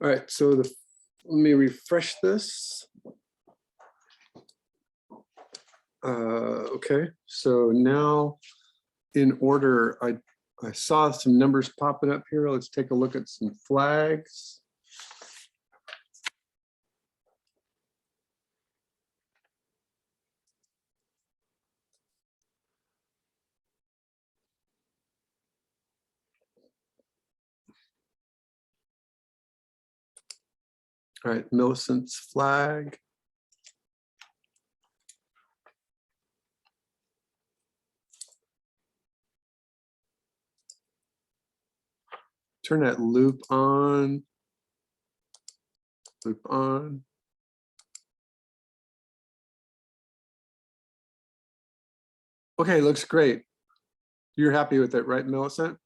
All right, so let me refresh this. Okay, so now in order, I saw some numbers popping up here. Let's take a look at some flags. All right, Millicent's flag. Turn that loop on. Loop on. Okay, looks great. You're happy with it, right, Millicent?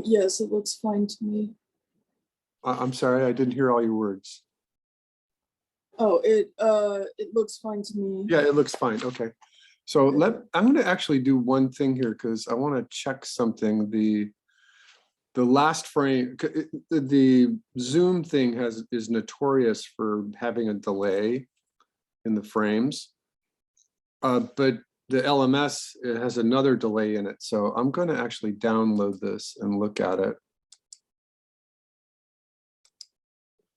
Yes, it looks fine to me. I'm sorry, I didn't hear all your words. Oh, it looks fine to me. Yeah, it looks fine. Okay. So I'm going to actually do one thing here because I want to check something. The last frame, the Zoom thing is notorious for having a delay in the frames, but the LMS, it has another delay in it. So I'm going to actually download this and look at it,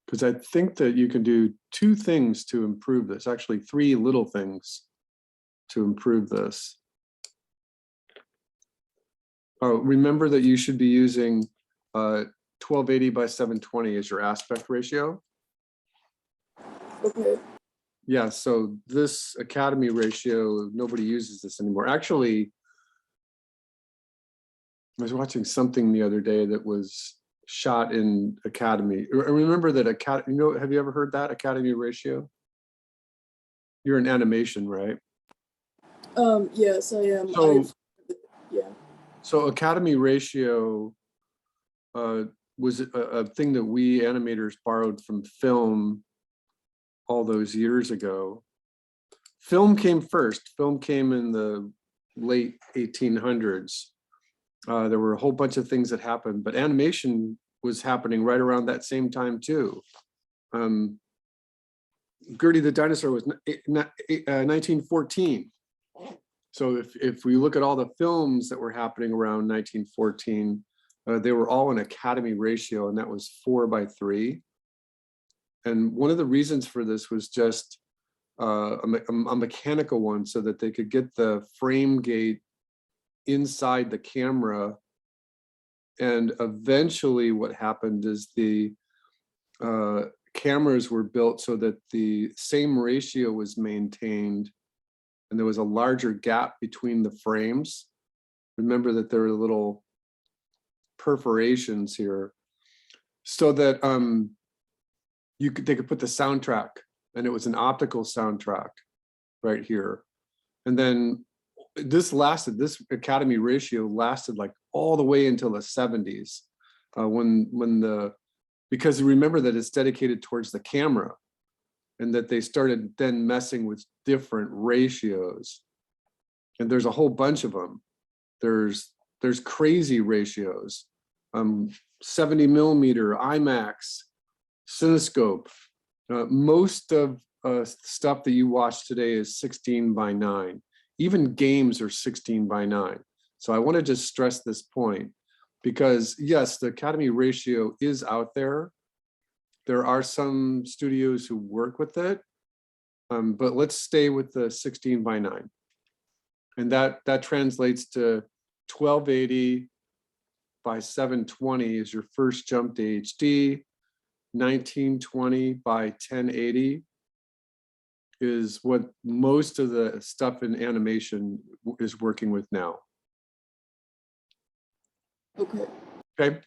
because I think that you can do two things to improve this, actually three little things to improve this. Oh, remember that you should be using 1280 by 720 as your aspect ratio. Okay. Yeah, so this Academy ratio, nobody uses this anymore. Actually, I was watching something the other day that was shot in Academy. Remember that Academy, have you ever heard that Academy ratio? You're in animation, right? Yes, I am. So, yeah. So Academy ratio was a thing that we animators borrowed from film all those years ago. Film came first. Film came in the late 1800s. There were a whole bunch of things that happened, but animation was happening right around that same time too. Gertie the Dinosaur was 1914. So if we look at all the films that were happening around 1914, they were all an Academy ratio, and that was 4:3. And one of the reasons for this was just a mechanical one, so that they could get the frame gate inside the camera. And eventually what happened is the cameras were built so that the same ratio was maintained, and there was a larger gap between the frames. Remember that there were little perforations here, so that they could put the soundtrack, and it was an optical soundtrack right here. And then this Academy ratio lasted like all the way until the 70s, because remember that it's dedicated towards the camera, and that they started then messing with different ratios. And there's a whole bunch of them. There's crazy ratios, 70 millimeter, IMAX, Cinescope. Most of stuff that you watch today is 16:9. Even games are 16:9. So I want to just stress this point, because yes, the Academy ratio is out there. There are some studios who work with it, but let's stay with the 16:9. And that translates to 1280 by 720 is your first jump to HD. 1920 by 1080 is what most of the stuff in animation is working with now. Okay. Okay.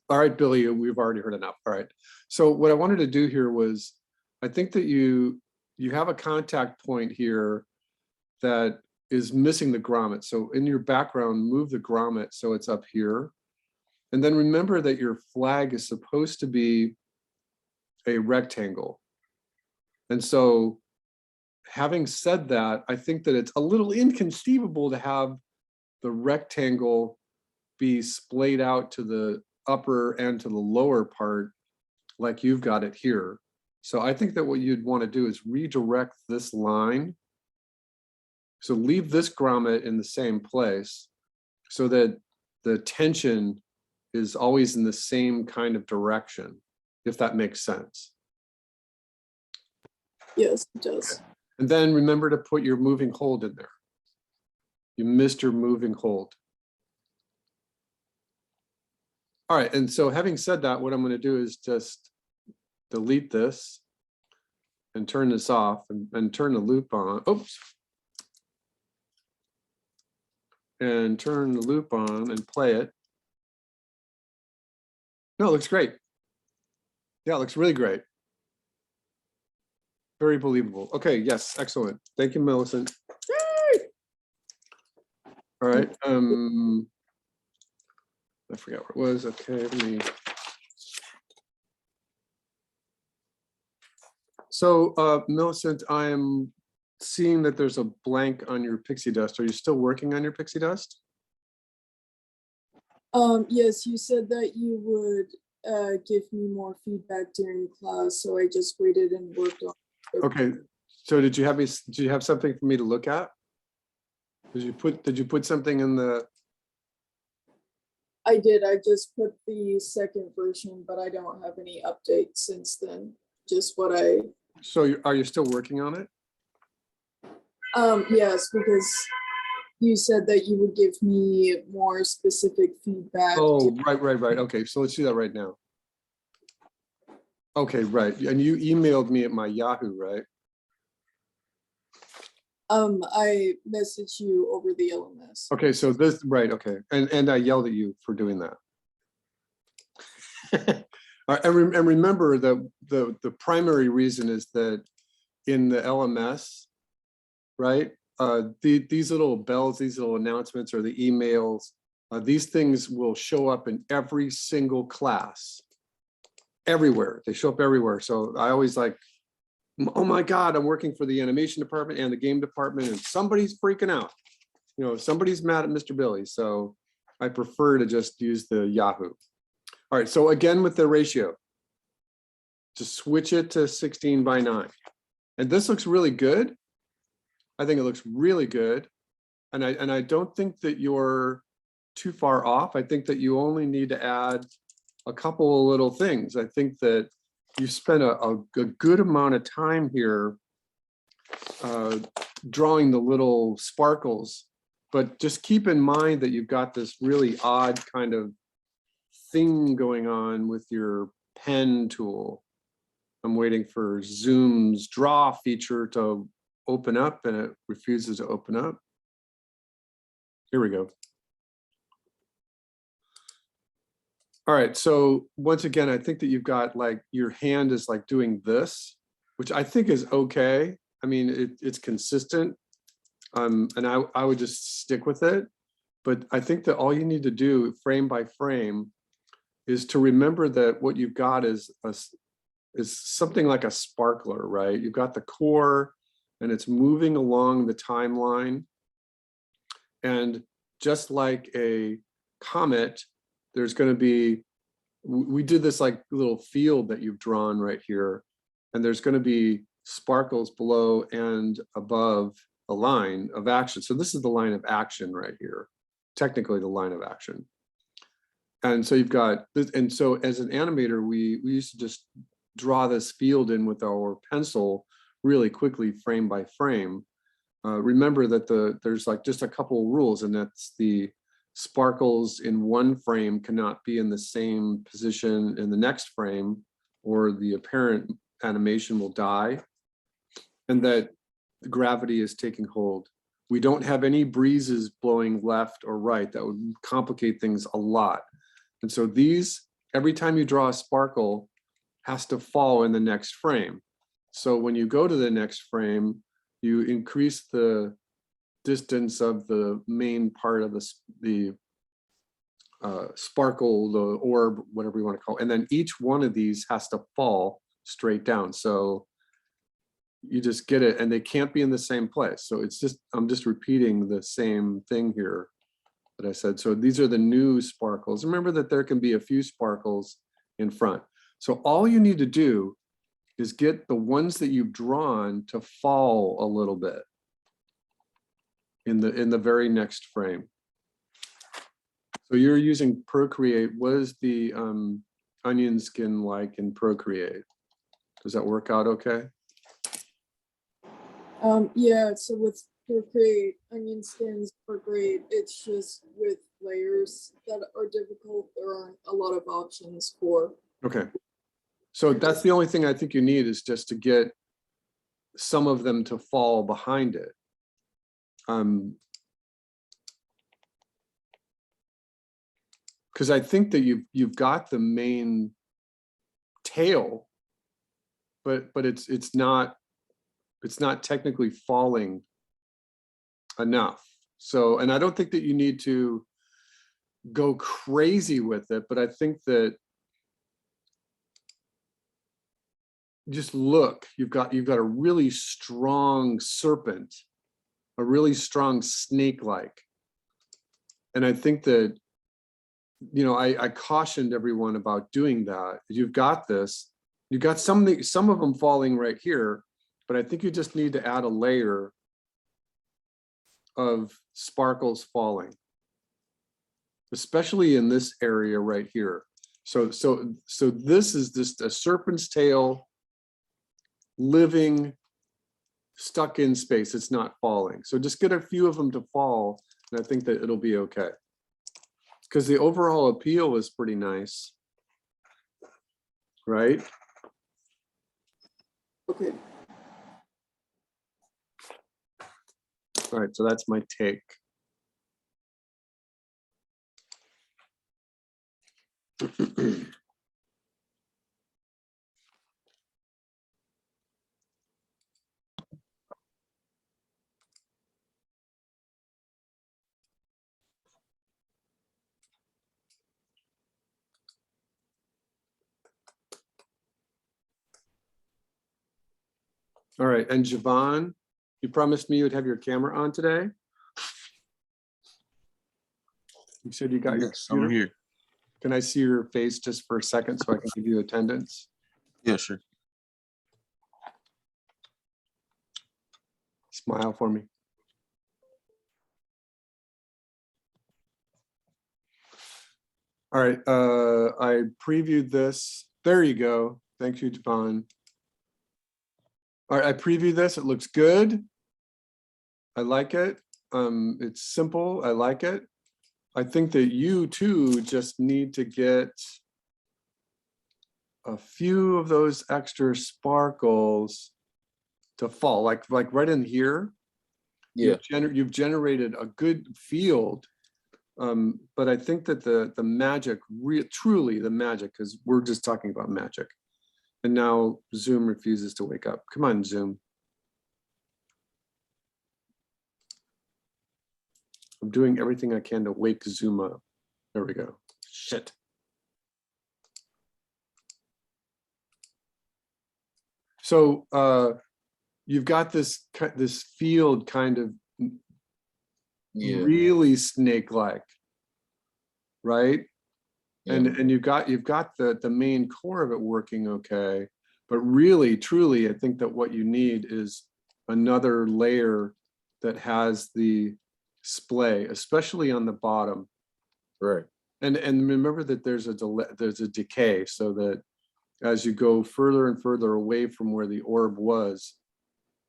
All right, Billy, we've already heard enough. All right. So what I wanted to do here was, I think that you have a contact point here that is missing the grommet. So in your background, move the grommet so it's up here. And then remember that your flag is supposed to be a rectangle. And so having said that, I think that it's a little inconceivable to have the rectangle be splayed out to the upper and to the lower part like you've got it here. So I think that what you'd want to do is redirect this line. So leave this grommet in the same place so that the tension is always in the same kind of direction, if that makes sense. Yes, it does. And then remember to put your moving hold in there. You missed your moving hold. All right, and so having said that, what I'm going to do is just delete this and turn this off and turn the loop on. Oops. And turn the loop on and play it. No, it looks great. Yeah, it looks really great. Very believable. Okay, yes, excellent. Thank you, Millicent. All right. I forgot what it was. Okay, let me. So, Millicent, I am seeing that there's a blank on your pixie dust. Are you still working on your pixie dust? Yes, you said that you would give me more feedback during class, so I just waited and worked on it. Okay. So did you have something for me to look at? Did you put something in the? I did. I just put the second version, but I don't have any updates since then. Just what I. So are you still working on it? Yes, because you said that you would give me more specific feedback. Oh, right. Okay, so let's do that right now. Okay, right. And you emailed me at my Yahoo, right? I messaged you over the LMS. Okay, so this, right, okay. And I yelled at you for doing that. All right, and remember that the primary reason is that in the LMS, right? These little bells, these little announcements or the emails, these things will show up in every single class, everywhere. They show up everywhere. So I always like, oh my God, I'm working for the animation department and the game department and somebody's freaking out. You know, somebody's mad at Mr. Billy. So I prefer to just use the Yahoo. All right, so again with the ratio, just switch it to 16:9. And this looks really good. I think it looks really good. And I don't think that you're too far off. I think that you only need to add a couple of little things. I think that you spent a good amount of time here drawing the little sparkles, but just keep in mind that you've got this really odd kind of thing going on with your pen tool. I'm waiting for Zoom's draw feature to open up and it refuses to open up. Here we go. All right, so once again, I think that you've got like your hand is like doing this, which I think is okay. I mean, it's consistent, and I would just stick with it. But I think that all you need to do frame by frame is to remember that what you've got is something like a sparkler, right? You've got the core and it's moving along the timeline. And just like a comet, there's going to be, we did this like little field that you've drawn right here, and there's going to be sparkles below and above a line of action. So this is the line of action right here, technically the line of action. And so you've got this, and so as an animator, we used to just draw this field in with our pencil really quickly, frame by frame. Remember that there's like just a couple of rules, and that's the sparkles in one frame cannot be in the same position in the next frame, or the apparent animation will die, and that gravity is taking hold. We don't have any breezes blowing left or right. That would complicate things a lot. And so these, every time you draw a sparkle, has to fall in the next frame. So when you go to the next frame, you increase the distance of the main part of the sparkle, the orb, whatever you want to call it. And then each one of these has to fall straight down. So you just get it, and they can't be in the same place. So it's just, I'm just repeating the same thing here that I said. So these are the new sparkles. Remember that there can be a few sparkles in front. So all you need to do is get the ones that you've drawn to fall a little bit in the very next frame. So you're using Procreate. What is the onion skin like in Procreate? Does that work out okay? Yeah, so with Procreate, onion skins are great. It's just with layers that are difficult, there aren't a lot of options for. Okay. So that's the only thing I think you need is just to get some of them to fall behind it. Because I think that you've got the main tail, but it's not technically falling enough. So, and I don't think that you need to go crazy with it, but I think that just look, you've got a really strong serpent, a really strong snake-like. And I think that, you know, I cautioned everyone about doing that. You've got this, you've got some of them falling right here, but I think you just need to add a layer of sparkles falling, especially in this area right here. So this is just a serpent's tail living stuck in space. It's not falling. So just get a few of them to fall, and I think that it'll be okay. Because the overall appeal is pretty nice, right? Okay. All right, so that's my take. All right, and Javon, you promised me you'd have your camera on today. You said you got your Yes, I'm computer? here. Can I see your face just for a second so I can give you attendance? Yeah, sure. Smile for me. All right, I previewed this. There you go. Thank you, Javon. All right, I previewed this. It looks good. I like it. It's simple. I like it. I think that you too just need to get a few of those extra sparkles to fall, like right in here. Yeah. You've generated a good field, but I think that the magic, truly the magic, because we're just talking about magic, and now Zoom refuses to wake up. Come on, Zoom. I'm doing everything I can to wake Zoom up. There we go. Shit. So you've got this field kind of really snake-like, right? Yeah. And you've got the main core of it working okay, but really, truly, I think that what you need is another layer that has the splay, especially on the bottom. Right. And remember that there's a decay, so that as you go further and further away from where the orb was,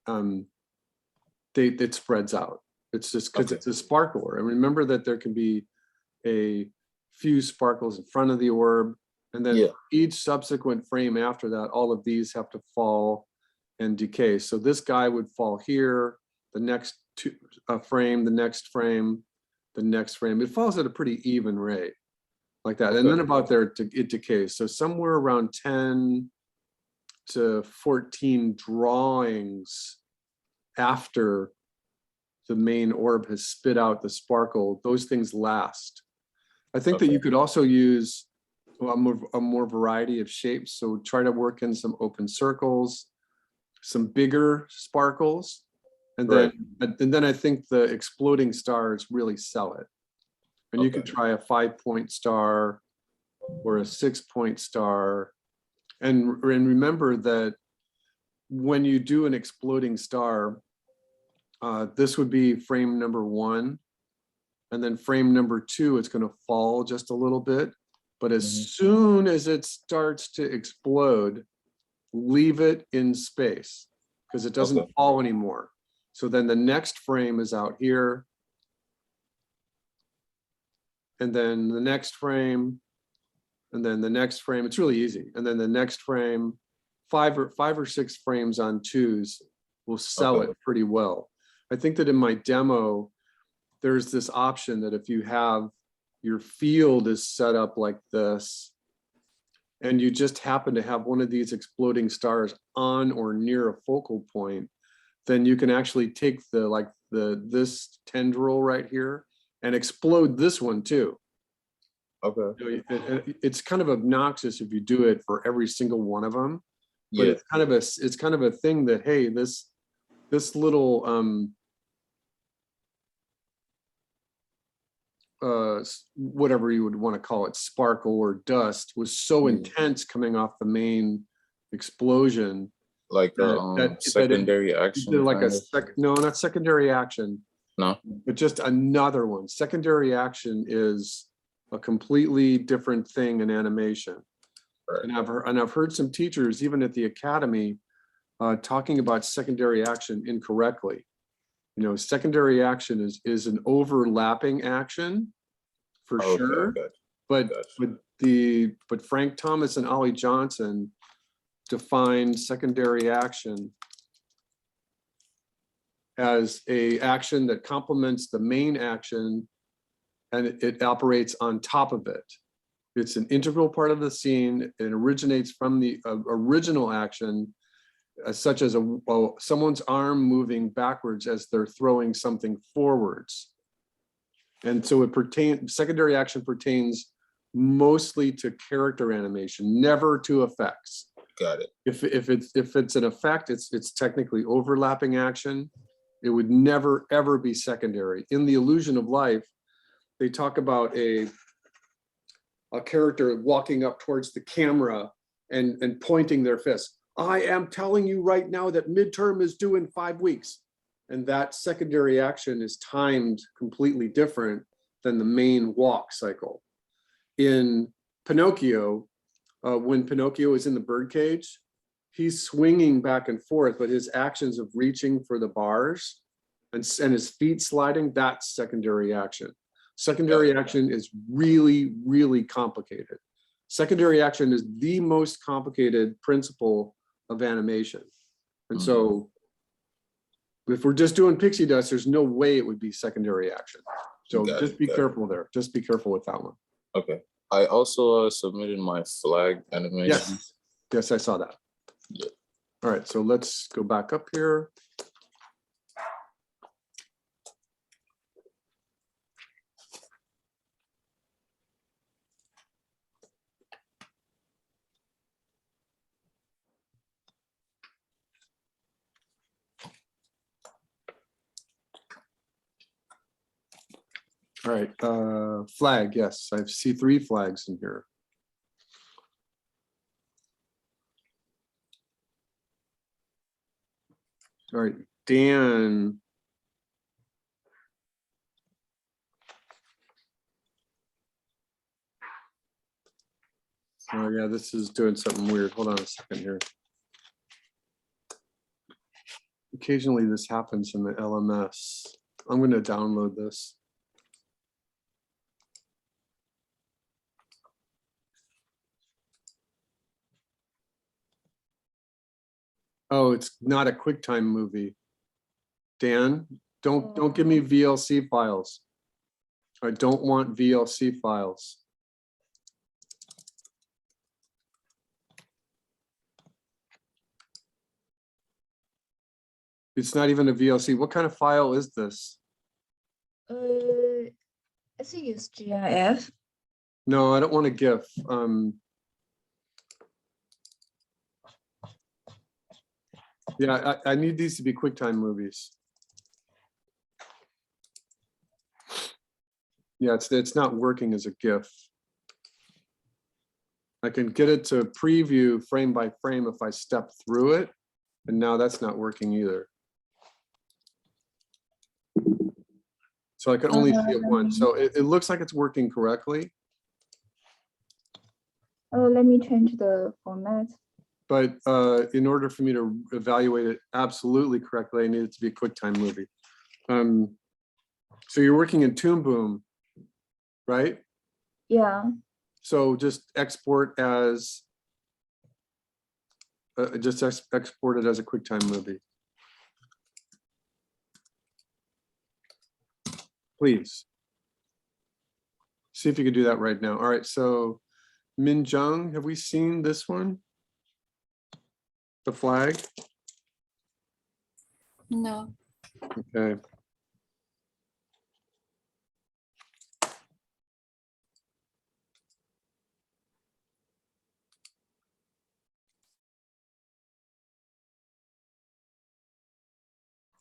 it spreads out. It's just because it's a sparkle. And remember that there can be a few sparkles in front of the orb, and then each subsequent frame after that, all of these have to fall and decay. So this guy would fall here, the next frame, the next frame, the next frame. It falls at a pretty even rate, like that. And then about there, it decays. So somewhere around 10 to 14 drawings after the main orb has spit out the sparkle, those things last. I think that you could also use a more variety of shapes. So try to work in some open circles, some bigger sparkles, and then I think the exploding stars really sell it. And you could Okay. try a 5-point star or a 6-point star. And remember that when you do an exploding star, this would be frame number 1. And then frame number 2, it's going to fall just a little bit. But as Mhm. soon as it starts to explode, leave it in space because it doesn't Okay. fall anymore. So then the next frame is out here. And then the next frame, and then the next frame. It's really easy. And then the next frame, five or six frames on 2s will sell Okay. it pretty well. I think that in my demo, there's this option that if you have your field is set up like this, and you just happen to have one of these exploding stars on or near a focal point, then you can actually take this tendril right here and explode this one too. Okay. You know, it's kind of obnoxious if you do it for every single one of them, but Yeah. it's kind of a thing that, hey, this little whatever you would want to call it, sparkle or dust, was so Mm. intense coming off the main explosion Like that secondary action. like kind of? no, not secondary action, No. but just another one. Secondary action is a completely different thing in animation. Right. And I've heard some teachers, even at the academy, talking about secondary action incorrectly. You know, secondary action is an overlapping action for Okay. sure. Okay. But Gotcha. but Frank Thomas and Ollie Johnson defined secondary action as a action that complements the main action and it operates on top of it. It's an integral part of the scene. It originates from the original action, such as someone's arm moving backwards as they're throwing something forwards. And so secondary action pertains mostly to character animation, never to effects. Got it. If it's an effect, it's technically overlapping action. It would never ever be secondary. In The Illusion of Life, they talk about a character walking up towards the camera and pointing their fist. I am telling you right now that midterm is due in 5 weeks. And that secondary action is timed completely different than the main walk cycle. In Pinocchio, when Pinocchio is in the birdcage, he's swinging back and forth, but his actions of reaching for the bars and his feet sliding, that's secondary action. Secondary action is really, really complicated. Secondary action is the most complicated principle of animation. And so if we're just doing pixie dust, there's no way it would be secondary action. So just be careful there. Just be careful with that one. Okay. I also submitted my flag animation. Yes. Yes, I saw that. Yeah. All right, so let's go back up here. All right, flag, yes, I see 3 flags in here. All right, Dan. Oh yeah, this is doing something weird. Hold on a second here. Occasionally this happens in the LMS. I'm going to download this. Oh, it's not a QuickTime movie. Dan, don't give me VLC files. I don't want VLC files. It's not even a VLC. What kind of file is this? I think it's GIF. No, I don't want a GIF. Yeah, I need these to be QuickTime movies. Yeah, it's not working as a GIF. I can get it to preview frame by frame if I step through it, and now that's not working either. So I can only see it once. So it looks like it's working correctly, Oh, let me change the format. but in order for me to evaluate it absolutely correctly, I need it to be a QuickTime movie. So you're working in Toon Boom, right? Yeah. So just export as, export it as a QuickTime movie. Please. See if you can do that right now. All right, so Min Jung, have we seen this one? The flag? No. Okay.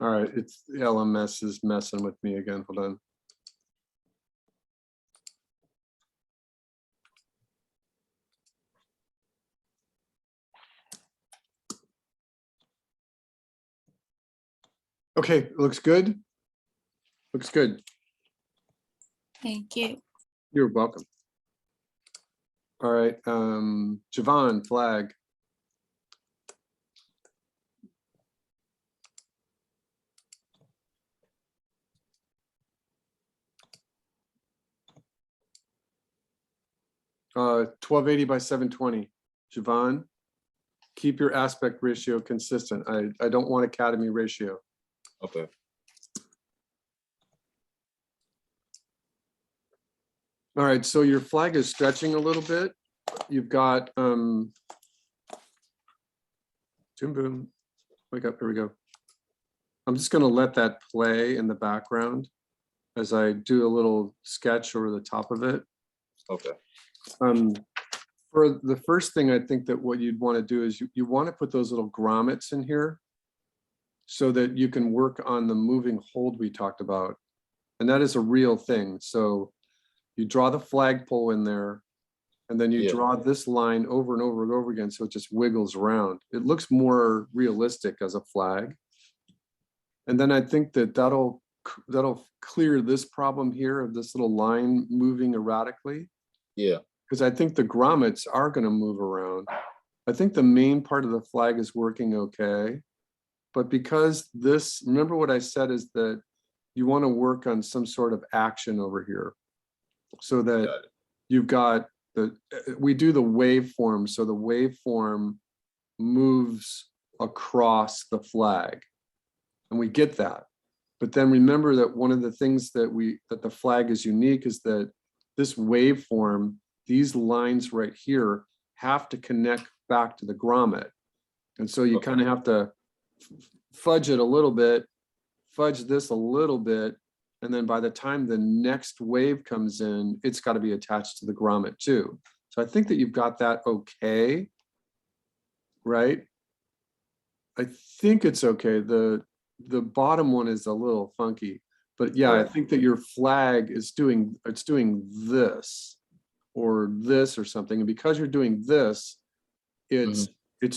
All right, it's the LMS is messing with me again. Hold on. Okay, looks good. Looks good. Thank you. You're welcome. All right, Javon, flag. Uh, 1280 by 720. Javon, keep your aspect ratio consistent. I don't want Academy ratio. Okay. All right, so your flag is stretching a little bit. You've got Toon Boom. Wake up, here we go. I'm just gonna let that play in the background as I do a little sketch over the top of it. Okay. For the first thing, I think that what you'd want to do is you want to put those little grommets in here so that you can work on the moving hold we talked about. And that is a real thing. So you draw the flagpole in there, and then you Yeah. draw this line over and over and over again, so it just wiggles around. It looks more realistic as a flag. And then I think that that'll clear this problem here of this little line moving erratically. Yeah. Because I think the grommets are going to move around. I think the main part of the flag is working okay. But because this, remember what I said is that you want to work on some sort of action over here. So that Got it. you've got we do the waveform. So the waveform moves across the flag. And we get that. But then remember that one of the things that the flag is unique is that this waveform, these lines right here have to connect back to the grommet. And so you Okay. kind of have to fudge it a little bit, fudge this a little bit, and then by the time the next wave comes in, it's got to be attached to the grommet too. So I think that you've got that okay, right? I think it's okay. The bottom one is a little funky, but yeah, I Right. think that your flag is doing this or this or something. And because you're doing this, it's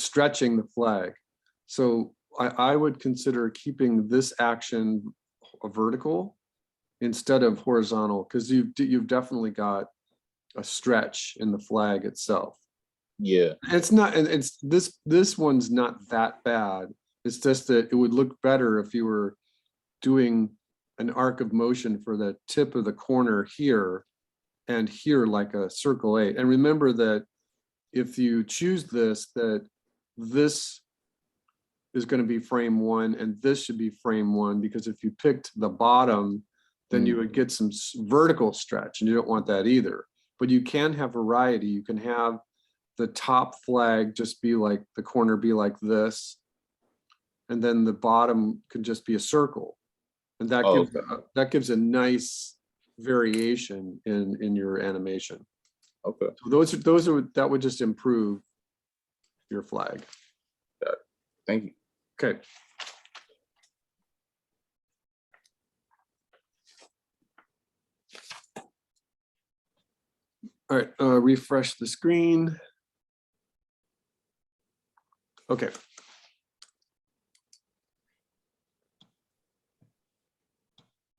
stretching the flag. So I would consider keeping this action vertical instead of horizontal, because you've definitely got a stretch in the flag itself. Yeah. It's not, and it's this one's not that bad. It's just that it would look better if you were doing an arc of motion for the tip of the corner here and here like a circle 8. And remember that if you choose this, that this is going to be frame 1 and this should be frame 1, because if you picked the bottom, then you would get some vertical stretch, and you don't want that either. But you can have variety. You can have the top flag just be like, the corner be like this, and then the bottom could just be a circle. And that Oh, gives that gives a nice variation in your animation. Okay. So those are that would just improve your flag. Thank you. Okay. All right, refresh the screen. Okay.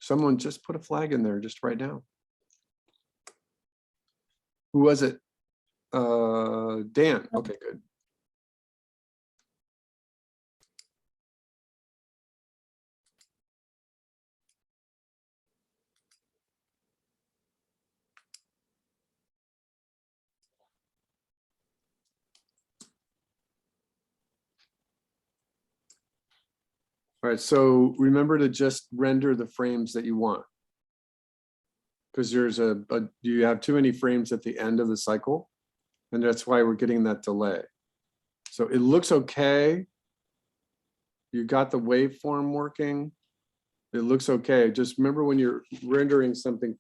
Someone just put a flag in there just right now. Who was it? Dan. Okay, good. All right, so remember to just render the frames that you want. Because there's you have too many frames at the end of the cycle, and that's why we're getting that delay. So it looks okay. You got the waveform working. It looks okay. Just remember when you're rendering something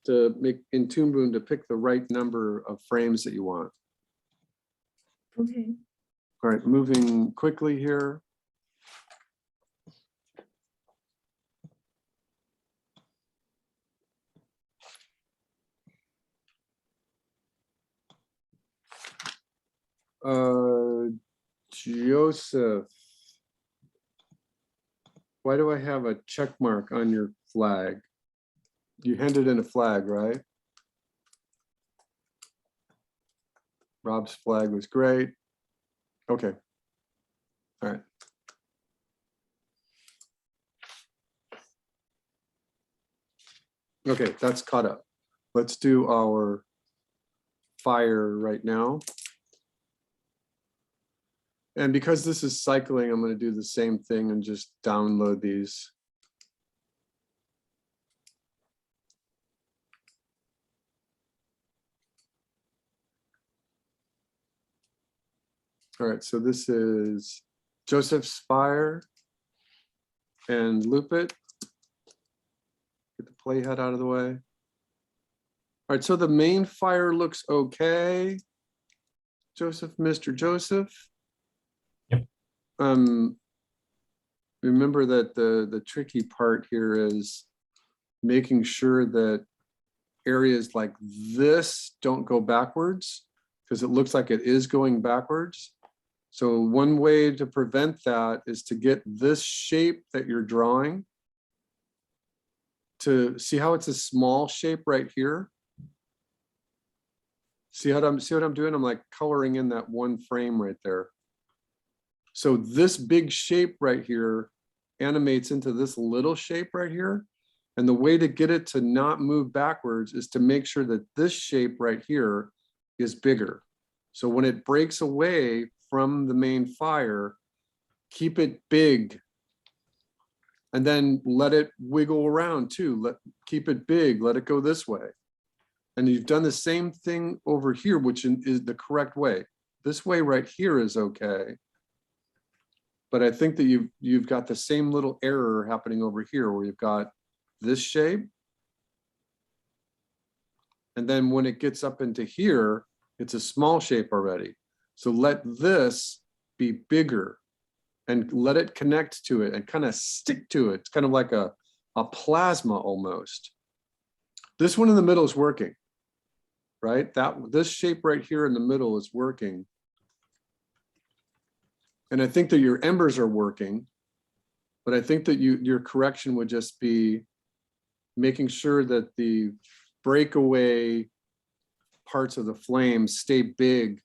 to make in Toon Boom to pick the right number of frames that you want. Okay. All right, moving quickly here. Joseph, why do I have a check mark on your flag? You handed in a flag, right? Rob's flag was great. Okay. All right. Okay, that's caught up. Let's do our fire right now. And because this is cycling, I'm going to do the same thing and just download these. All right, so this is Joseph's fire and loop it. Get the playhead out of the way. All right, so the main fire looks okay. Joseph, Mr. Joseph. Yep. Remember that the tricky part here is making sure that areas like this don't go backwards, because it looks like it is going backwards. So one way to prevent that is to get this shape that you're drawing to see how it's a small shape right here. See what I'm doing? I'm like coloring in that one frame right there. So this big shape right here animates into this little shape right here. And the way to get it to not move backwards is to make sure that this shape right here is bigger. So when it breaks away from the main fire, keep it big. And then let it wiggle around too. Keep it big, let it go this way. And you've done the same thing over here, which is the correct way. This way right here is okay. But I think that you've got the same little error happening over here where you've got this shape. And then when it gets up into here, it's a small shape already. So let this be bigger and let it connect to it and kind of stick to it. It's kind of like a plasma almost. This one in the middle is working, right? This shape right here in the middle is working. And I think that your embers are working, but I think that your correction would just be making sure that the breakaway parts of the flame stay big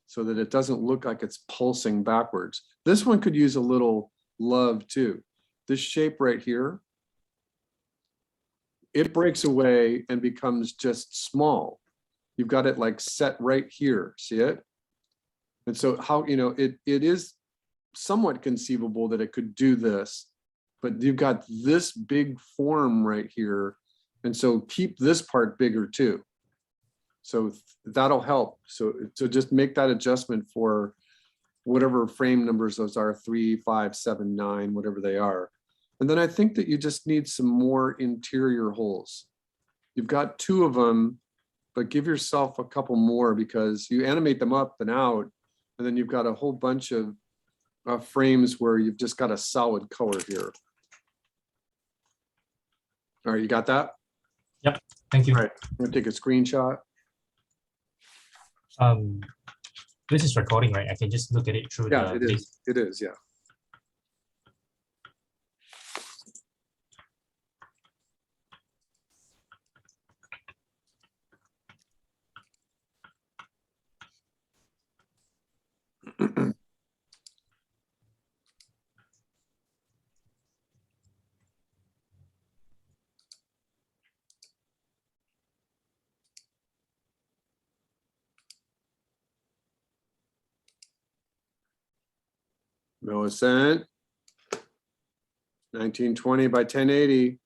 so that it doesn't look like it's pulsing backwards. This one could use a little love too. This shape right here, it breaks away and becomes just small. You've got it like set right here, see it? And so how, it is somewhat conceivable that it could do this, but you've got this big form right here. And so keep this part bigger too. So that'll help. So just make that adjustment for whatever frame numbers those are, 3, 5, 7, 9, whatever they are. And then I think that you just need some more interior holes. You've got 2 of them, but give yourself a couple more because you animate them up and out. And then you've got a whole bunch of frames where you've just got a solid color here. All right, you got that? Yep, thank you. All right, I'm gonna take a screenshot. This is recording, right? I can just look at it through Yeah, the it link. is. It is, yeah. Millicent. 1920 by 1080.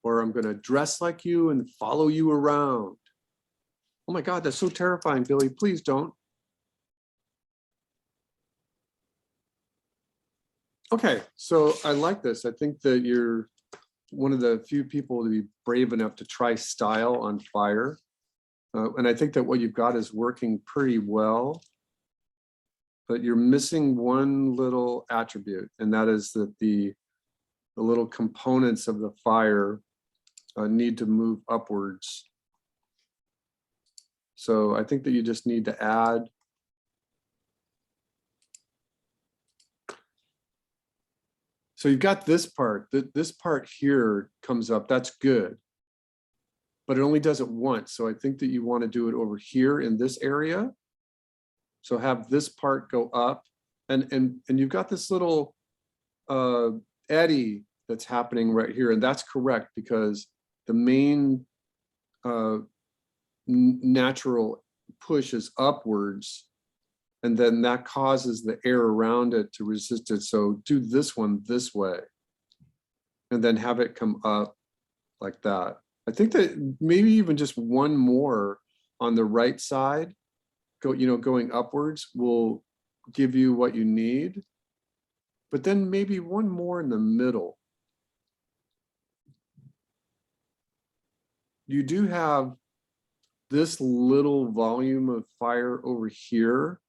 Or I'm gonna dress like you and follow you around. Oh my God, that's so terrifying, Billy. Please don't. Okay, so I like this. I think that you're one of the few people to be brave enough to try style on fire. And I think that what you've got is working pretty well. But you're missing one little attribute, and that is that the little components of the fire need to move upwards. So I think that you just need to add so you've got this part, this part here comes up, that's good. But it only does it once. So I think that you want to do it over here in this area. So have this part go up and you've got this little eddy that's happening right here. And that's correct because the main natural push is upwards. And then that causes the air around it to resist it. So do this one this way. And then have it come up like that. I think that maybe even just one more on the right side, going upwards will give you what you need. But then maybe one more in the middle. You do have this little volume of fire over here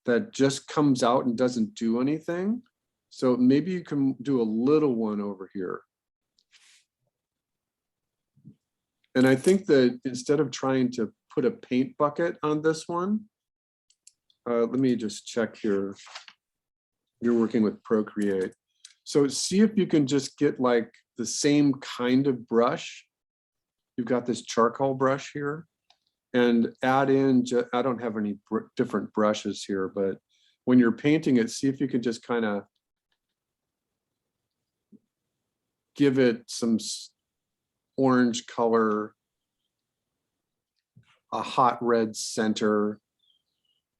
that just comes out and doesn't do anything. So maybe you can do a little one over here. And I think that instead of trying to put a paint bucket on this one, let me just check here. You're working with Procreate. So see if you can just get like the same kind of brush. You've got this charcoal brush here. And add in, I don't have any different brushes here, but when you're painting it, see if you can just kind of give it some orange color, a hot red center,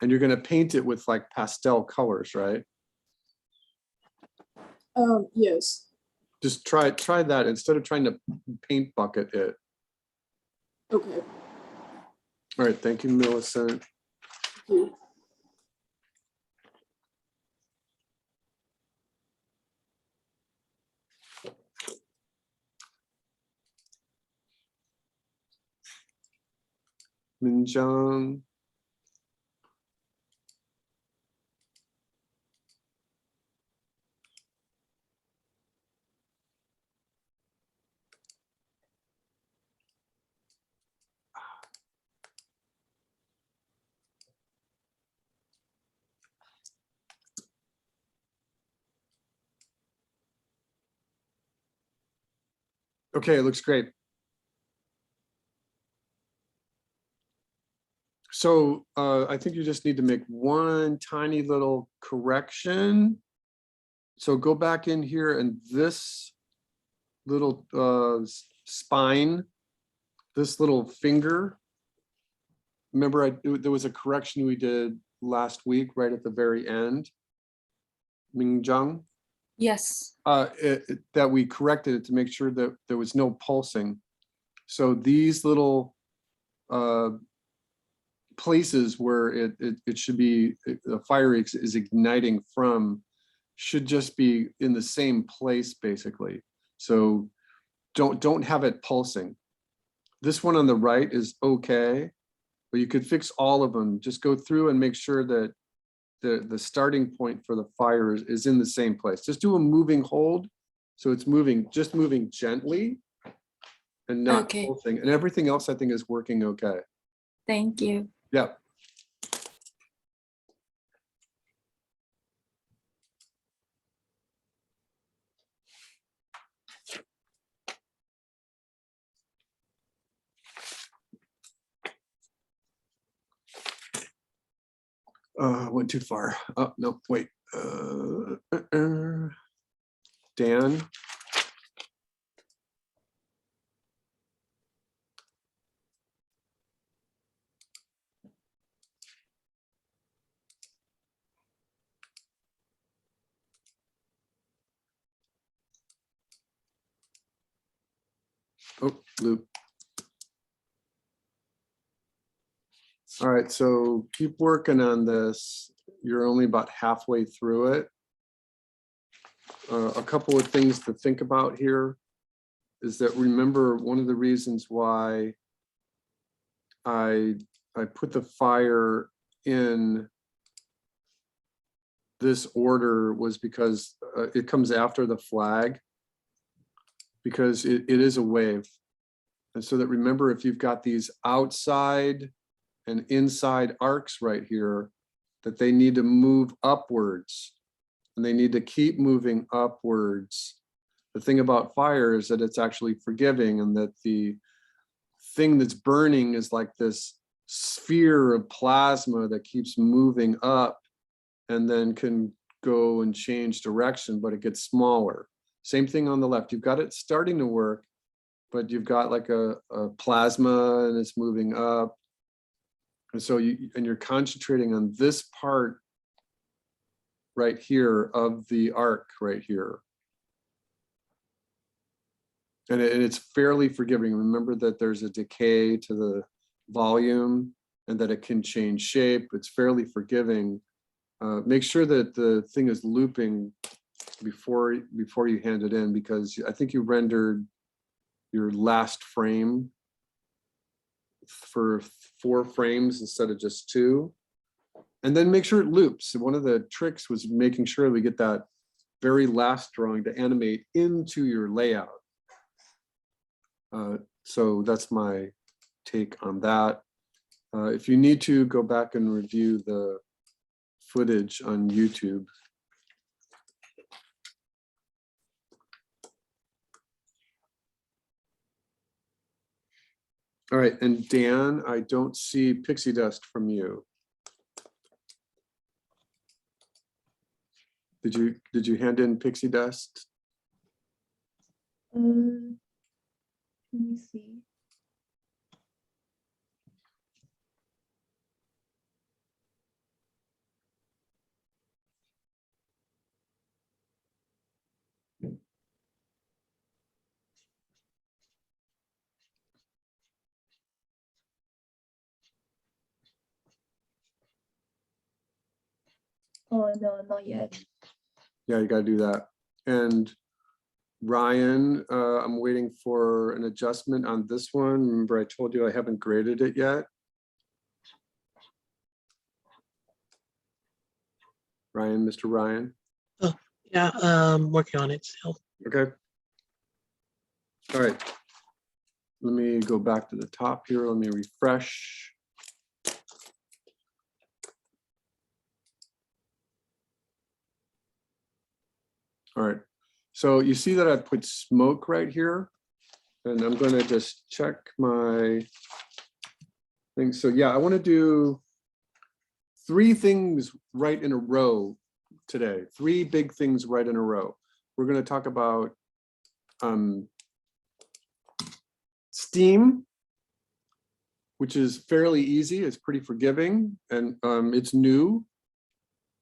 and you're going to paint it with like pastel colors, right? Yes. Just try that instead of trying to paint bucket it. Okay. All right, thank you, Millicent. Thank you. Minjung. Okay, it looks great. So I think you just need to make one tiny little correction. So go back in here and this little spine, this little finger. Remember, there was a correction we did last week, right at the very end. Mingjung, Yes. that we corrected it to make sure that there was no pulsing. So these little places where it should be, the fire is igniting from, should just be in the same place basically. So don't have it pulsing. This one on the right is okay, but you could fix all of them. Just go through and make sure that the starting point for the fire is in the same place. Just do a moving hold. So it's just moving gently and not Okay. pulsing. And everything else I think is working okay. Thank you. Yeah. Went too far. Oh, no, wait. Dan. Oh, Luke. All right, so keep working on this. You're only about halfway through it. A couple of things to think about here is that, remember, one of the reasons why I put the fire in this order was because it comes after the flag, because it is a wave. And so that, remember, if you've got these outside and inside arcs right here, that they need to move upwards and they need to keep moving upwards. The thing about fire is that it's actually forgiving, and that the thing that's burning is like this sphere of plasma that keeps moving up and then can go and change direction, but it gets smaller. Same thing on the left. You've got it starting to work, but you've got like a plasma and it's moving up. And so you're concentrating on this part right here of the arc right here. And it's fairly forgiving. Remember that there's a decay to the volume and that it can change shape. It's fairly forgiving. Make sure that the thing is looping before you hand it in, because I think you rendered your last frame for 4 frames instead of just 2. And then make sure it loops. One of the tricks was making sure we get that very last drawing to animate into your layout. So that's my take on that. If you need to, go back and review the footage on YouTube. All right, and Dan, I don't see pixie dust from you. Did you hand in pixie dust? Let me see. Oh no, not yet. Yeah, you got to do that. And Ryan, I'm waiting for an adjustment on this one. Remember, I told you I haven't graded it yet. Ryan, Mr. Ryan. Oh, yeah, working on it still. Okay. All right. Let me go back to the top here. Let me refresh. All right. So you see that I put smoke right here, and I'm going to just check my thing. So yeah, I want to do 3 things right in a row today. 3 big things right in a row. We're going to talk about Steam, which is fairly easy. It's pretty forgiving, and it's new.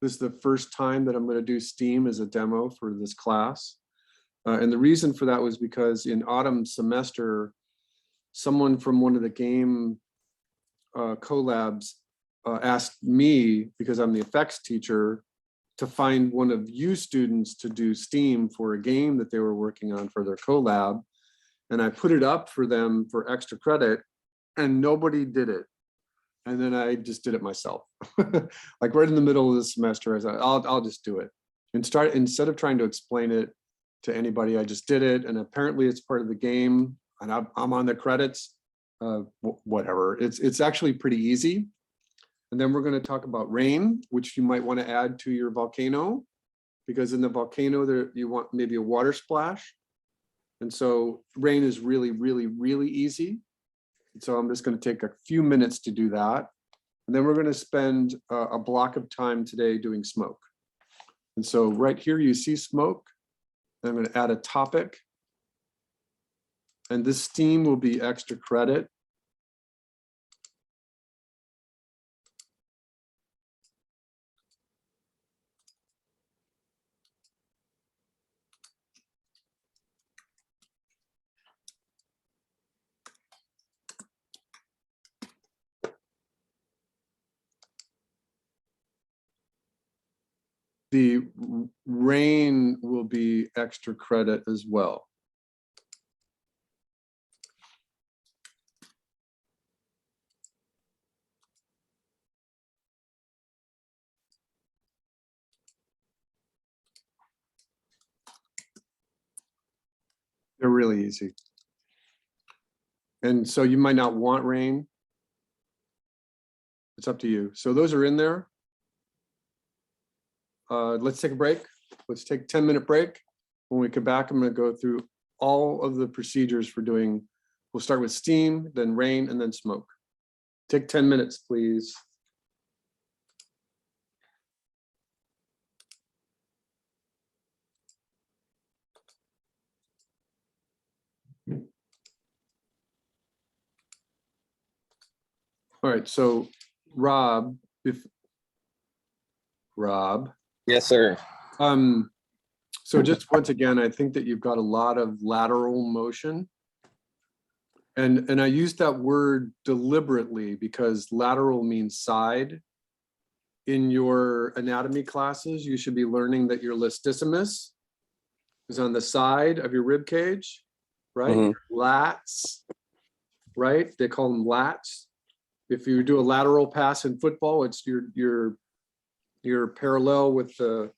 This is the first time that I'm going to do Steam as a demo for this class. And the reason for that was because in autumn semester, someone from one of the game collabs asked me, because I'm the effects teacher, to find one of you students to do Steam for a game that they were working on for their collab. And I put it up for them for extra credit, and nobody did it. And then I just did it myself. Like right in the middle of the semester, I said, I'll just do it. And instead of trying to explain it to anybody, I just did it. And apparently it's part of the game, and I'm on the credits, whatever. It's actually pretty easy. And then we're going to talk about rain, which you might want to add to your volcano, because in the volcano there you want maybe a water splash. And so rain is really, really, really easy. So I'm just going to take a few minutes to do that. And then we're going to spend a block of time today doing smoke. And so right here you see smoke. I'm going to add a topic. And this steam will be extra credit. The rain will be extra credit as well. They're really easy. And so you might not want rain. It's up to you. So those are in there. Let's take a break. Let's take a 10-minute break. When we come back, I'm going to go through all of the procedures for doing, we'll start with steam, then rain, and then smoke. Take 10 minutes, please. All right, so Rob, Rob. Yes, sir. So just once again, I think that you've got a lot of lateral motion. And I use that word deliberately because lateral means side. In your anatomy classes, you should be learning that your latissimus is on the side of your rib cage, right? Mhm. Lats, right? They call them lats. If you do a lateral pass in football, it's your parallel with the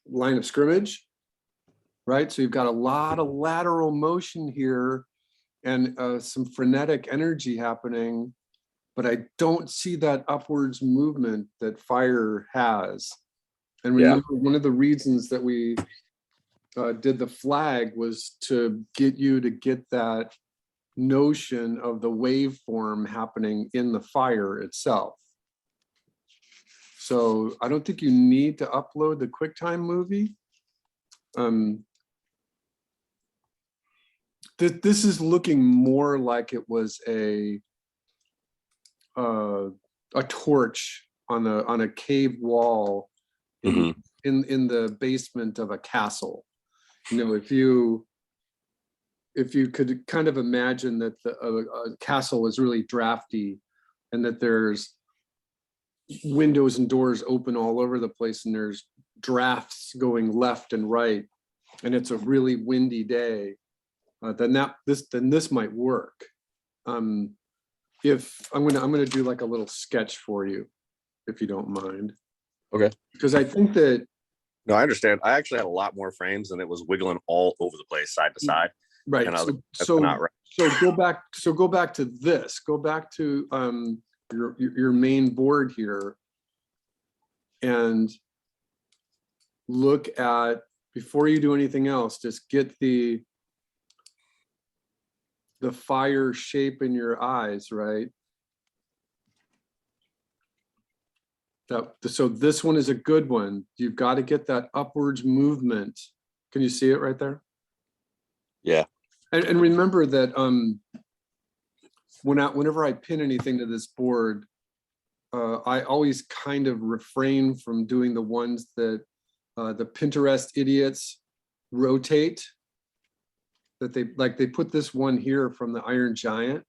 line of scrimmage, right? So you've got a lot of lateral motion here and some frenetic energy happening, but I don't see that upwards movement that fire has. And remember, one of the reasons that we did the flag was to get you to get that notion of the waveform happening in the fire itself. So I don't think you need to upload the QuickTime movie. This is looking more like it was a torch on a cave wall in the basement of a castle. You know, if you could kind of imagine that a castle is really drafty and that there's windows and doors open all over the place and there's drafts going left and right and it's a really windy day, then this might work. If I'm gonna do like a little sketch for you, if you don't mind. Okay. Because I think that No, I understand. I actually had a lot more frames and it was wiggling all over the place, side to side. right. And I was like, that's So not right. go back to this. Go back to your main board here and look at, before you do anything else, just get the fire shape in your eyes, right? So this one is a good one. You've got to get that upwards movement. Can you see it right there? Yeah. And remember that whenever I pin anything to this board, I always kind of refrain from doing the ones that the Pinterest idiots rotate. That they put this one here from the Iron Giant,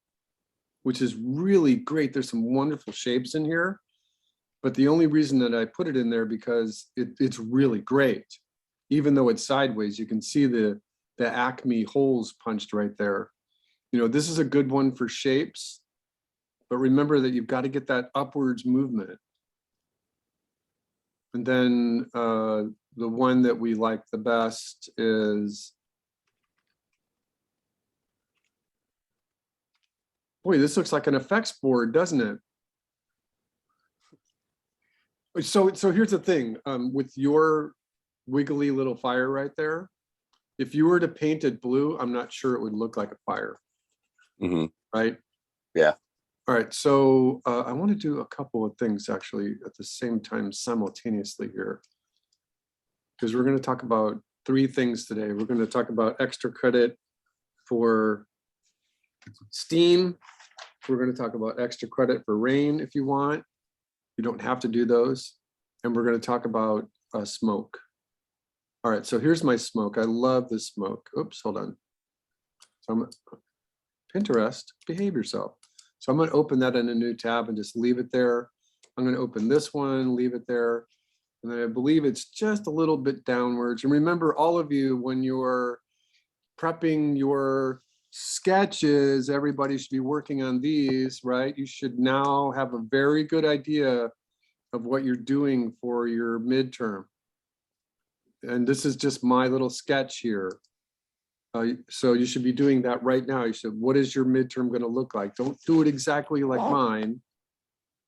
which is really great. There's some wonderful shapes in here, but the only reason that I put it in there because it's really great. Even though it's sideways, you can see the Acme holes punched right there. You know, this is a good one for shapes, but remember that you've got to get that upwards movement. And then the one that we like the best is, boy, this looks like an effects board, doesn't it? So here's the thing, with your wiggly little fire right there, if you were to paint it blue, I'm not sure it would look like a fire, Hmm. right? Yeah. All right, so I want to do a couple of things actually at the same time simultaneously here. Because we're going to talk about 3 things today. We're going to talk about extra credit for STEAM. We're going to talk about extra credit for RAIN if you want. You don't have to do those. And we're going to talk about smoke. All right, so here's my smoke. I love this smoke. Oops, hold on. So I'm Pinterest, behave yourself. So I'm going to open that in a new tab and just leave it there. I'm going to open this one, leave it there. And then I believe it's just a little bit downwards. And remember, all of you, when you're prepping your sketches, everybody should be working on these, right? You should now have a very good idea of what you're doing for your midterm. And this is just my little sketch here. So you should be doing that right now. You should, what is your midterm going to look like? Don't do it exactly like mine,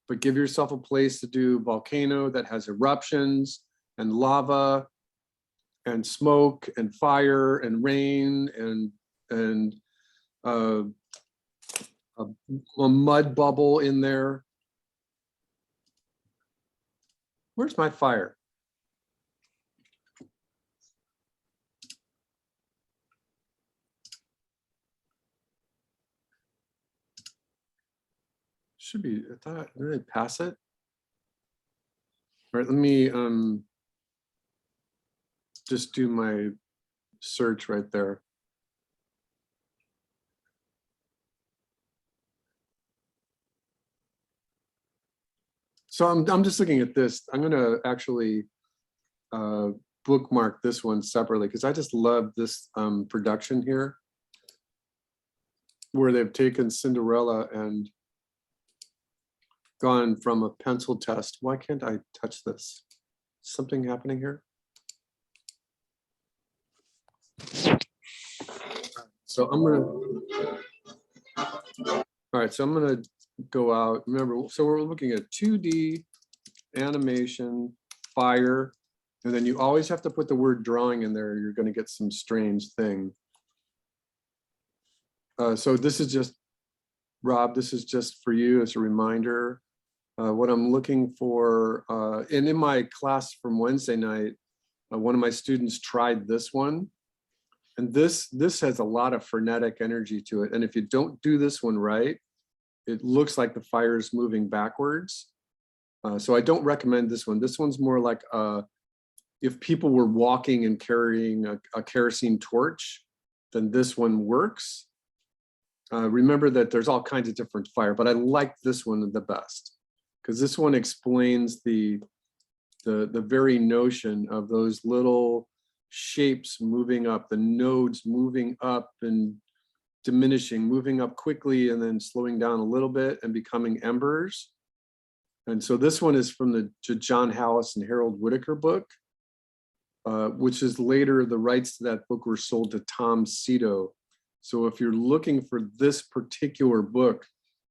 but give yourself a place to do volcano that has eruptions and lava and smoke and fire and rain and a mud bubble in there. Where's my fire? Should be, I thought, did I pass it? All right, let me just do my search right there. So I'm just looking at this. I'm gonna actually bookmark this one separately because I just love this production here, where they've taken Cinderella and gone from a pencil test. Why can't I touch this? Something happening here? So I'm gonna, all right, so I'm gonna go out. Remember, so we're looking at 2D animation, fire, and then you always have to put the word drawing in there. You're gonna get some strange thing. So this is just, Rob, this is just for you as a reminder. What I'm looking for, and in my class from Wednesday night, one of my students tried this one. And this has a lot of frenetic energy to it. And if you don't do this one right, it looks like the fire is moving backwards. So I don't recommend this one. This one's more like if people were walking and carrying a kerosene torch, then this one works. Remember that there's all kinds of different fire, but I like this one the best because this one explains the very notion of those little shapes moving up, the nodes moving up and diminishing, moving up quickly and then slowing down a little bit and becoming embers. And so this one is from the John Hallis and Harold Whitaker book, which is later the rights to that book were sold to Tom Cito. So if you're looking for this particular book,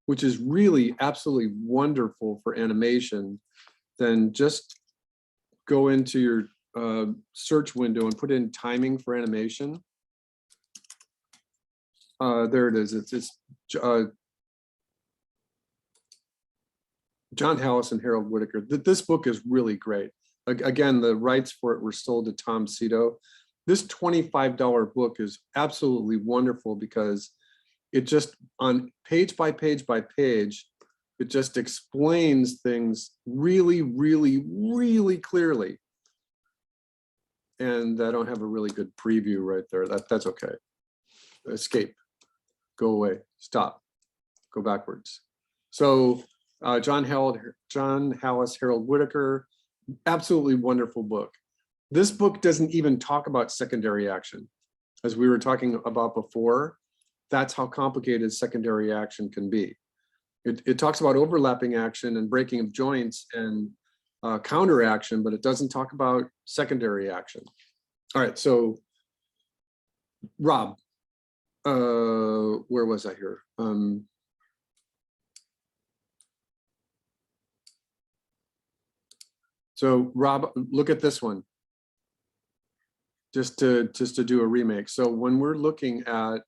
which is really absolutely wonderful for animation, then just go into your search window and put in timing for animation. There it is. It's John Hallis and Harold Whitaker. This book is really great. Again, the rights for it were sold to Tom Cito. This $25 book is absolutely wonderful because it just, on page by page by page, it just explains things really, really, really clearly. And I don't have a really good preview right there. That's okay. Escape, go away, stop, go backwards. So John Hallis, Harold Whitaker, absolutely wonderful book. This book doesn't even talk about secondary action. As we were talking about before, that's how complicated secondary action can be. It talks about overlapping action and breaking of joints and counter action, but it doesn't talk about secondary action. All right, so Rob, where was I here? So Rob, look at this one. Just to do a remake. So when we're looking at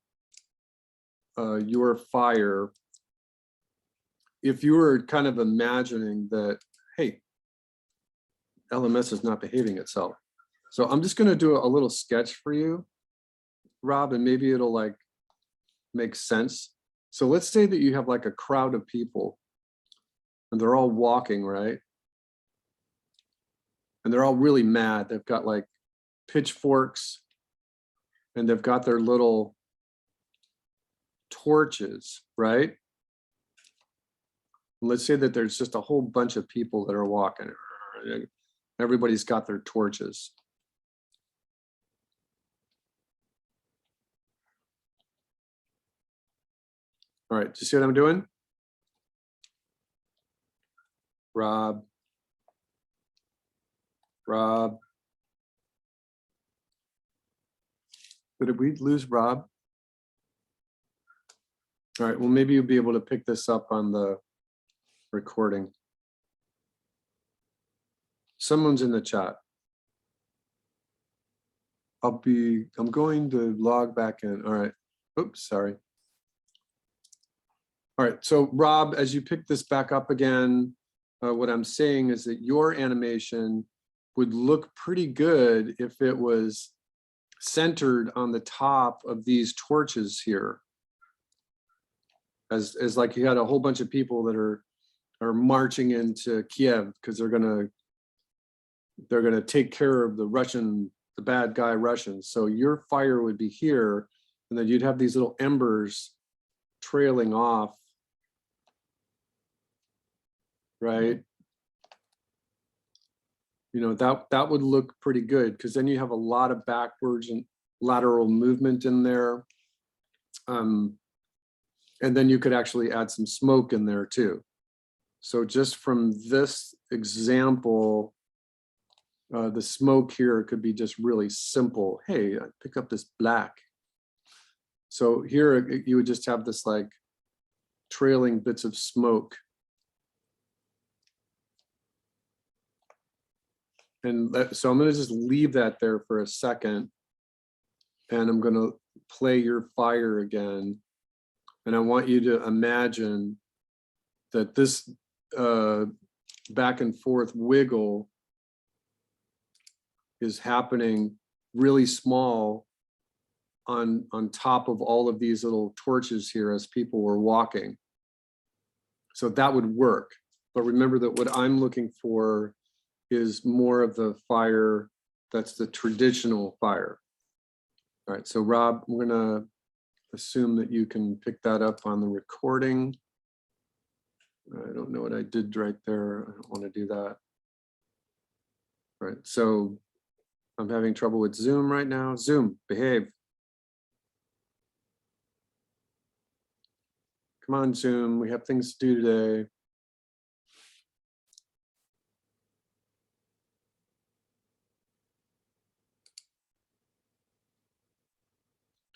your fire, if you were kind of imagining that, hey, LMS is not behaving itself. So I'm just going to do a little sketch for you, Rob, and maybe it'll like make sense. So let's say that you have like a crowd of people and they're all walking, right? And they're all really mad. They've got like pitchforks and they've got their little torches, right? Let's say that there's just a whole bunch of people that are walking. Everybody's got their torches. All right, do you see what I'm doing? Rob. Did we lose Rob? All right, well, maybe you'll be able to pick this up on the recording. Someone's in the chat. I'm going to log back in. All right. Oops, sorry. All right, so Rob, as you pick this back up again, what I'm saying is that your animation would look pretty good if it was centered on the top of these torches here. As like you had a whole bunch of people that are marching into Kiev because they're gonna take care of the bad guy Russians. So your fire would be here, and then you'd have these little embers trailing off, right? You know, that would look pretty good because then you have a lot of backwards and lateral movement in there. And then you could actually add some smoke in there too. So just from this example, the smoke here could be just really simple. Hey, I pick up this black. So here you would just have this like trailing bits of smoke. And so I'm going to just leave that there for a second. And I'm going to play your fire again. And I want you to imagine that this back and forth wiggle is happening really small on top of all of these little torches here as people were walking. So that would work. But remember that what I'm looking for is more of the fire that's the traditional fire. All right, so Rob, I'm gonna assume that you can pick that up on the recording. I don't know what I did right there. I don't want to do that. All right, so I'm having trouble with Zoom right now. Zoom, behave. Come on, Zoom, we have things to do today.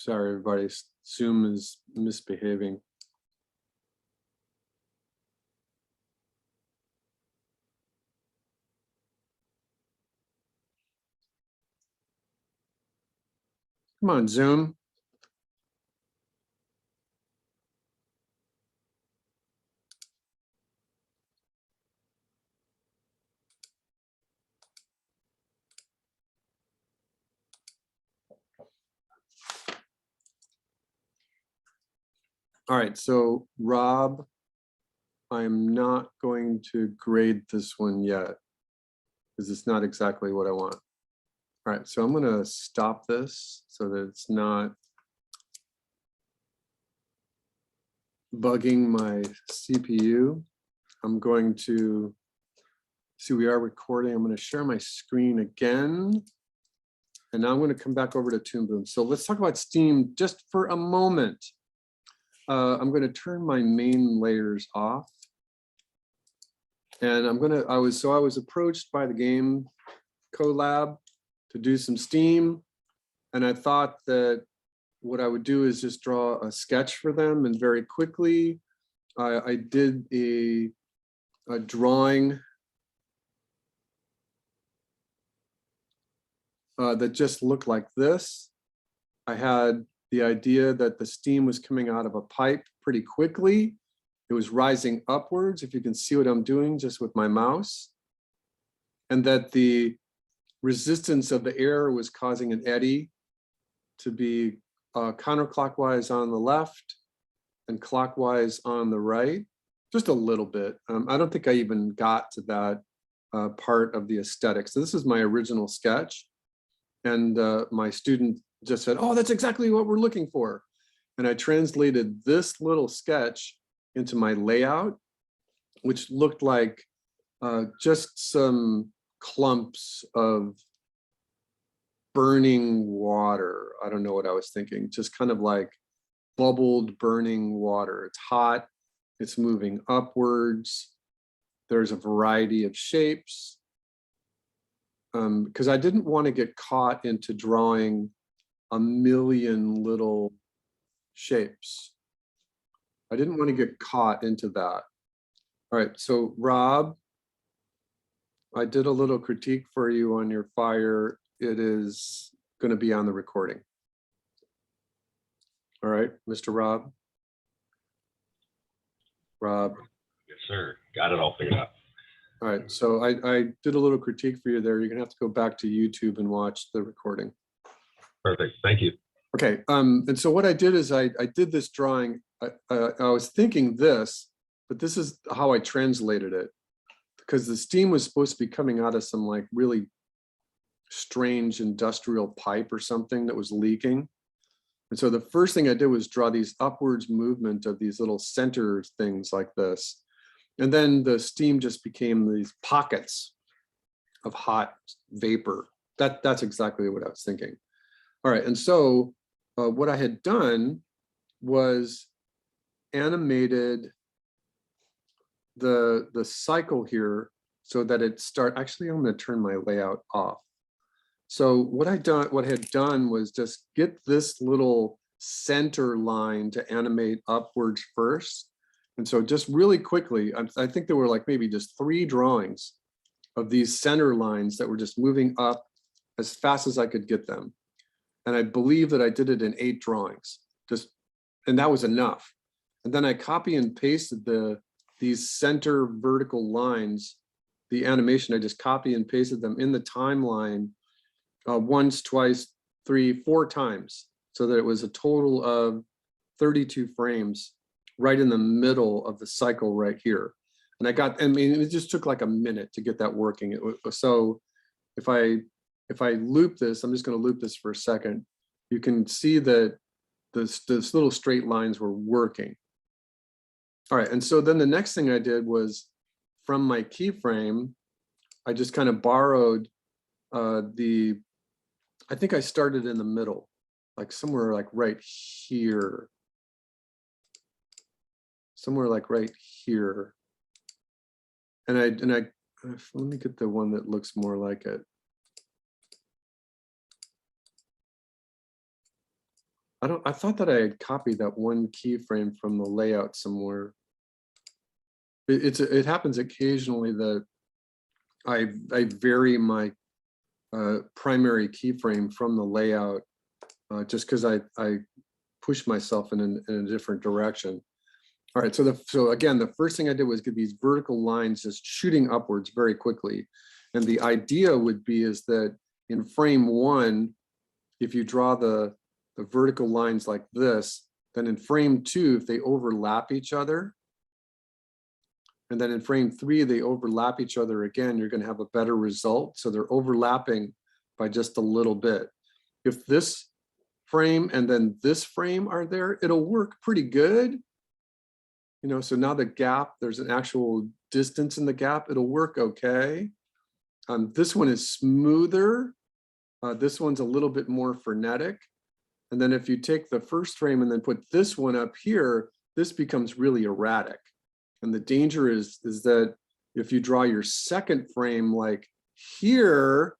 Sorry, everybody, Zoom is misbehaving. Come on, Zoom. All right, so Rob, I'm not going to grade this one yet because it's not exactly what I want. All right, so I'm going to stop this so that it's not bugging my CPU. I'm going to see, we are recording. I'm going to share my screen again. And now I'm going to come back over to Toon Boom. So let's talk about Steam just for a moment. I'm going to turn my main layers off. And I was approached by the Game Collab to do some Steam. And I thought that what I would do is just draw a sketch for them. And very quickly, I did a drawing that just looked like this. I had the idea that the steam was coming out of a pipe pretty quickly. It was rising upwards, if you can see what I'm doing just with my mouse. And that the resistance of the air was causing an eddy to be counterclockwise on the left and clockwise on the right, just a little bit. I don't think I even got to that part of the aesthetics. So this is my original sketch. And my student just said, oh, that's exactly what we're looking for. And I translated this little sketch into my layout, which looked like just some clumps of burning water. I don't know what I was thinking, just kind of like bubbled burning water. It's hot, it's moving upwards. There's a variety of shapes. Because I didn't want to get caught into drawing a million little shapes. I didn't want to get caught into that. All right, so Rob, I did a little critique for you on your fire. It is going to be on the recording. All right, Mr. Rob. Rob. Yes, sir. Got it all figured out. All right, so I did a little critique for you there. You're gonna have to go back to YouTube and watch the recording. Perfect. Thank you. Okay, and so what I did is I did this drawing. I was thinking this, but this is how I translated it, because the steam was supposed to be coming out of some like really strange industrial pipe or something that was leaking. And so the first thing I did was draw these upwards movement of these little center things like this. And then the steam just became these pockets of hot vapor. That's exactly what I was thinking. All right, and so what I had done was animated the cycle here so that it actually, I'm going to turn my layout off. So what I had done was just get this little center line to animate upwards first. And so just really quickly, I think there were like maybe just 3 drawings of these center lines that were just moving up as fast as I could get them. And I believe that I did it in 8 drawings, and that was enough. And then I copy and pasted these center vertical lines, the animation, I just copy and pasted them in the timeline once, twice, 3, 4 times, so that it was a total of 32 frames right in the middle of the cycle right here. And I mean, it just took like a minute to get that working. So if I loop this, I'm just going to loop this for a second. You can see that this little straight lines were working. All right, and so then the next thing I did was from my keyframe, I just kind of borrowed I think I started in the middle, like somewhere like right here. Somewhere like right here. And let me get the one that looks more like it. I thought that I had copied that one keyframe from the layout somewhere. It happens occasionally that I vary my primary keyframe from the layout just because I push myself in a different direction. All right, so again, the first thing I did was get these vertical lines just shooting upwards very quickly. And the idea would be is that in frame 1, if you draw the vertical lines like this, then in frame 2, if they overlap each other, and then in frame 3, they overlap each other again, you're going to have a better result. So they're overlapping by just a little bit. If this frame and then this frame are there, it'll work pretty good. You know, so now the gap, there's an actual distance in the gap, it'll work okay. This one is smoother. This one's a little bit more frenetic. And then if you take the first frame and then put this one up here, this becomes really erratic. And the danger is that if you draw your second frame like here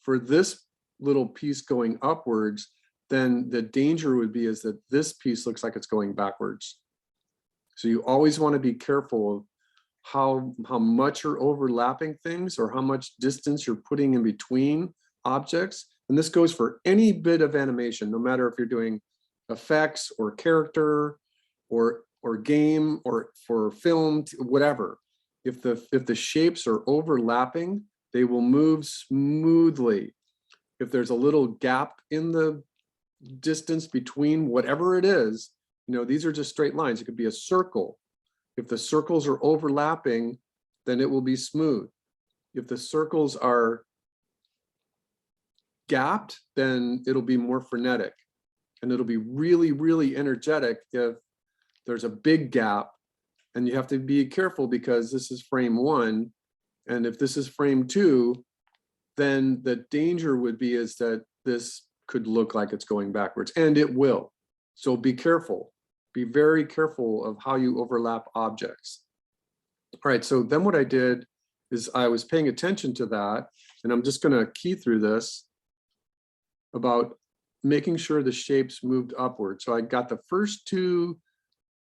for this little piece going upwards, then the danger would be is that this piece looks like it's going backwards. So you always want to be careful of how much you're overlapping things or how much distance you're putting in between objects, and this goes for any bit of animation, no matter if you're doing effects or character or game or for film, whatever. If the shapes are overlapping, they will move smoothly. If there's a little gap in the distance between whatever it is, you know, these are just straight lines. It could be a circle. If the circles are overlapping, then it will be smooth. If the circles are gapped, then it'll be more frenetic. And it'll be really, really energetic if there's a big gap. And you have to be careful because this is frame 1. And if this is frame 2, then the danger would be is that this could look like it's going backwards, and it will. So be careful. Be very careful of how you overlap objects. All right, so then what I did is I was paying attention to that, and I'm just gonna key through this about making sure the shapes moved upward. So I got the first 2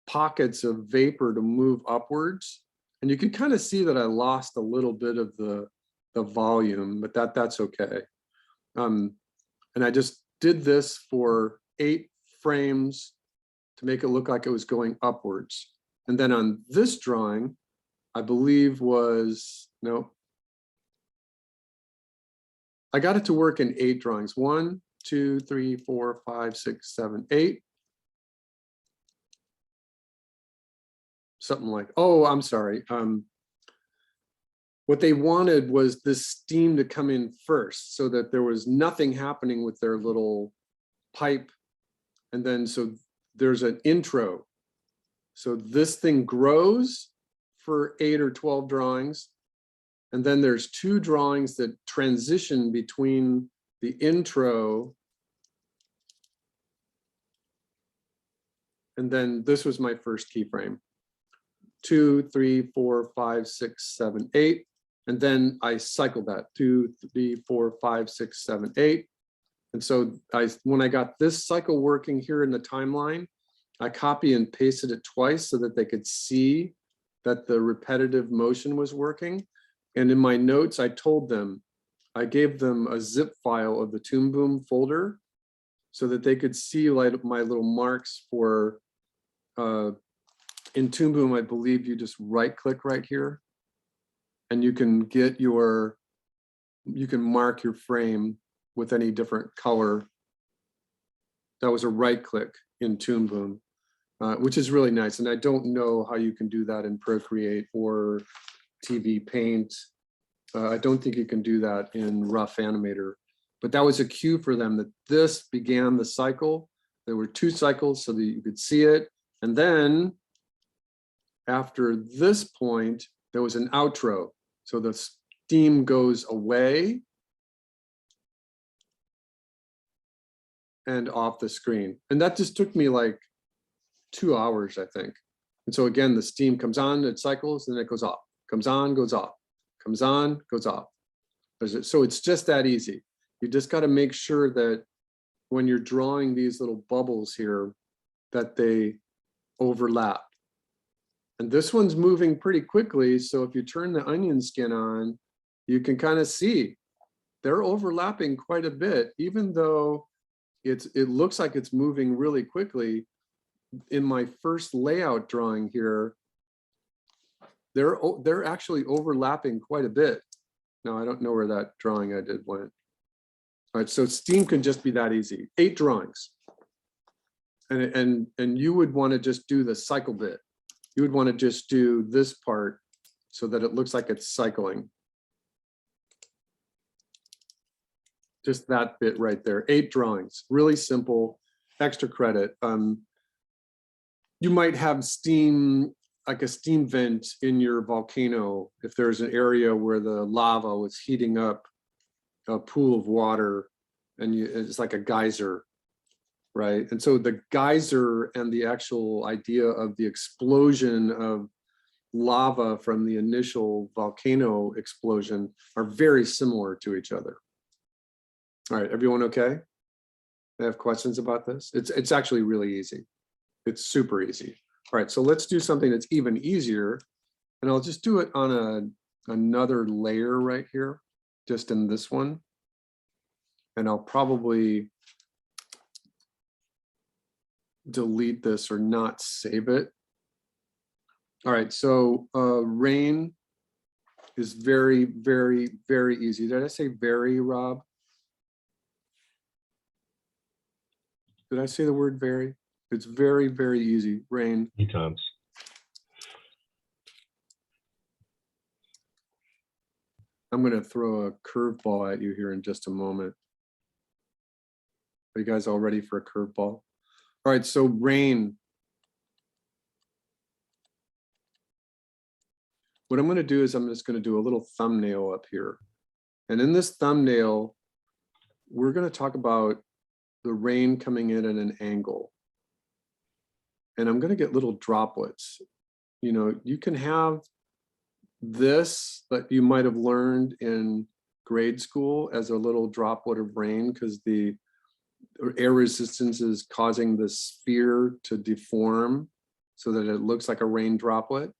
pockets of vapor to move upwards, and you can kind of see that I lost a little bit of the volume, but that's okay. And I just did this for 8 frames to make it look like it was going upwards. And then on this drawing, I believe was, no, I got it to work in 8 drawings. 1, 2, 3, 4, 5, 6, 7, 8. Something like, oh, I'm sorry. What they wanted was this steam to come in first so that there was nothing happening with their little pipe. And then, so there's an intro. So this thing grows for 8 or 12 drawings. And then there's 2 drawings that transition between the intro. And then this was my first keyframe. 2, 3, 4, 5, 6, 7, 8. And then I cycled that 2, 3, 4, 5, 6, 7, 8. And so when I got this cycle working here in the timeline, I copy and pasted it twice so that they could see that the repetitive motion was working. And in my notes, I told them, I gave them a zip file of the Toon Boom folder so that they could see like my little marks for, in Toon Boom, I believe you just right click right here. And you can get your, you can mark your frame with any different color. That was a right click in Toon Boom, which is really nice. And I don't know how you can do that in Procreate or TV Paint. I don't think you can do that in Rough Animator, but that was a cue for them that this began the cycle. There were 2 cycles so that you could see it. And then after this point, there was an outro. So the steam goes away and off the screen. And that just took me like 2 hours, I think. And so again, the steam comes on, it cycles, and then it goes off, comes on, goes off, comes on, goes off. So it's just that easy. You just got to make sure that when you're drawing these little bubbles here, that they overlap. And this one's moving pretty quickly. So if you turn the onion skin on, you can kind of see they're overlapping quite a bit, even though it looks like it's moving really quickly. In my first layout drawing here, they're actually overlapping quite a bit. Now I don't know where that drawing I did went. All right, so steam can just be that easy. 8 drawings. And you would want to just do the cycle bit. You would want to just do this part so that it looks like it's cycling. Just that bit right there. 8 drawings, really simple, extra credit. You might have steam, like a steam vent in your volcano. If there's an area where the lava was heating up a pool of water and it's like a geyser. Right. And so the geyser and the actual idea of the explosion of lava from the initial volcano explosion are very similar to each other. All right, everyone okay? I have questions about this. It's actually really easy. It's super easy. All right, so let's do something that's even easier. And I'll just do it on another layer right here, just in this one. And I'll probably delete this or not save it. All right, so rain is very, very, very easy. Did I say very, Rob? Did I say the word very? It's very, very easy, rain. Many times. I'm gonna throw a curveball at you here in just a moment. Are you guys all ready for a curveball? All right, so rain. What I'm gonna do is I'm just gonna do a little thumbnail up here. And in this thumbnail, we're gonna talk about the rain coming in at an angle. And I'm gonna get little droplets. You know, you can have this that you might have learned in grade school as a little droplet of rain because the air resistance is causing the sphere to deform so that it looks like a rain droplet.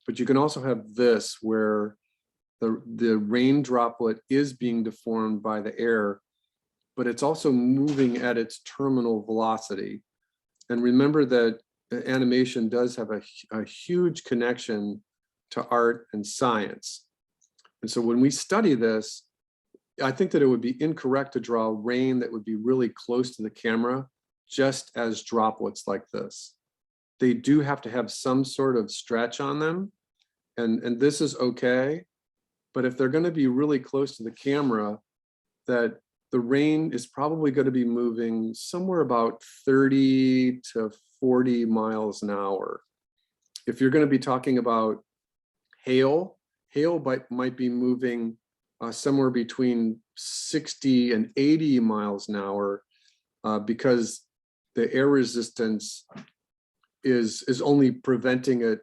But you can also have this where the rain droplet is being deformed by the air, but it's also moving at its terminal velocity. And remember that animation does have a huge connection to art and science. And so when we study this, I think that it would be incorrect to draw rain that would be really close to the camera, just as droplets like this. They do have to have some sort of stretch on them. And this is okay. But if they're going to be really close to the camera, that the rain is probably going to be moving somewhere about 30 to 40 miles an hour. If you're going to be talking about hail might be moving somewhere between 60 and 80 miles an hour because the air resistance is only preventing it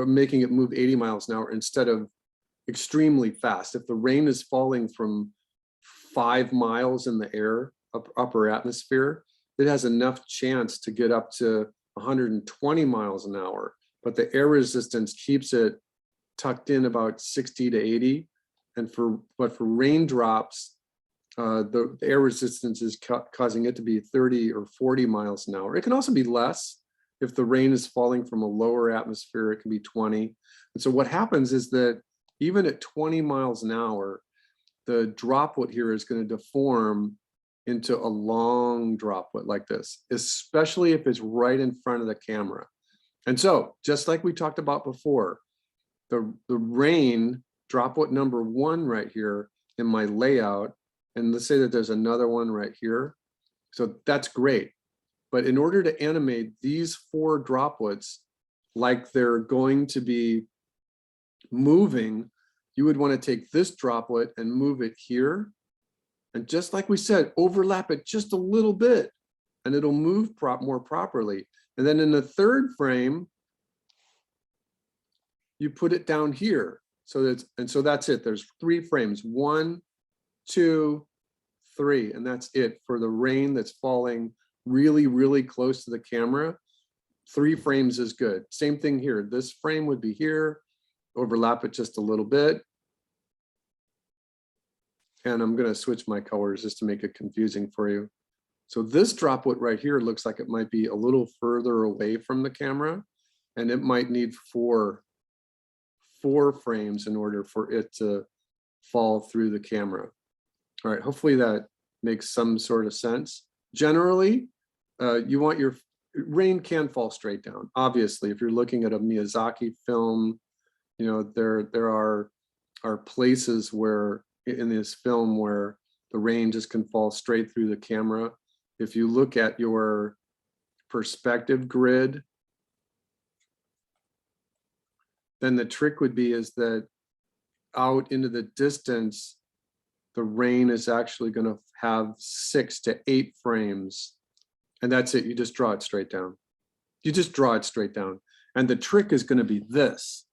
making it move 80 miles an hour instead of extremely fast. If the rain is falling from 5 miles in the air, upper atmosphere, it has enough chance to get up to 120 miles an hour. But the air resistance keeps it tucked in about 60 to 80. But for raindrops, the air resistance is causing it to be 30 or 40 miles an hour. It can also be less. If the rain is falling from a lower atmosphere, it can be 20. And so what happens is that even at 20 miles an hour, the droplet here is going to deform into a long droplet like this, especially if it's right in front of the camera. And so, just like we talked about before, the rain droplet number 1 right here in my layout, and let's say that there's another one right here. So that's great. But in order to animate these 4 droplets like they're going to be moving, you would want to take this droplet and move it here. And just like we said, overlap it just a little bit and it'll move more properly. And then in the 3rd frame, you put it down here. So that's it. There's 3 frames, 1, 2, 3, and that's it for the rain that's falling really, really close to the camera. 3 frames is good. Same thing here. This frame would be here, overlap it just a little bit. And I'm going to switch my colors just to make it confusing for you. So this droplet right here looks like it might be a little further away from the camera, and it might need 4 frames in order for it to fall through the camera. All right, hopefully that makes some sort of sense. Generally, you want your rain can fall straight down. Obviously, if you're looking at a Miyazaki film, you know, there are places where in this film where the rain just can fall straight through the camera. If you look at your perspective grid, then the trick would be is that out into the distance, the rain is actually going to have 6 to 8 frames. And that's it. You just draw it straight down. You just draw it straight down. And the trick is going to be this.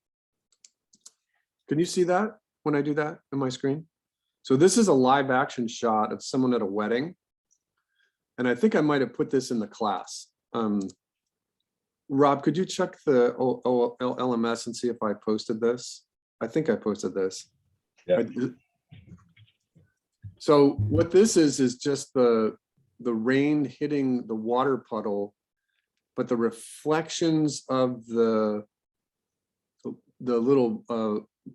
Can you see that when I do that on my screen? So this is a live action shot of someone at a wedding. And I think I might have put this in the class. Rob, could you check the LMS and see if I posted this? I think I posted this. Yeah. So what this is just the rain hitting the water puddle, but the reflections of the little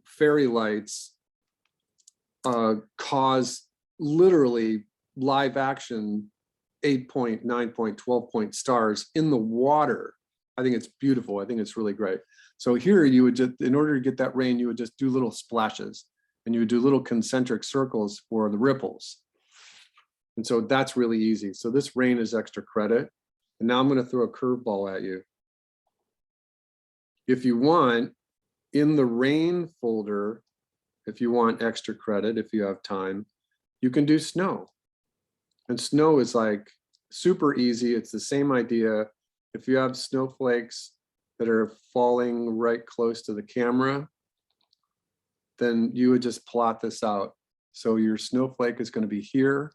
fairy lights cause literally live action 8-point, 9-point, 12-point stars in the water. I think it's beautiful. I think it's really great. So here you would just, in order to get that rain, you would just do little splashes and you would do little concentric circles for the ripples. And so that's really easy. So this rain is extra credit. And now I'm going to throw a curveball at you. If you want, in the rain folder, if you want extra credit, if you have time, you can do snow. And snow is like super easy. It's the same idea. If you have snowflakes that are falling right close to the camera, then you would just plot this out. So your snowflake is going to be here.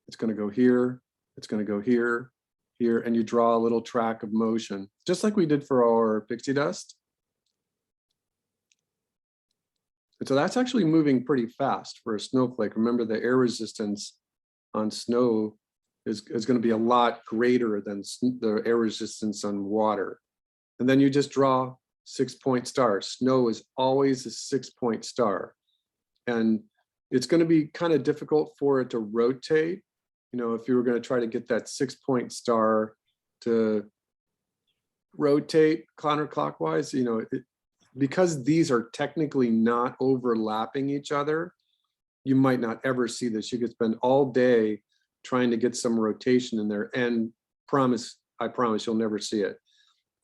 It's going to go here. It's going to go here, here, and you draw a little track of motion, just like we did for our pixie dust. And so that's actually moving pretty fast for a snowflake. Remember, the air resistance on snow is going to be a lot greater than the air resistance on water. And then you just draw 6-point stars. Snow is always a 6-point star. And it's going to be kind of difficult for it to rotate. You know, if you were going to try to get that 6-point star to rotate counterclockwise, you know, because these are technically not overlapping each other, you might not ever see this. You could spend all day trying to get some rotation in there, and I promise you'll never see it.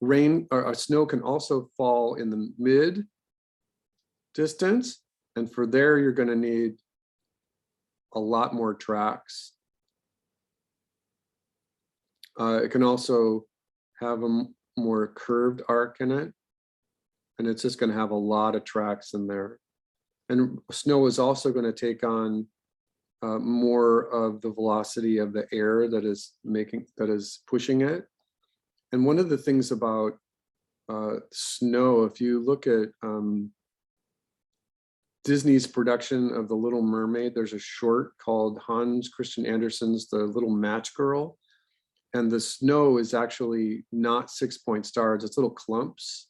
Rain or snow can also fall in the mid distance, and for there you're going to need a lot more tracks. It can also have a more curved arc in it, and it's just going to have a lot of tracks in there. And snow is also going to take on more of the velocity of the air that is pushing it. And one of the things about snow, if you look at Disney's production of The Little Mermaid, there's a short called Hans Christian Andersen's The Little Match Girl. And the snow is actually not 6-point stars, it's little clumps.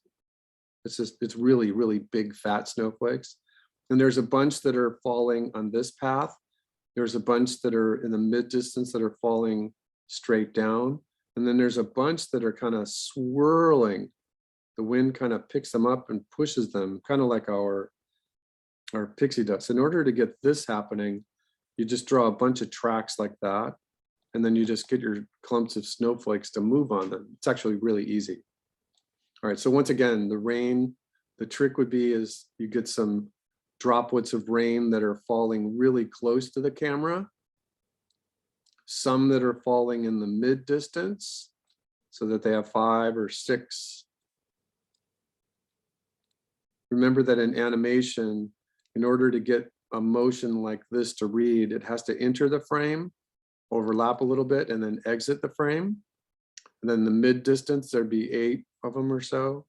It's really, really big, fat snowflakes. And there's a bunch that are falling on this path. There's a bunch that are in the mid distance that are falling straight down. And then there's a bunch that are kind of swirling. The wind kind of picks them up and pushes them, kind of like our pixie dust. In order to get this happening, you just draw a bunch of tracks like that. And then you just get your clumps of snowflakes to move on them. It's actually really easy. All right, so once again, the rain, the trick would be is you get some droplets of rain that are falling really close to the camera, some that are falling in the mid distance so that they have 5 or 6. Remember that in animation, in order to get a motion like this to read, it has to enter the frame, overlap a little bit, and then exit the frame. And then the mid distance, there'd be 8 of them or so.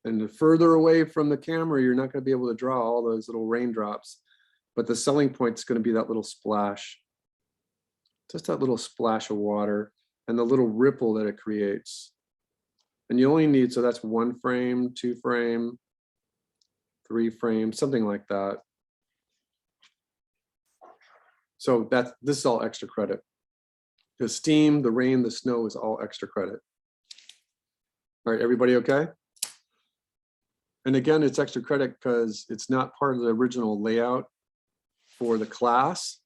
And the further away from the camera, you're not going to be able to draw all those little raindrops. But the selling point is going to be that little splash, just that little splash of water and the little ripple that it creates. And you only need, so that's 1 frame, 2 frame, 3 frames, something like that. So this is all extra credit. The steam, the rain, the snow is all extra credit. All right, everybody okay? And again, it's extra credit because it's not part of the original layout for the class.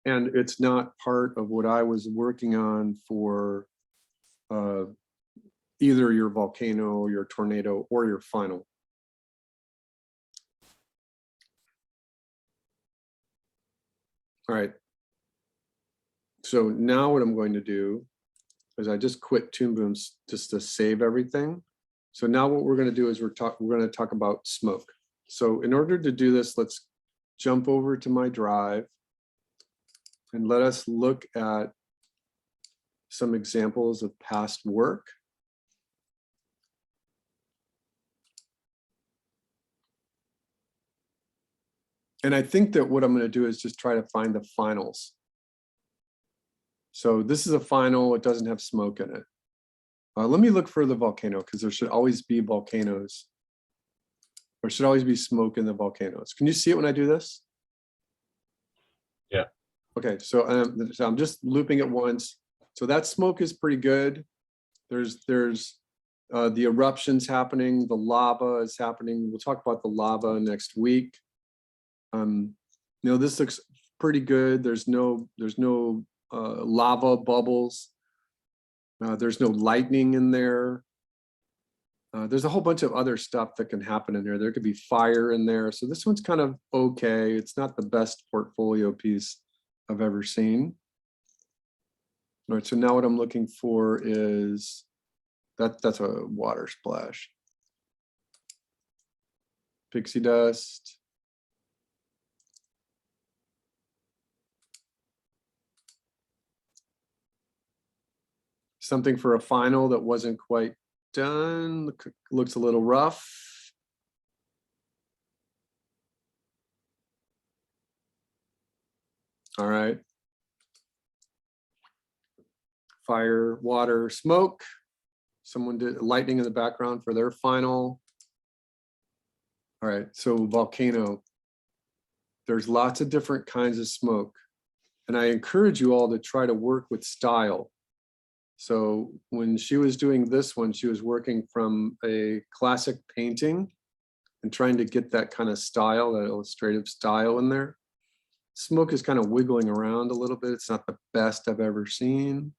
And it's not part of what I was working on for either your volcano, your tornado, or your final. All right. So now what I'm going to do is I just quit Toon Boom just to save everything. So now what we're going to do is we're going to talk about smoke. So in order to do this, let's jump over to my drive and let us look at some examples of past work. And I think that what I'm going to do is just try to find the finals. So this is a final, it doesn't have smoke in it. Let me look for the volcano because there should always be volcanoes. There should always be smoke in the volcanoes. Can you see it when I do this? Yeah. Okay, so I'm just looping it once. So that smoke is pretty good. There's the eruptions happening, the lava is happening. We'll talk about the lava next week. This looks pretty good. There's no lava bubbles. There's no lightning in there. There's a whole bunch of other stuff that can happen in there. There could be fire in there. So this one's kind of okay. It's not the best portfolio piece I've ever seen. All right, so now what I'm looking for is that's a water splash. Pixie dust. Something for a final that wasn't quite done. Looks a little rough. All right. Fire, water, smoke. Someone did lightning in the background for their final. All right, so volcano. There's lots of different kinds of smoke. And I encourage you all to try to work with style. So when she was doing this one, she was working from a classic painting and trying to get that kind of style, that illustrative style in there. Smoke is kind of wiggling around a little bit. It's not the best I've ever seen.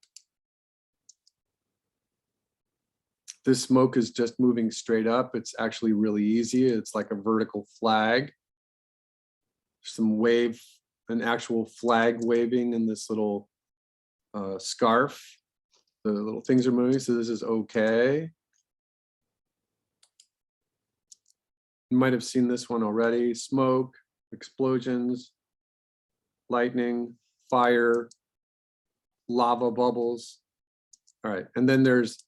This smoke is just moving straight up. It's actually really easy. It's like a vertical flag. Some wave, an actual flag waving in this little scarf. The little things are moving, so this is okay. You might have seen this one already. Smoke, explosions, lightning, fire, lava bubbles. All right, and then there's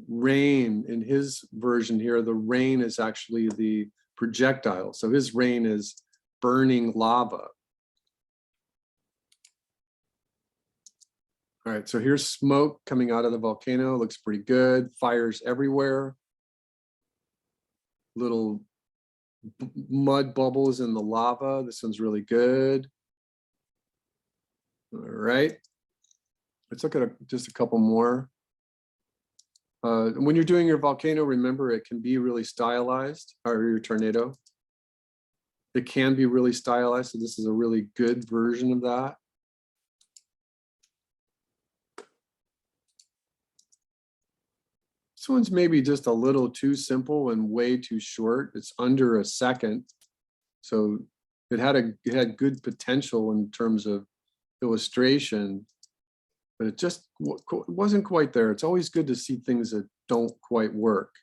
rain. In his version here, the rain is actually the projectile. So his rain is burning lava. All right, so here's smoke coming out of the volcano. Looks pretty good. Fires everywhere. Little mud bubbles in the lava. This one's really good. All right. Let's look at just a couple more. When you're doing your volcano, remember it can be really stylized, or your tornado. It can be really stylized, so this is a really good version of that. This one's maybe just a little too simple and way too short. It's under a second. So it had good potential in terms of illustration, but it just wasn't quite there. It's always good to see things that don't quite work.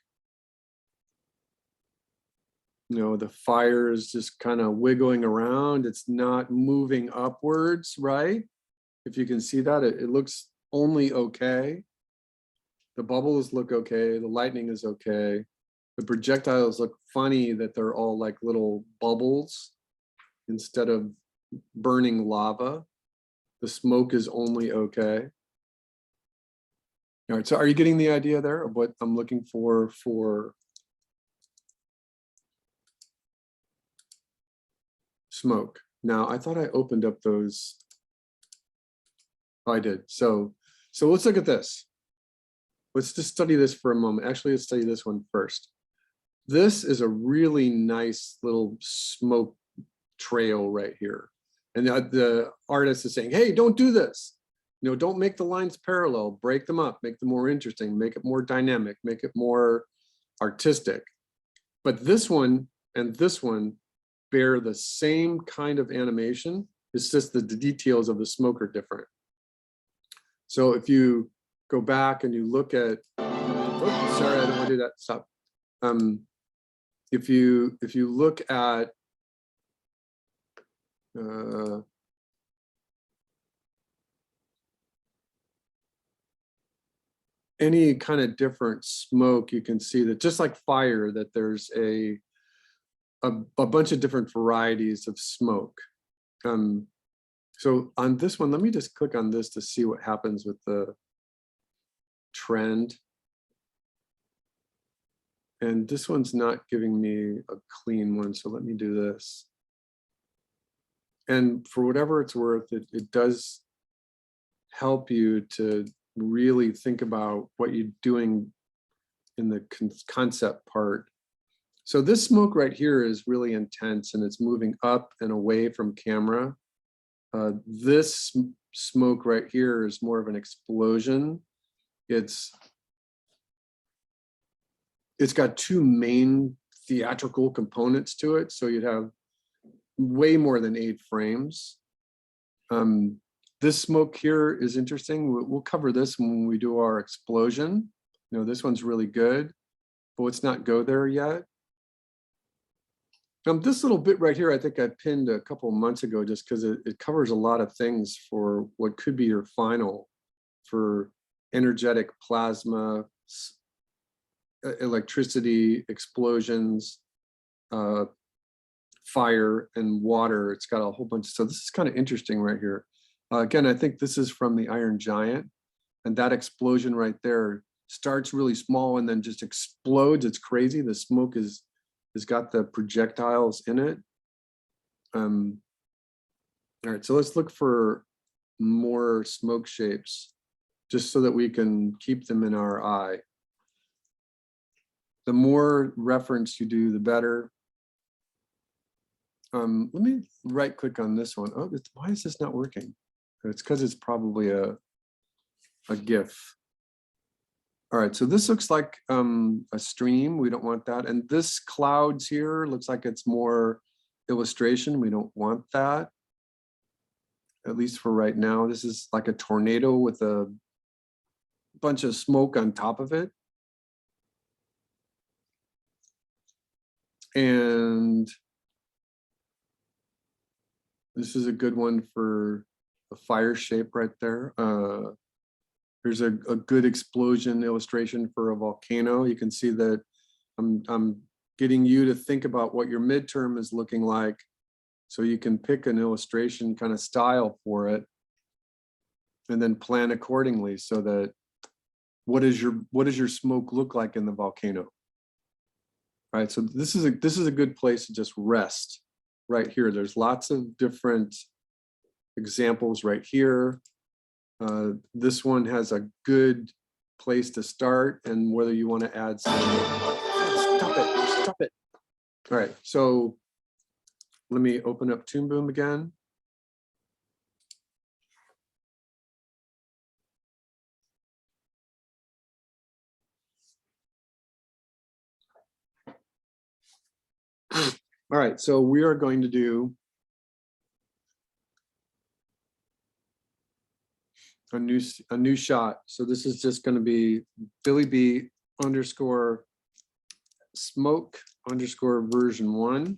You know, the fire is just kind of wiggling around. It's not moving upwards, right? If you can see that, it looks only okay. The bubbles look okay. The lightning is okay. The projectiles look funny that they're all like little bubbles instead of burning lava. The smoke is only okay. All right, so are you getting the idea there of what I'm looking for smoke? Now, I thought I opened up those. Oh, I did. So let's look at this. Let's just study this for a moment. Actually, let's study this one first. This is a really nice little smoke trail right here. And the artist is saying, hey, don't do this. You know, don't make the lines parallel, break them up, make them more interesting, make it more dynamic, make it more artistic. But this one and this one bear the same kind of animation. It's just the details of the smoke are different. So if you go back and you look at, oops, sorry, I don't want to do that, stop. If you look at any kind of different smoke, you can see that just like fire, that there's a a bunch of different varieties of smoke. So on this one, let me just click on this to see what happens with the trend. And this one's not giving me a clean one, so let me do this. And for whatever it's worth, it does help you to really think about what you're doing in the concept part. So this smoke right here is really intense and it's moving up and away from camera. This smoke right here is more of an explosion. It's got two main theatrical components to it. So you'd have way more than 8 frames. This smoke here is interesting. We'll cover this when we do our explosion. You know, this one's really good, but let's not go there yet. This little bit right here, I think I pinned a couple of months ago just because it covers a lot of things for what could be your final for energetic plasma, electricity, explosions, fire, and water. It's got a whole bunch. So this is kind of interesting right here. Again, I think this is from the Iron Giant, and that explosion right there starts really small and then just explodes. It's crazy. The smoke has got the projectiles in it. All right, so let's look for more smoke shapes just so that we can keep them in our eye. The more reference you do, the better. Let me right click on this one. Oh, why is this not working? It's because it's probably a GIF. All right, so this looks like a stream. We don't want that. And this clouds here looks like it's more illustration. We don't want that, at least for right now. This is like a tornado with a bunch of smoke on top of it. And this is a good one for a fire shape right there. Here's a good explosion illustration for a volcano. You can see that I'm getting you to think about what your midterm is looking like so you can pick an illustration kind of style for it and then plan accordingly so that what does your smoke look like in the volcano? All right, so this is a good place to just rest right here. There's lots of different examples right here. This one has a good place to start, and whether you want to add some. Stop it. All right, so let me open up Toon Boom again. All right, so we are going to do a new shot. So this is just going to be Billy B _ smoke _ version 1.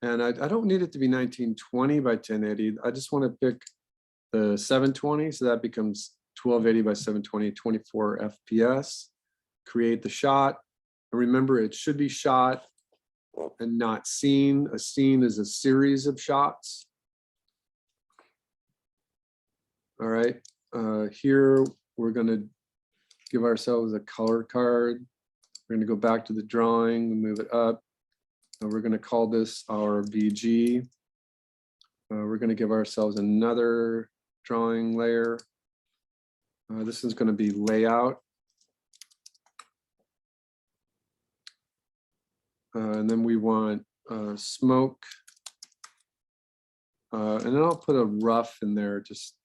And I don't need it to be 1920 by 1080. I just want to pick the 720. So that becomes 1280 by 720, 24 FPS. Create the shot. And remember, it should be shot and not seen. A scene is a series of shots. All right, here we're going to give ourselves a color card. We're going to go back to the drawing and move it up. And we're going to call this our VG. We're going to give ourselves another drawing layer. This is going to be layout. And then we want smoke. And then I'll put a rough in there just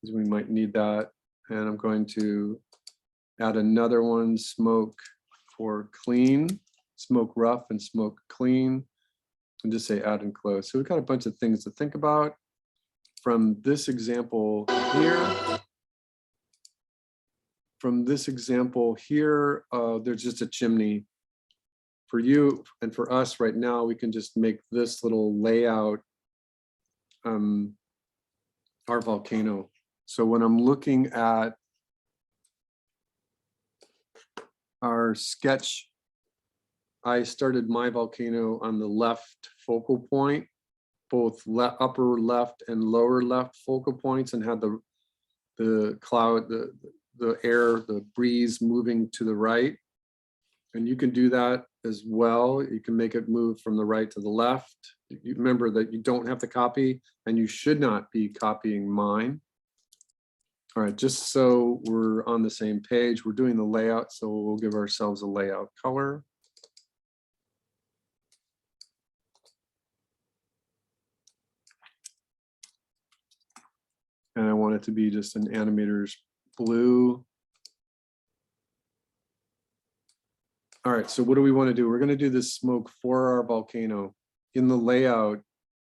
because we might need that. And I'm going to add another one, smoke for clean, smoke rough and smoke clean, and just say add and close. So we've got a bunch of things to think about from this example here. From this example here, there's just a chimney. For you and for us right now, we can just make this little layout our volcano. So when I'm looking at our sketch I started my volcano on the left focal point, both upper left and lower left focal points, and had the cloud, the air, the breeze moving to the right. And you can do that as well. You can make it move from the right to the left. You remember that you don't have to copy, and you should not be copying mine. All right, just so we're on the same page, we're doing the layout, so we'll give ourselves a layout color. And I want it to be just an animator's blue. All right, so what do we want to do? We're going to do this smoke for our volcano. In the layout,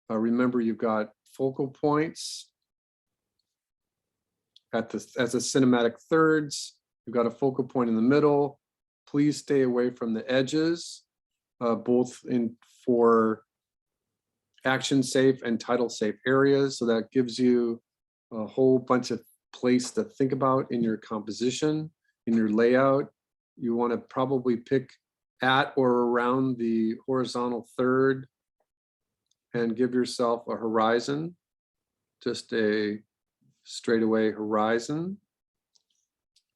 remember you've got focal points at the cinematic thirds. You've got a focal point in the middle. Please stay away from the edges, both for action safe and title safe areas. So that gives you a whole bunch of place to think about in your composition, in your layout. You want to probably pick at or around the horizontal third and give yourself a horizon, just a straightaway horizon.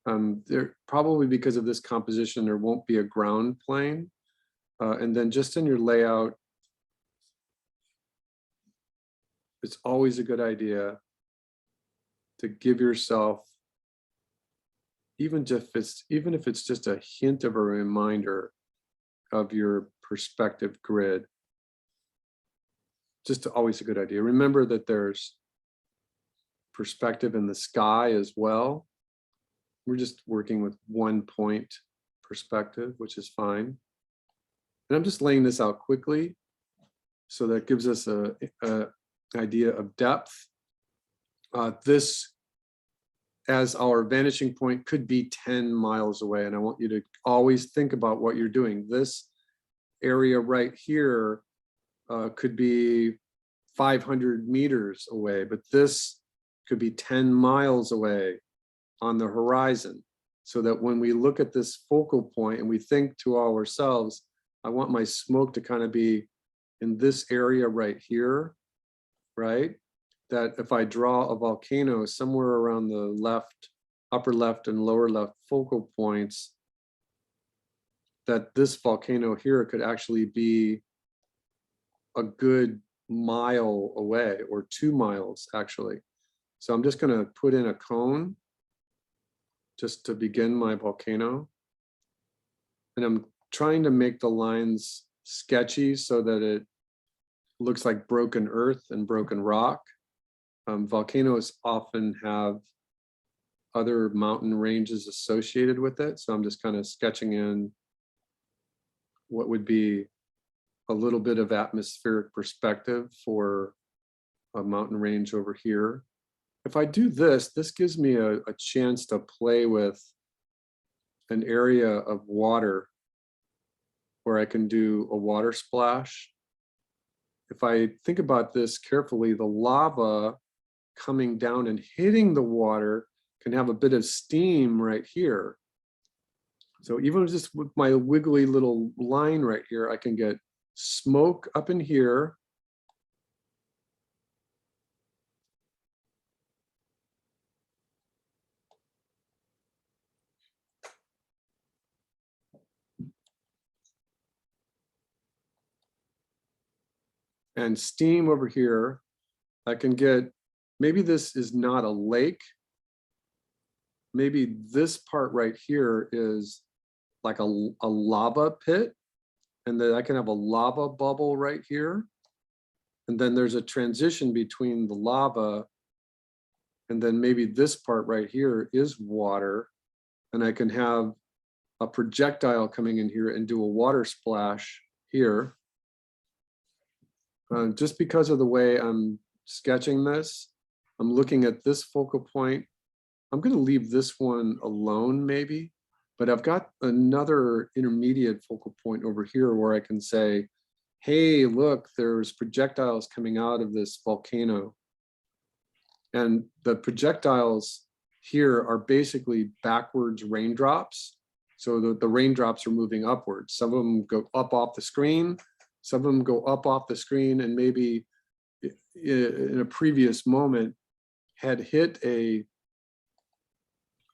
There probably, because of this composition, there won't be a ground plane. And then just in your layout, it's always a good idea to give yourself, even if it's just a hint of a reminder of your perspective grid. Just always a good idea. Remember that there's perspective in the sky as well. We're just working with 1 point perspective, which is fine. And I'm just laying this out quickly, so that gives us a idea of depth. This, as our vanishing point, could be 10 miles away. And I want you to always think about what you're doing. This area right here could be 500 meters away, but this could be 10 miles away on the horizon. So that when we look at this focal point and we think to ourselves, I want my smoke to kind of be in this area right here, right? That if I draw a volcano somewhere around the left, upper left and lower left focal points, that this volcano here could actually be a good mile away, or 2 miles actually. So I'm just going to put in a cone just to begin my volcano. And I'm trying to make the lines sketchy so that it looks like broken earth and broken rock. Volcanoes often have other mountain ranges associated with it. So I'm just kind of sketching in what would be a little bit of atmospheric perspective for a mountain range over here. If I do this, this gives me a chance to play with an area of water where I can do a water splash. If I think about this carefully, the lava coming down and hitting the water can have a bit of steam right here. So even just with my wiggly little line right here, I can get smoke up in here. And steam over here. I can get, maybe this is not a lake. Maybe this part right here is like a lava pit. And then I can have a lava bubble right here. And then there's a transition between the lava. And then maybe this part right here is water. And I can have a projectile coming in here and do a water splash here. Just because of the way I'm sketching this, I'm looking at this focal point. I'm going to leave this one alone maybe, but I've got another intermediate focal point over here where I can say, hey, look, there's projectiles coming out of this volcano. And the projectiles here are basically backwards raindrops. So the raindrops are moving upwards. Some of them go up off the screen, some of them go up off the screen, and maybe in a previous moment had hit a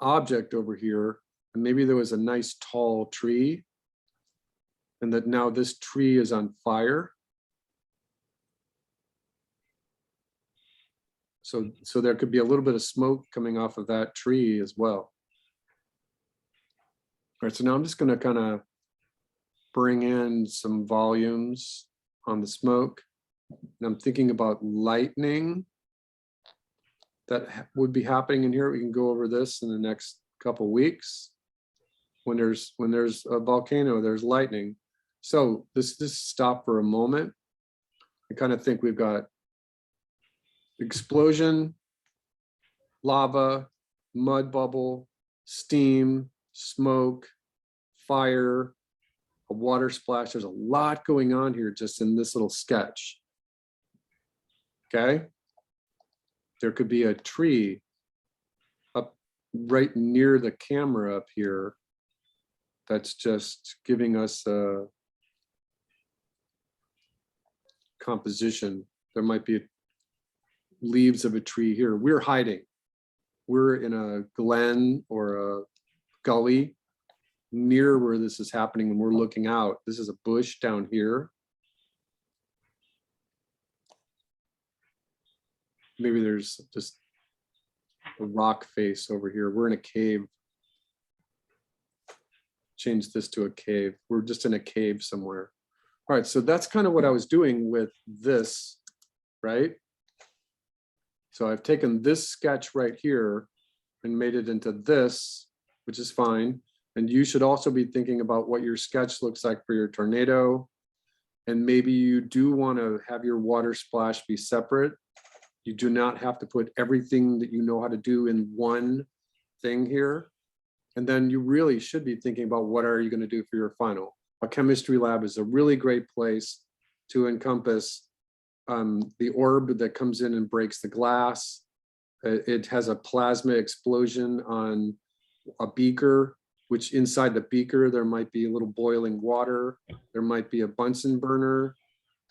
object over here, and maybe there was a nice tall tree, and that now this tree is on fire. So there could be a little bit of smoke coming off of that tree as well. All right, so now I'm just going to kind of bring in some volumes on the smoke. And I'm thinking about lightning that would be happening in here. We can go over this in the next couple weeks. When there's a volcano, there's lightning. So this stop for a moment. I kind of think we've got explosion, lava, mud bubble, steam, smoke, fire, a water splash. There's a lot going on here just in this little sketch. Okay. There could be a tree up right near the camera up here that's just giving us a composition. There might be leaves of a tree here. We're hiding. We're in a glen or a gully near where this is happening, and we're looking out. This is a bush down here. Maybe there's just a rock face over here. We're in a cave. Change this to a cave. We're just in a cave somewhere. All right, so that's kind of what I was doing with this, right? So I've taken this sketch right here and made it into this, which is fine. And you should also be thinking about what your sketch looks like for your tornado. And maybe you do want to have your water splash be separate. You do not have to put everything that you know how to do in one thing here. And then you really should be thinking about what are you going to do for your final. A chemistry lab is a really great place to encompass the orb that comes in and breaks the glass. It has a plasma explosion on a beaker, which inside the beaker, there might be a little boiling water. There might be a Bunsen burner.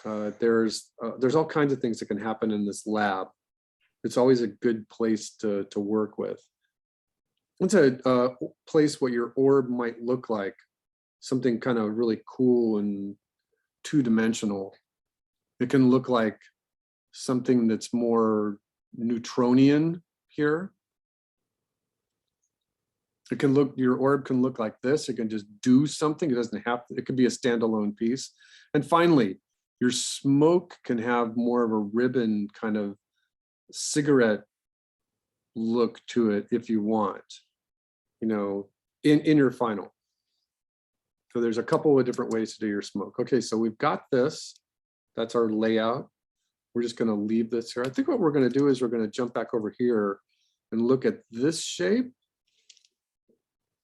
There's all kinds of things that can happen in this lab. It's always a good place to work with. It's a place what your orb might look like, something kind of really cool and two-dimensional. It can look like something that's more Newtonian here. It can look, your orb can look like this. It can just do something. It doesn't have to, it could be a standalone piece. And finally, your smoke can have more of a ribbon kind of cigarette look to it if you want, you know, in your final. So there's a couple of different ways to do your smoke. Okay, so we've got this. That's our layout. We're just going to leave this here. I think what we're going to do is we're going to jump back over here and look at this shape.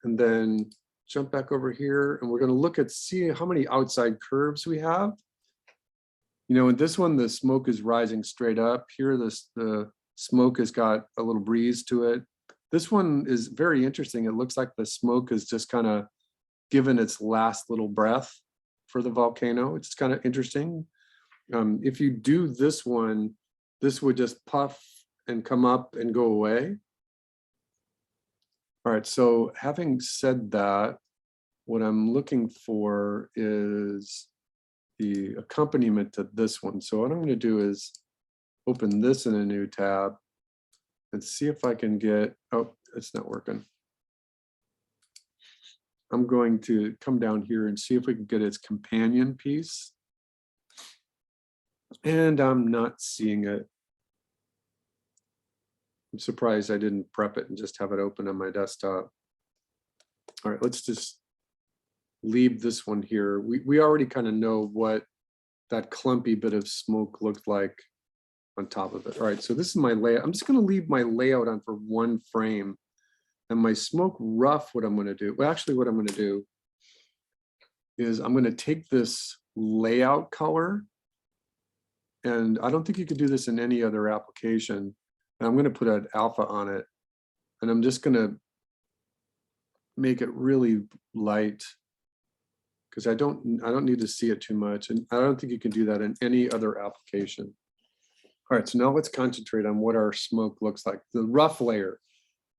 And then jump back over here, and we're going to look at see how many outside curves we have. You know, in this one, the smoke is rising straight up. Here, the smoke has got a little breeze to it. This one is very interesting. It looks like the smoke is just kind of given its last little breath for the volcano. It's kind of interesting. If you do this one, this would just puff and come up and go away. All right, so having said that, what I'm looking for is the accompaniment to this one. So what I'm going to do is open this in a new tab and see if I can get, oh, it's not working. I'm going to come down here and see if we can get its companion piece. And I'm not seeing it. I'm surprised I didn't prep it and just have it open on my desktop. All right, let's just leave this one here. We already kind of know what that clumpy bit of smoke looked like on top of it. All right, so this is my layout. I'm just going to leave my layout on for one frame. And my smoke rough, what I'm going to do, well, actually what I'm going to do is I'm going to take this layout color, and I don't think you could do this in any other application. And I'm going to put an alpha on it, and I'm just going to make it really light. Because I don't need to see it too much. And I don't think you can do that in any other application. All right, so now let's concentrate on what our smoke looks like. The rough layer.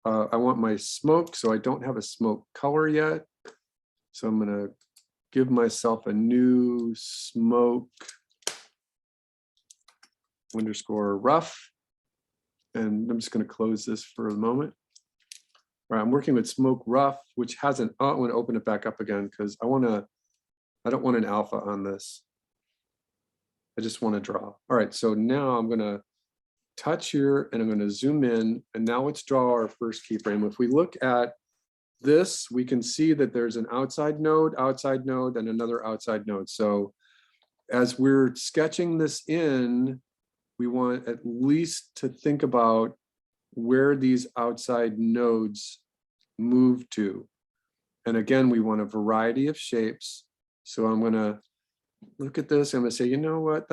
I want my smoke, so I don't have a smoke color yet. So I'm gonna give myself a new smoke underscore rough. And I'm just gonna close this for a moment. All right, I'm working with smoke rough, which hasn't, oh, I wanna open it back up again because I don't want an alpha on this. I just wanna draw. All right, so now I'm gonna touch here and I'm gonna zoom in, and now let's draw our first keyframe. If we look at this, we can see that there's an outside node, and another outside node. So as we're sketching this in, we want at least to think about where these outside nodes move to. And again, we want a variety of shapes. So I'm gonna look at this, I'm gonna say, you know what,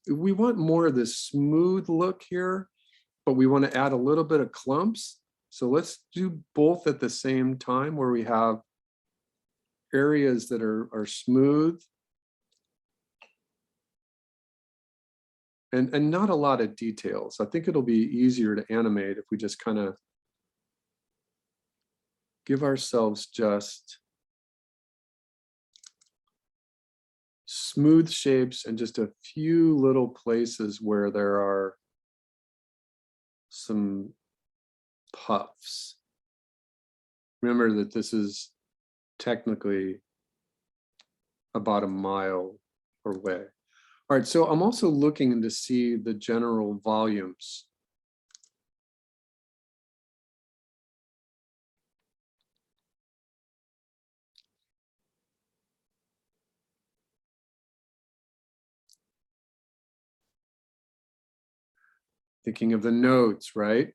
we want more of this smooth look here, but we want to add a little bit of clumps. So let's do both at the same time, where we have areas that are smooth and not a lot of details. I think it'll be easier to animate if we just kind of give ourselves just smooth shapes and just a few little places where there are some puffs. Remember that this is technically about a mile away. All right, so I'm also looking to see the general volumes. Thinking of the nodes, right?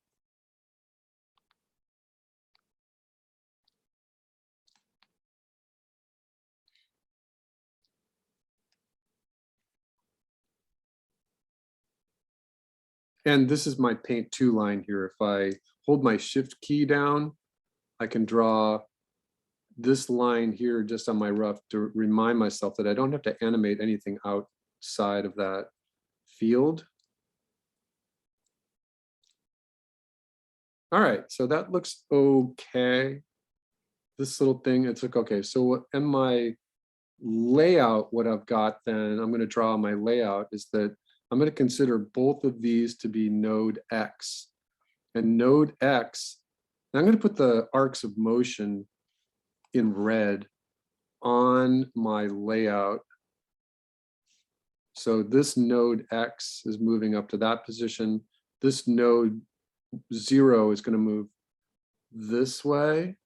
And this is my paint 2 line here. If I hold my shift key down, I can draw this line here just on my rough to remind myself that I don't have to animate anything outside of that field. All right, so that looks okay. This little thing, it's like, okay, so what in my layout, what I've got then, I'm gonna draw my layout is that I'm gonna consider both of these to be node X. And node X, and I'm gonna put the arcs of motion in red on my layout. So this node X is moving up to that position. This node 0 is gonna move this way.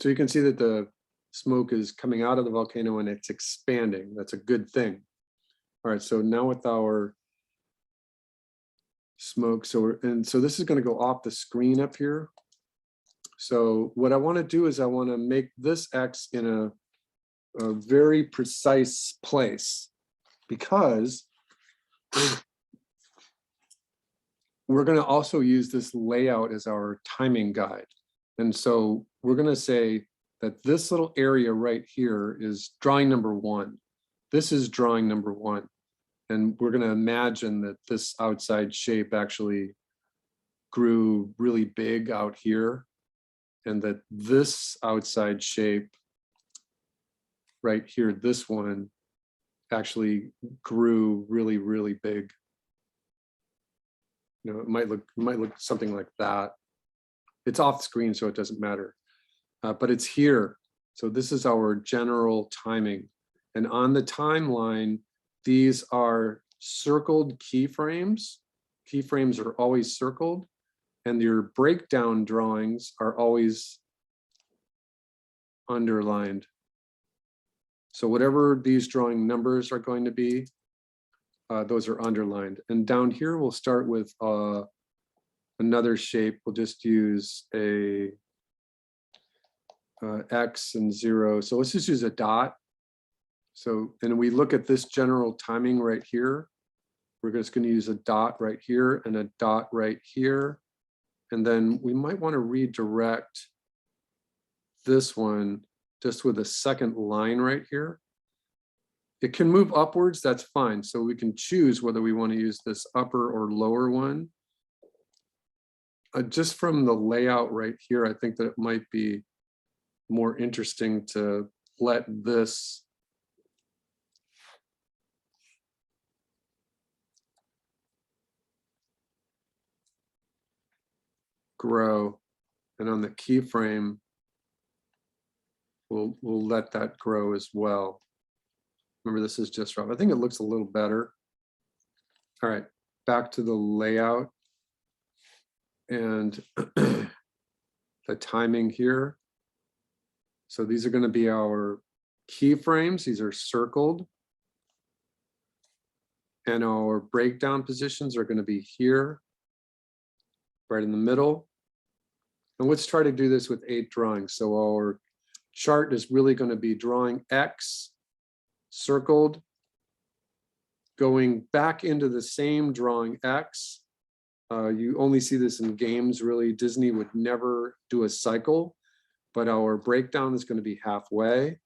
So you can see that the smoke is coming out of the volcano and it's expanding. That's a good thing. All right, so now with our smoke, so this is going to go off the screen up here. So what I want to do is I want to make this X in a very precise place, because we're going to also use this layout as our timing guide. And so we're going to say that this little area right here is drawing number 1. This is drawing number 1. And we're going to imagine that this outside shape actually grew really big out here, and that this outside shape right here, this one, actually grew really, really big. You know, it might look something like that. It's off screen, so it doesn't matter, but it's here. So this is our general timing. And on the timeline, these are circled keyframes. Keyframes are always circled, and your breakdown drawings are always underlined. So whatever these drawing numbers are going to be, those are underlined. And down here, we'll start with another shape. We'll just use a X and 0. So let's just use a dot. So, and we look at this general timing right here. We're just going to use a dot right here and a dot right here. And then we might want to redirect this one just with a second line right here. It can move upwards, that's fine. So we can choose whether we want to use this upper or lower one. Just from the layout right here, I think that it might be more interesting to let this grow, and on the keyframe, we'll let that grow as well. Remember, this is just rough. I think it looks a little better. All right, back to the layout and the timing here. So these are going to be our keyframes. These are circled. And our breakdown positions are going to be here, right in the middle. And let's try to do this with 8 drawings. So our chart is really going to be drawing X, circled, going back into the same drawing X. You only see this in games, really. Disney would never do a cycle, but our breakdown is going to be halfway.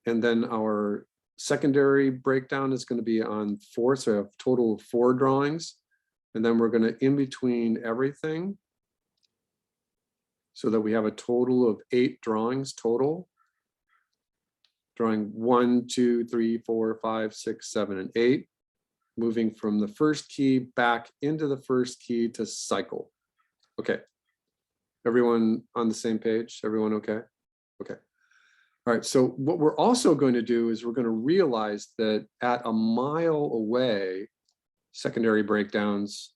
And then our secondary breakdown is going to be on 4, so I have a total of 4 drawings. And then we're going to in between everything so that we have a total of 8 drawings total. Drawing 1, 2, 3, 4, 5, 6, 7, and 8. Moving from the first key back into the first key to cycle. Okay. Everyone on the same page? Everyone okay? Okay. All right, so what we're also going to do is we're going to realize that at a mile away, secondary breakdowns,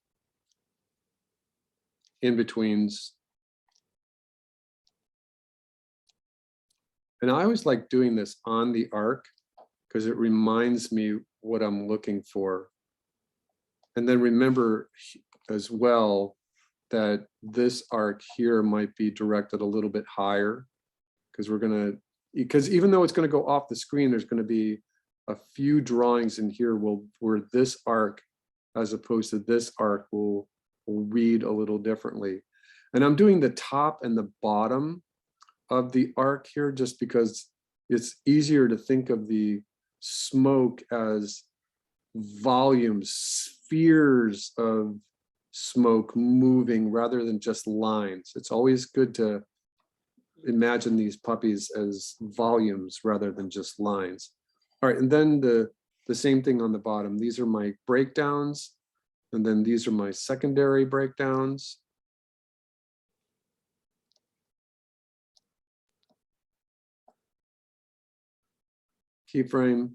in-betweens. And I always like doing this on the arc because it reminds me what I'm looking for. And then remember as well that this arc here might be directed a little bit higher because because even though it's going to go off the screen, there's going to be a few drawings in here where this arc, as opposed to this arc, will read a little differently. And I'm doing the top and the bottom of the arc here just because it's easier to think of the smoke as volumes, spheres of smoke moving rather than just lines. It's always good to imagine these puppies as volumes rather than just lines. All right, and then the same thing on the bottom. These are my breakdowns, and then these are my secondary breakdowns. Keyframe.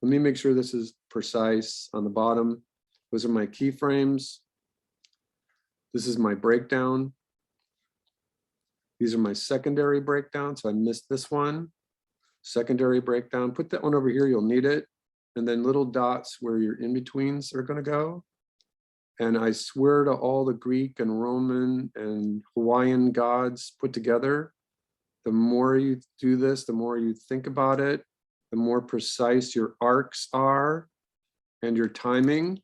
Let me make sure this is precise on the bottom. Those are my keyframes. This is my breakdown. These are my secondary breakdowns. So I missed this one. Secondary breakdown. Put that one over here. You'll need it. And then little dots where your in-betweens are going to go. And I swear to all the Greek and Roman and Hawaiian gods put together, the more you do this, the more you think about it, the more precise your arcs are and your timing,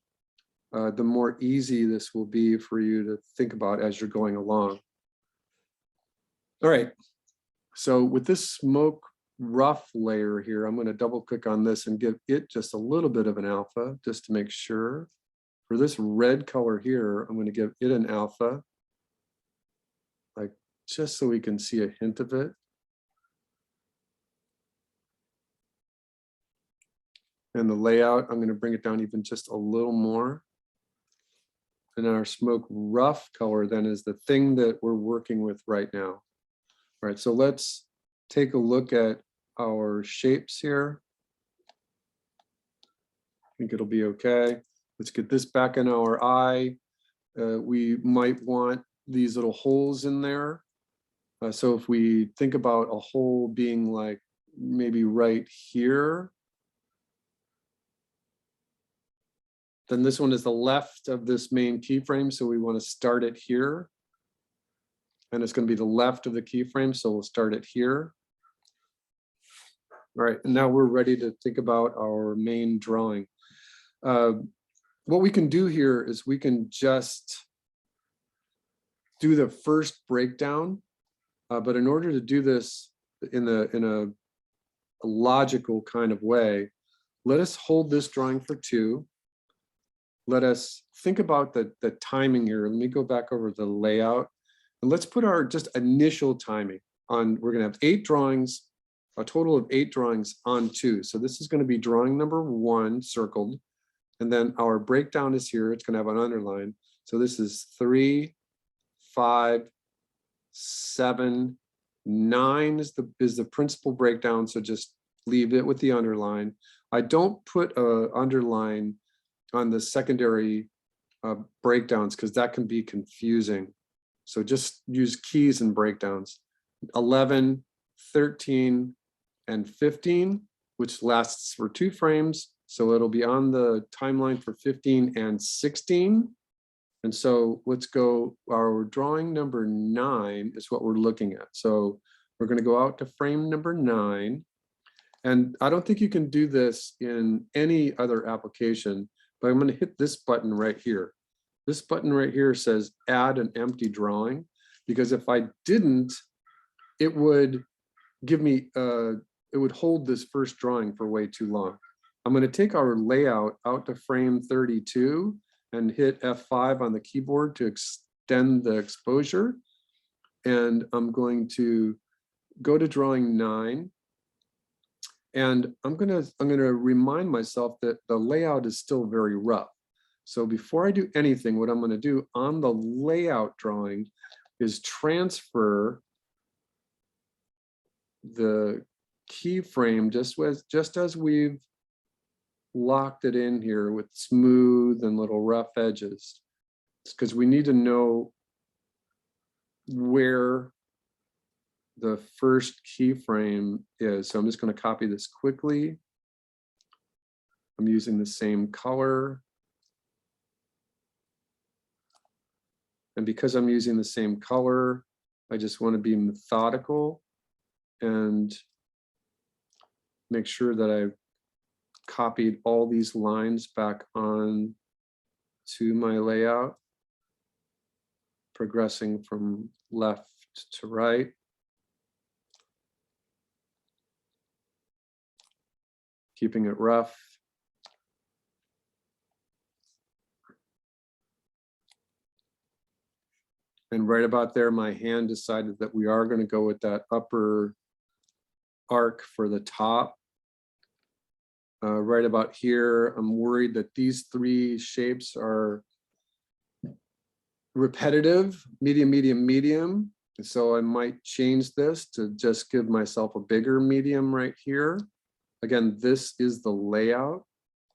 the more easy this will be for you to think about as you're going along. All right, so with this smoke rough layer here, I'm going to double click on this and give it just a little bit of an alpha just to make sure. For this red color here, I'm going to give it an alpha, like just so we can see a hint of it. And the layout, I'm going to bring it down even just a little more. And our smoke rough color then is the thing that we're working with right now. All right, so let's take a look at our shapes here. I think it'll be okay. Let's get this back in our eye. We might want these little holes in there. So if we think about a hole being like maybe right here, then this one is the left of this main keyframe. So we want to start it here. And it's going to be the left of the keyframe. So we'll start it here. All right, and now we're ready to think about our main drawing. What we can do here is we can just do the first breakdown, but in order to do this in a logical kind of way, let us hold this drawing for 2. Let us think about the timing here. Let me go back over the layout, and let's put our just initial timing on. We're gonna have 8 drawings, a total of 8 drawings on 2. So this is gonna be drawing number 1 circled, and then our breakdown is here. It's gonna have an underline. So this is 3, 5, 7, 9 is the principal breakdown. So just leave it with the underline. I don't put a underline on the secondary breakdowns because that can be confusing. So just use keys and breakdowns. 11, 13, and 15, which lasts for 2 frames. So it'll be on the timeline for 15 and 16. And so let's go, our drawing number 9 is what we're looking at. So we're going to go out to frame number 9. And I don't think you can do this in any other application, but I'm going to hit this button right here. This button right here says add an empty drawing, because if I didn't, it would give me, it would hold this first drawing for way too long. I'm going to take our layout out to frame 32 and hit F5 on the keyboard to extend the exposure. And I'm going to go to drawing 9. And I'm gonna remind myself that the layout is still very rough. So before I do anything, what I'm gonna do on the layout drawing is transfer the keyframe just as we've locked it in here with smooth and little rough edges. It's because we need to know where the first keyframe is. So I'm just going to copy this quickly. I'm using the same color. And because I'm using the same color, I just want to be methodical and make sure that I've copied all these lines back on to my layout, progressing from left to right. Keeping it rough. And right about there, my hand decided that we are going to go with that upper arc for the top. Right about here, I'm worried that these 3 shapes are repetitive, medium, medium, medium. And so I might change this to just give myself a bigger medium right here. Again, this is the layout.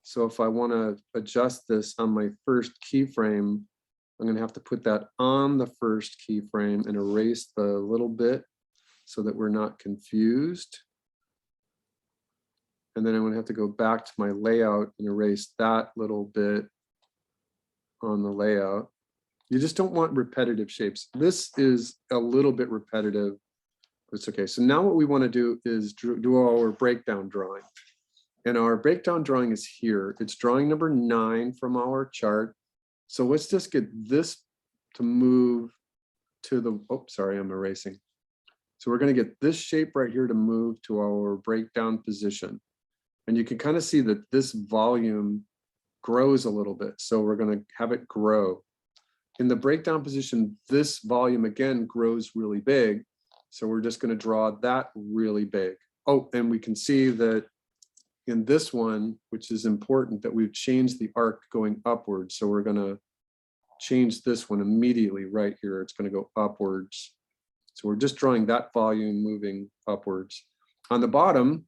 So if I want to adjust this on my first keyframe, I'm going to have to put that on the first keyframe and erase the little bit so that we're not confused. And then I'm going to have to go back to my layout and erase that little bit on the layout. You just don't want repetitive shapes. This is a little bit repetitive. It's okay. So now what we want to do is do our breakdown drawing. And our breakdown drawing is here. It's drawing number 9 from our chart. So let's just get this to move to the, oh, sorry, I'm erasing. So we're going to get this shape right here to move to our breakdown position. And you can kind of see that this volume grows a little bit. So we're going to have it grow. In the breakdown position, this volume again grows really big. So we're just going to draw that really big. Oh, and we can see that in this one, which is important, that we've changed the arc going upwards. So we're going to change this one immediately right here. It's going to go upwards. So we're just drawing that volume moving upwards. On the bottom,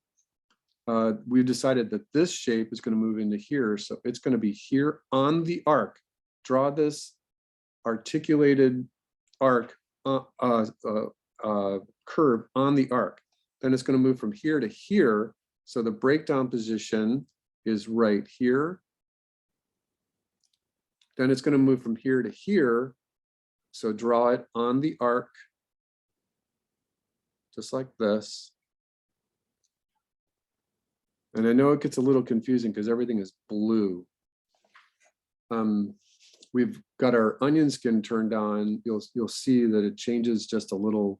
we've decided that this shape is going to move into here. So it's going to be here on the arc. Draw this articulated arc curve on the arc. Then it's going to move from here to here. So the breakdown position is right here. Then it's going to move from here to here. So draw it on the arc, just like this. And I know it gets a little confusing because everything is blue. We've got our onion skin turned on. You'll see that it changes just a little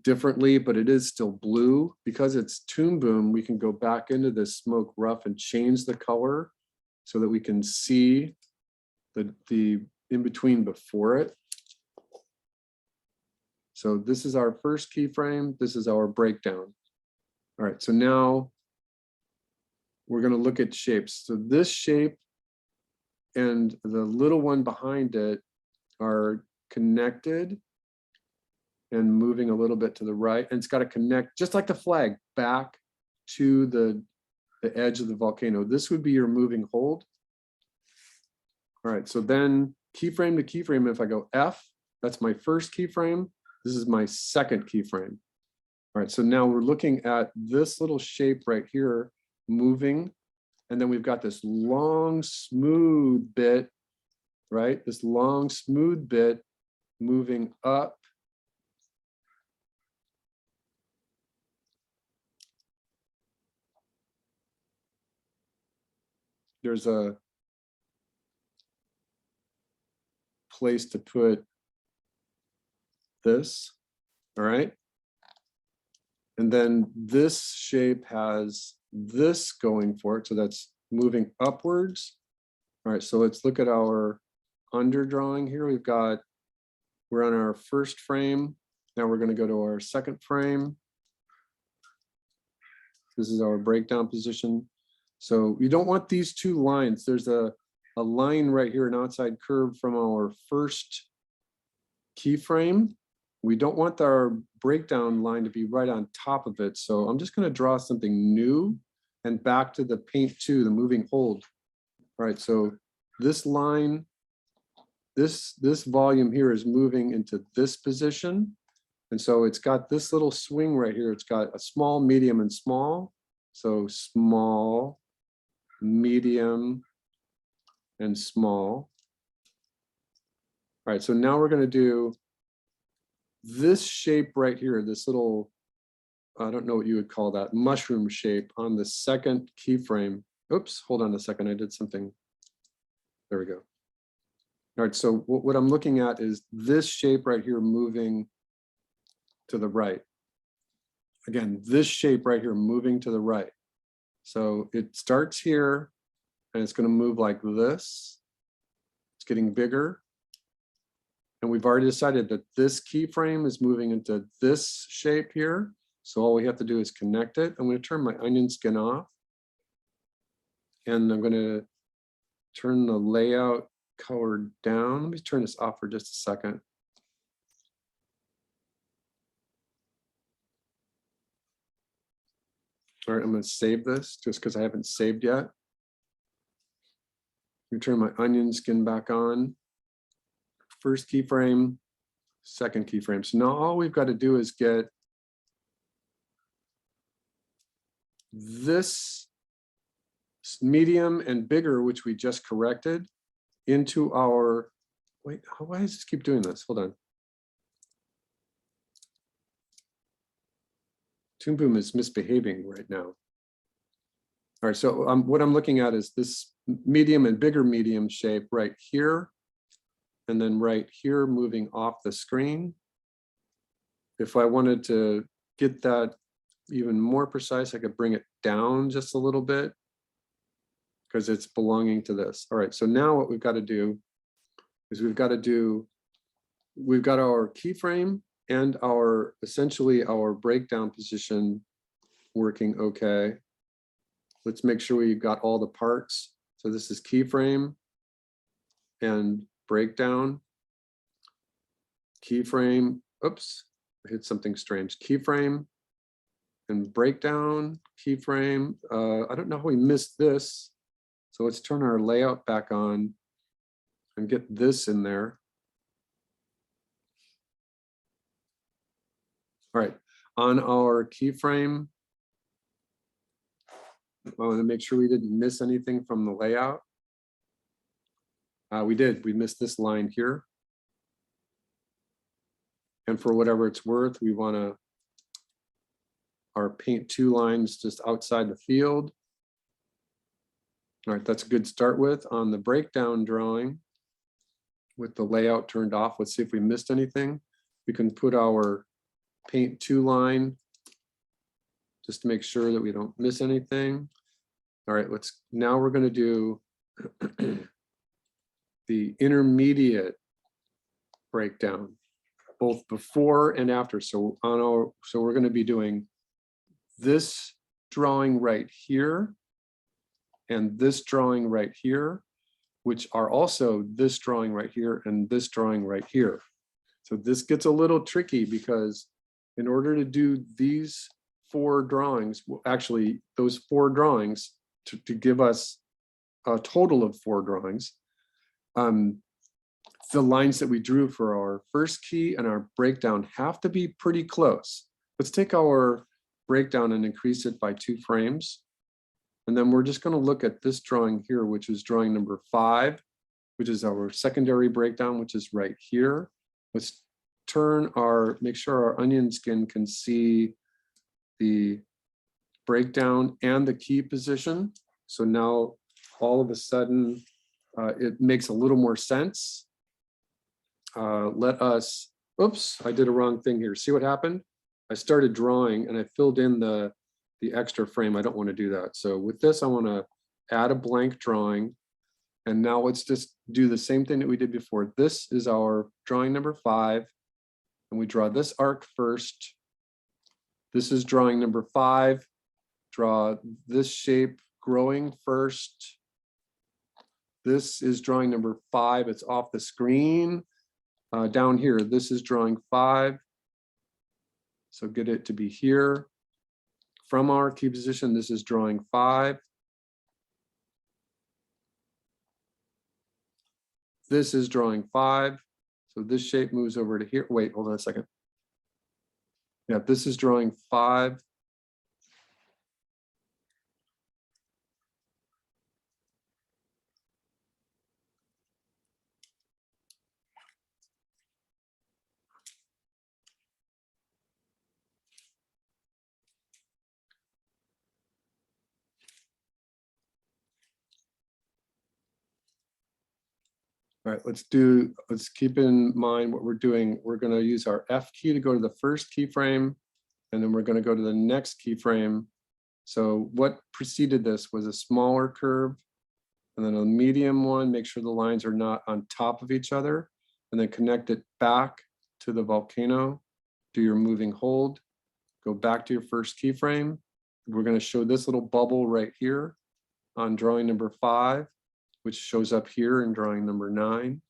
differently, but it is still blue. Because it's Toon Boom, we can go back into this smoke rough and change the color so that we can see the in between before it. So this is our first keyframe. This is our breakdown. All right, so now we're going to look at shapes. So this shape and the little one behind it are connected and moving a little bit to the right. And it's got to connect, just like the flag, back to the edge of the volcano. This would be your moving hold. All right, so then keyframe to keyframe, if I go F, that's my first keyframe. This is my second keyframe. All right, so now we're looking at this little shape right here moving. And then we've got this long, smooth bit, right? This long, smooth bit moving up. There's a place to put this, all right? And then this shape has this going for it, so that's moving upwards. All right, so let's look at our underdrawing here. We're on our first frame. Now we're going to go to our second frame. This is our breakdown position. So you don't want these two lines. There's a line right here, an outside curve from our first keyframe. We don't want our breakdown line to be right on top of it. So I'm just going to draw something new and back to the paint to the moving hold. All right, so this line, this volume here is moving into this position. And so it's got this little swing right here. It's got a small, medium, and small. So small, medium, and small. All right, so now we're going to do this shape right here, this little, I don't know what you would call that, mushroom shape on the second keyframe. Oops, hold on a second, I did something. There we go. All right, so what I'm looking at is this shape right here moving to the right. Again, this shape right here moving to the right. So it starts here and it's going to move like this. It's getting bigger. And we've already decided that this keyframe is moving into this shape here. So all we have to do is connect it. I'm going to turn my onion skin off. And I'm going to turn the layout color down. Let me turn this off for just a second. All right, I'm going to save this just because I haven't saved yet. Let me turn my onion skin back on. First keyframe, second keyframe. So now all we've got to do is get this medium and bigger, which we just corrected, into our, wait, why does this keep doing this? Hold on. Toon Boom is misbehaving right now. All right, so what I'm looking at is this medium and bigger medium shape right here. And then right here moving off the screen. If I wanted to get that even more precise, I could bring it down just a little bit because it's belonging to this. All right, so now what we've got to do is we've got our keyframe and our essentially our breakdown position working okay. Let's make sure we've got all the parts. So this is keyframe and breakdown, keyframe, oops, I hit something strange, keyframe and breakdown, keyframe. I don't know how we missed this. So let's turn our layout back on and get this in there. All right, on our keyframe, I want to make sure we didn't miss anything from the layout. We did, we missed this line here. And for whatever it's worth, we want to, our paint 2 lines just outside the field. All right, that's a good start with on the breakdown drawing. With the layout turned off, let's see if we missed anything. We can put our paint to line just to make sure that we don't miss anything. All right, now we're going to do the intermediate breakdown, both before and after. So we're going to be doing this drawing right here and this drawing right here, which are also this drawing right here and this drawing right here. So this gets a little tricky because in order to do these 4 drawings, well, actually those 4 drawings to give us a total of 4 drawings, the lines that we drew for our first key and our breakdown have to be pretty close. Let's take our breakdown and increase it by 2 frames. And then we're just going to look at this drawing here, which is drawing number 5, which is our secondary breakdown, which is right here. Let's make sure our onion skin can see the breakdown and the key position. So now all of a sudden it makes a little more sense. Oops, I did a wrong thing here. See what happened? I started drawing and I filled in the extra frame. I don't want to do that. So with this, I want to add a blank drawing. And now let's just do the same thing that we did before. This is our drawing number 5. And we draw this arc first. This is drawing number 5. Draw this shape growing first. This is drawing number 5. It's off the screen. Down here, this is drawing 5. So get it to be here. From our key position, this is drawing 5. This is drawing 5. So this shape moves over to here. Wait, hold on a second. Yeah, this is drawing 5. All right, let's keep in mind what we're doing. We're going to use our F key to go to the first keyframe, and then we're going to go to the next keyframe. So what preceded this was a smaller curve, and then a medium one. Make sure the lines are not on top of each other, and then connect it back to the volcano. Do your moving hold. Go back to your first keyframe. We're going to show this little bubble right here on drawing number 5. Which shows up here in drawing number 9.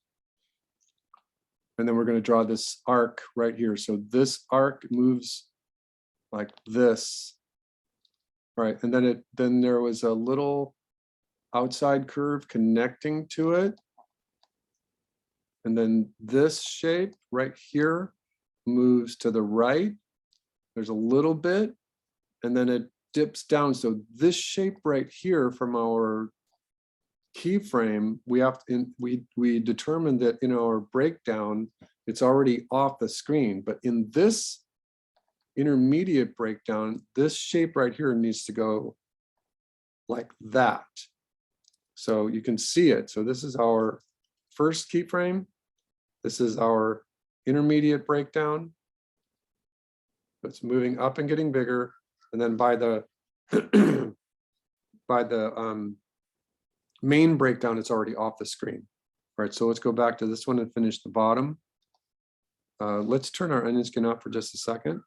And then we're going to draw this arc right here. So this arc moves like this. All right, and then there was a little outside curve connecting to it. And then this shape right here moves to the right. There's a little bit, and then it dips down. So this shape right here from our keyframe, we determined that in our breakdown, it's already off the screen, but in this intermediate breakdown, this shape right here needs to go like that. So you can see it. So this is our first keyframe. This is our intermediate breakdown. It's moving up and getting bigger. And then by the main breakdown, it's already off the screen. All right, so let's go back to this one and finish the bottom. Let's turn our onion skin off for just a second.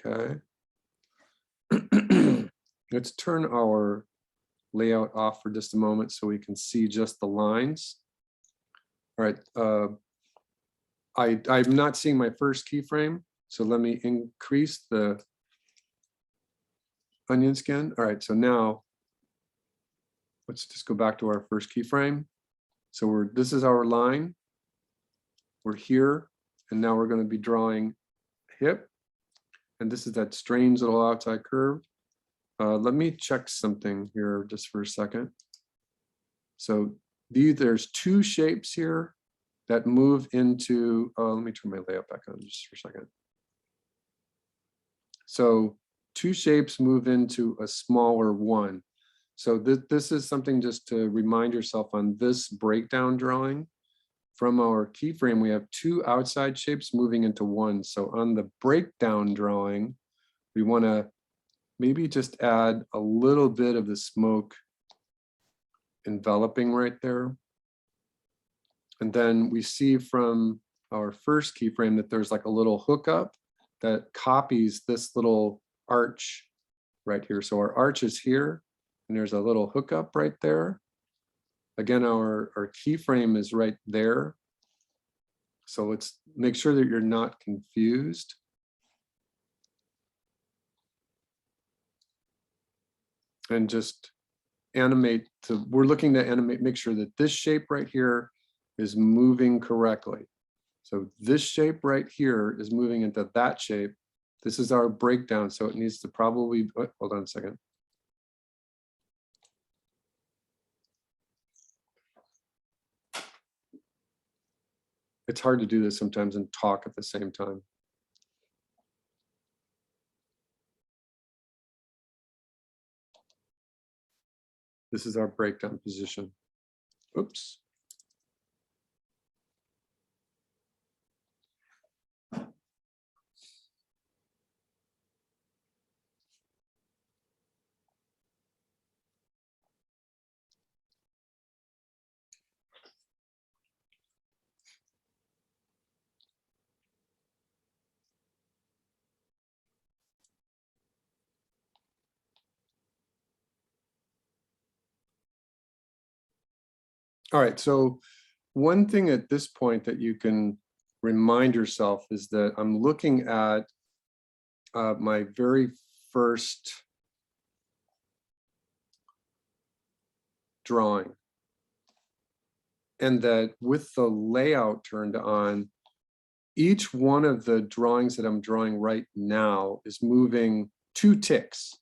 Okay. Let's turn our layout off for just a moment so we can see just the lines. All right, I'm not seeing my first keyframe, so let me increase the onion skin. All right, so now let's just go back to our first keyframe. So this is our line. We're here, and now we're going to be drawing hip. And this is that strange little outside curve. Let me check something here just for a second. So there's 2 shapes here that move into, let me turn my layout back on just for a second. So 2 shapes move into a smaller one. So this is something just to remind yourself on this breakdown drawing. From our keyframe, we have two outside shapes moving into one. So on the breakdown drawing, we want to maybe just add a little bit of the smoke enveloping right there. And then we see from our first keyframe that there's like a little hookup that copies this little arch right here. So our arch is here, and there's a little hookup right there. Again, our keyframe is right there. So let's make sure that you're not confused. And just animate to, we're looking to animate, make sure that this shape right here is moving correctly. So this shape right here is moving into that shape. This is our breakdown, so it needs to probably, hold on a second. It's hard to do this sometimes and talk at the same time. This is our breakdown position. Oops. All right, so one thing at this point that you can remind yourself is that I'm looking at my very first drawing. And that with the layout turned on, each one of the drawings that I'm drawing right now is moving 2 ticks,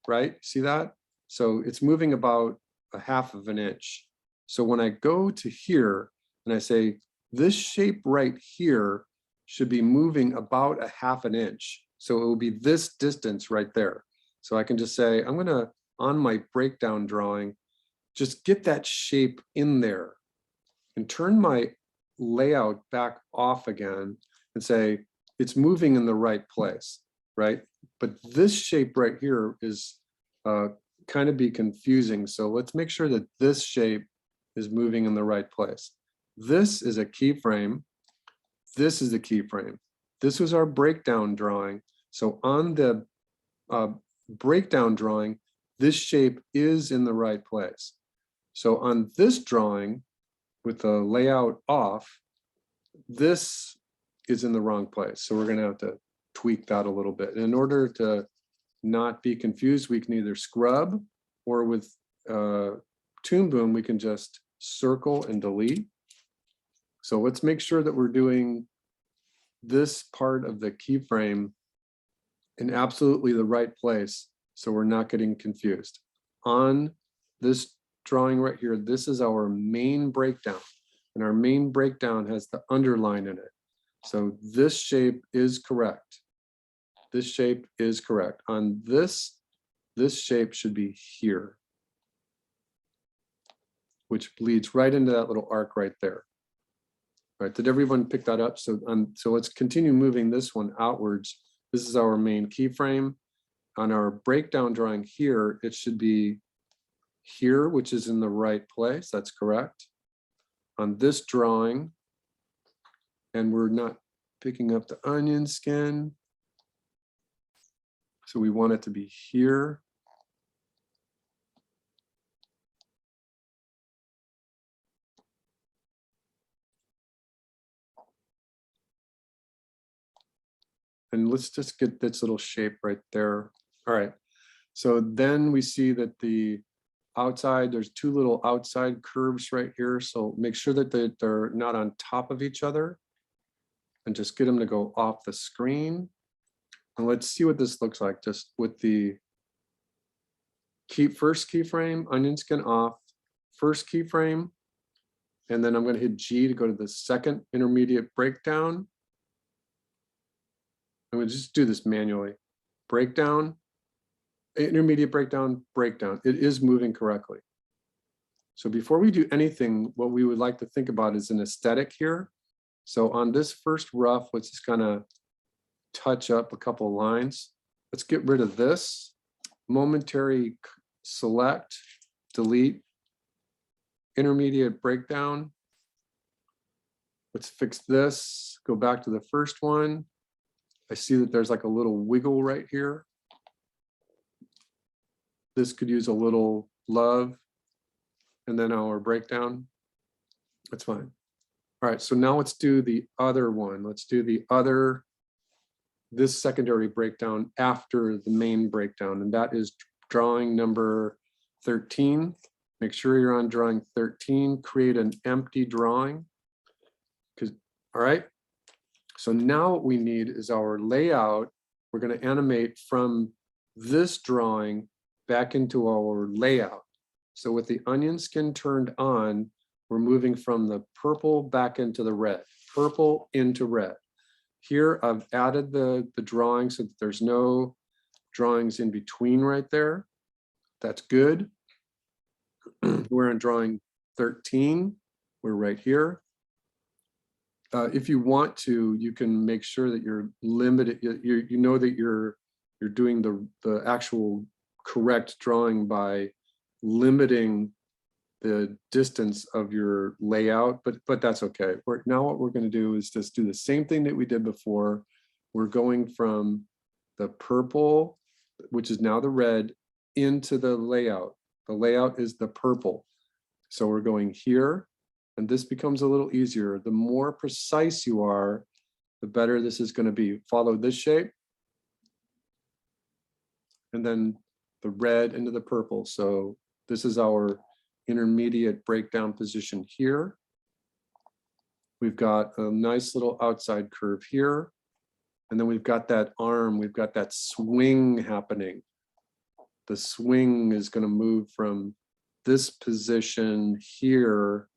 right? See that? So it's moving about 1/2 of an inch. So when I go to here and I say, this shape right here should be moving about 1/2 an inch. So it will be this distance right there. So I can just say, I'm gonna, on my breakdown drawing, just get that shape in there and turn my layout back off again and say, it's moving in the right place, right? But this shape right here is kind of be confusing. So let's make sure that this shape is moving in the right place. This is a keyframe. This is a keyframe. This was our breakdown drawing. So on the breakdown drawing, this shape is in the right place. So on this drawing, with the layout off, this is in the wrong place. So we're going to have to tweak that a little bit. In order to not be confused, we can either scrub, or with Toon Boom, we can just circle and delete. So let's make sure that we're doing this part of the keyframe in absolutely the right place, so we're not getting confused. On this drawing right here, this is our main breakdown, and our main breakdown has the underline in it. So this shape is correct. This shape is correct. On this shape should be here, which bleeds right into that little arc right there. All right, did everyone pick that up? So let's continue moving this one outwards. This is our main keyframe. On our breakdown drawing here, it should be here, which is in the right place. That's correct. On this drawing, and we're not picking up the onion skin, so we want it to be here. And let's just get this little shape right there. All right, so then we see that the outside, there's 2 little outside curves right here. So make sure that they're not on top of each other, and just get them to go off the screen. And let's see what this looks like just with the first keyframe, onion skin off, first keyframe, and then I'm going to hit G to go to the second intermediate breakdown. I'm going to just do this manually. Breakdown, intermediate breakdown, breakdown. It is moving correctly. So before we do anything, what we would like to think about is an aesthetic here. So on this first rough, let's just kind of touch up a couple of lines. Let's get rid of this. Momentary select, delete, intermediate breakdown. Let's fix this, go back to the first one. I see that there's like a little wiggle right here. This could use a little love. And then our breakdown. That's fine. All right, so now let's do the other one. Let's do the other, this secondary breakdown after the main breakdown, and that is drawing number 13. Make sure you're on drawing 13, create an empty drawing. All right, so now what we need is our layout. We're going to animate from this drawing back into our layout. So with the onion skin turned on, we're moving from the purple back into the red, purple into red. Here I've added the drawing so that there's no drawings in between right there. That's good. We're on drawing 13. We're right here. If you want to, you can make sure that you're limited. You know that you're doing the actual correct drawing by limiting the distance of your layout, but that's okay. Now what we're going to do is just do the same thing that we did before. We're going from the purple, which is now the red, into the layout. The layout is the purple. So we're going here, and this becomes a little easier. The more precise you are, the better this is going to be. Follow this shape, and then the red into the purple. So this is our intermediate breakdown position here. We've got a nice little outside curve here. And then we've got that arm, we've got that swing happening. The swing is going to move from this position here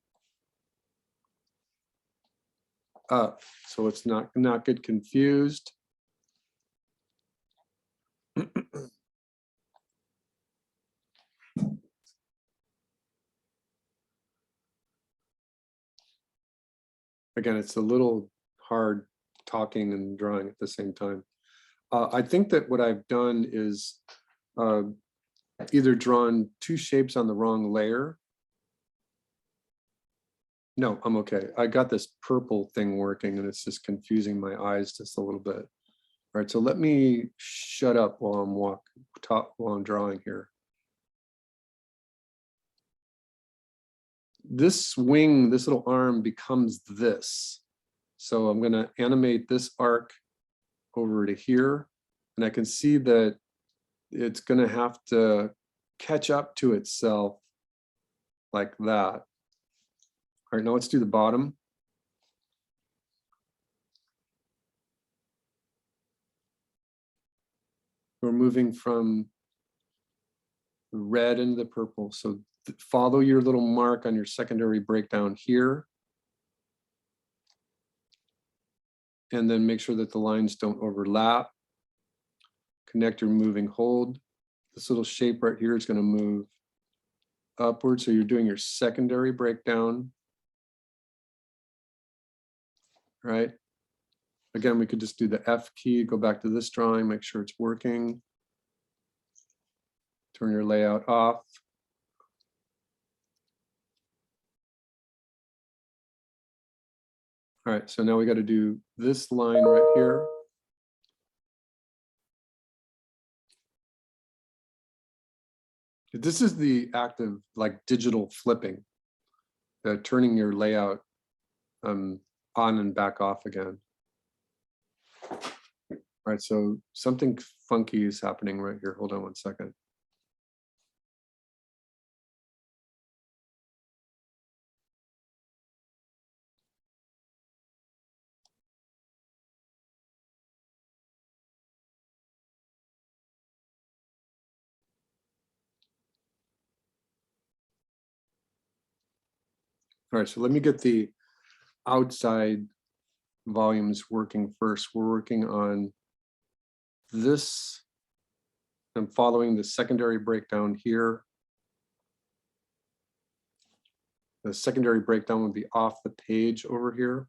up. So let's not get confused. Again, it's a little hard talking and drawing at the same time. I think that what I've done is either drawn two shapes on the wrong layer. No, I'm okay. I got this purple thing working and it's just confusing my eyes just a little bit. All right, so let me shut up while I'm drawing here. This swing, this little arm becomes this. So I'm going to animate this arc over to here, and I can see that it's going to have to catch up to itself like that. All right, now let's do the bottom. We're moving from the red into the purple. So follow your little mark on your secondary breakdown here. And then make sure that the lines don't overlap. Connect your moving hold. This little shape right here is going to move upward. So you're doing your secondary breakdown. Right? Again, we could just do the F key, go back to this drawing, make sure it's working. Turn your layout off. All right, so now we got to do this line right here. This is the act of like digital flipping, turning your layout on and back off again. All right, so something funky is happening right here. Hold on one second. All right, so let me get the outside volumes working first. We're working on this I'm following the secondary breakdown here. The secondary breakdown would be off the page over here.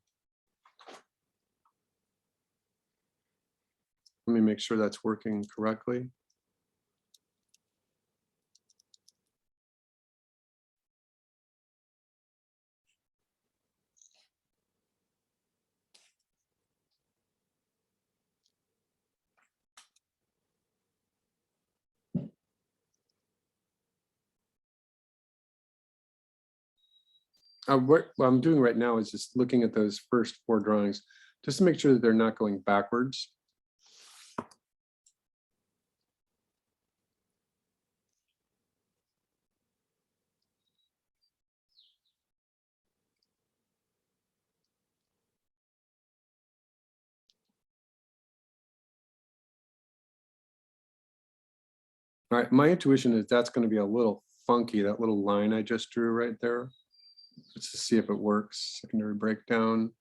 Let me make sure that's working correctly. What I'm doing right now is just looking at those first 4 drawings, just to make sure that they're not going backwards. All right, my intuition is that's going to be a little funky, that little line I just drew right there. Let's just see if it works. Secondary breakdown.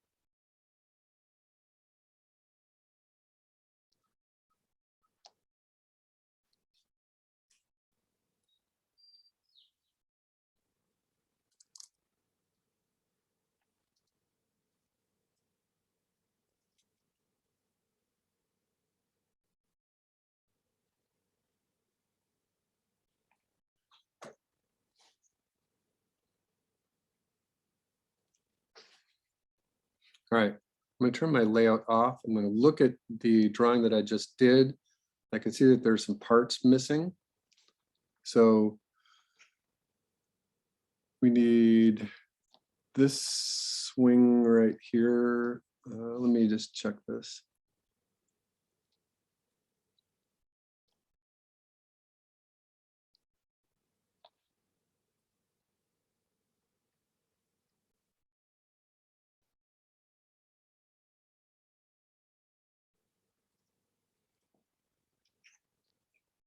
All right, I'm going to turn my layout off. I'm going to look at the drawing that I just did. I can see that there's some parts missing. So we need this swing right here. Let me just check this.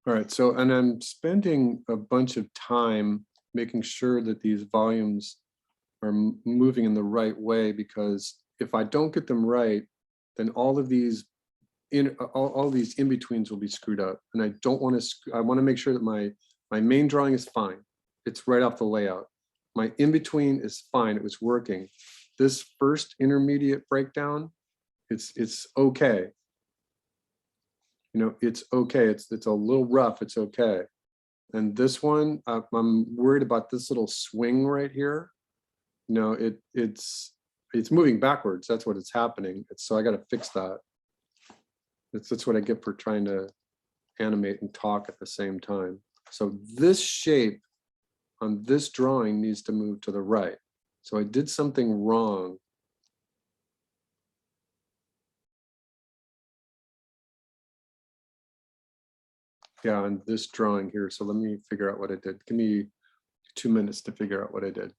All right, so, and I'm spending a bunch of time making sure that these volumes are moving in the right way, because if I don't get them right, then all of these all these in-betweens will be screwed up. And I don't want to, I want to make sure that my main drawing is fine. It's right off the layout. My in-between is fine, it was working. This first intermediate breakdown, it's okay. You know, it's okay. It's a little rough. It's okay. And this one, I'm worried about this little swing right here. You know, it's moving backwards. That's what it's happening. So I got to fix that. That's what I get for trying to animate and talk at the same time. So this shape on this drawing needs to move to the right. So I did something wrong. Yeah, on this drawing here. So let me figure out what I did. Give me 2 minutes to figure out what I did.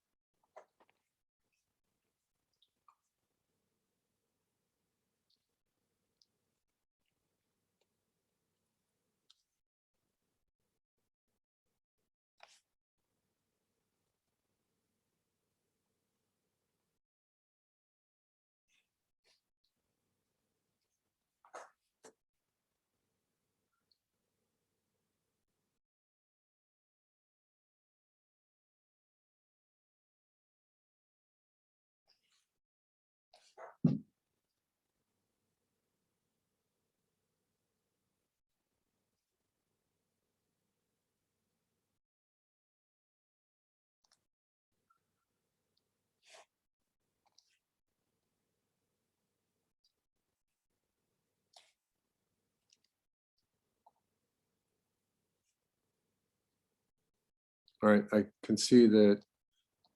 All right, I can see that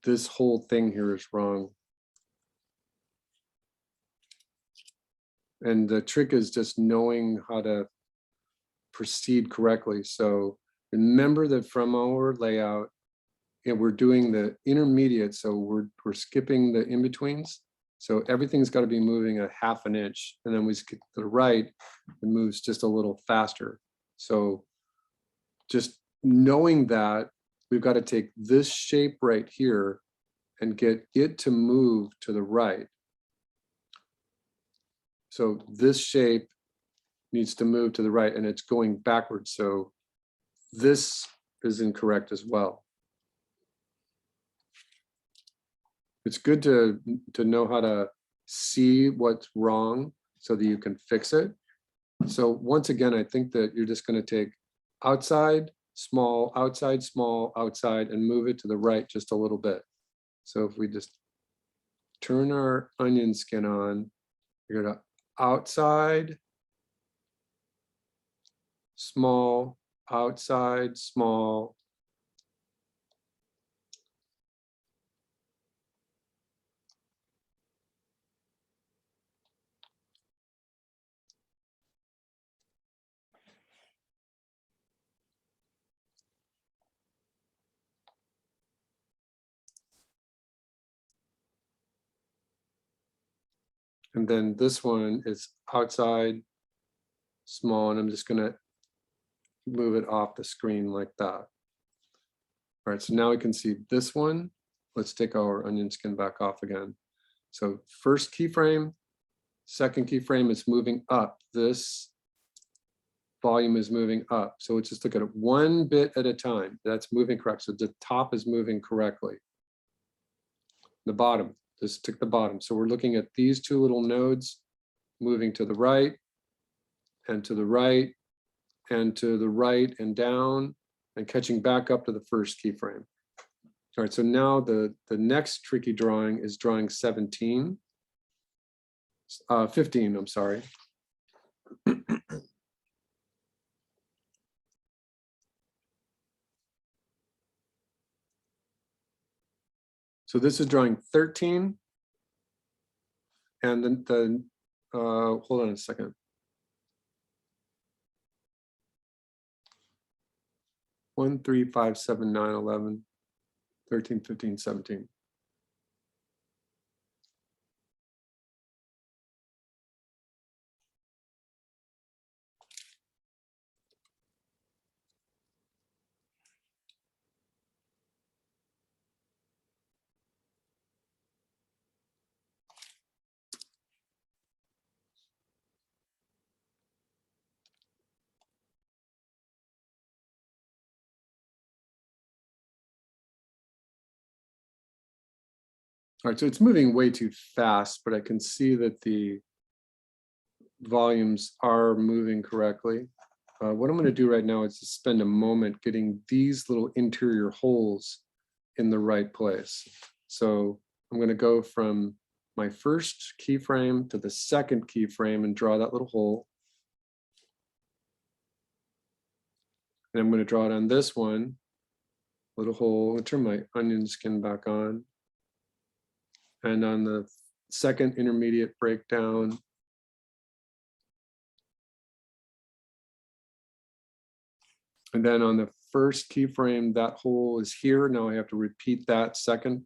this whole thing here is wrong. And the trick is just knowing how to proceed correctly. So remember that from our layout, and we're doing the intermediate, so we're skipping the in-betweens. So everything's got to be moving a ½ an inch, and then we skip to the right, it moves just a little faster. So just knowing that, we've got to take this shape right here and get it to move to the right. So this shape needs to move to the right, and it's going backwards. So this is incorrect as well. It's good to know how to see what's wrong so that you can fix it. So once again, I think that you're just going to take outside, small, outside, small, outside, and move it to the right just a little bit. So if we just turn our onion skin on, you're going to outside, small, outside, small. And then this one is outside, small, and I'm just gonna move it off the screen like that. All right, so now we can see this one. Let's take our onion skin back off again. So first keyframe, second keyframe is moving up. This volume is moving up. So let's just look at it one bit at a time. That's moving correct. So the top is moving correctly. The bottom, just took the bottom. So we're looking at these two little nodes moving to the right and to the right and to the right and down and catching back up to the first keyframe. All right, so now the next tricky drawing is drawing 15, I'm sorry. So this is drawing 13. And then hold on a second. 1, 3, 5, 7, 9, 11, 13, 15, 17. All right, so it's moving way too fast, but I can see that the volumes are moving correctly. What I'm going to do right now is just spend a moment getting these little interior holes in the right place. So I'm going to go from my first keyframe to the second keyframe and draw that little hole. And I'm going to draw it on this one, little hole. I'll turn my onion skin back on. And on the second intermediate breakdown, and then on the first keyframe, that hole is here. Now I have to repeat that second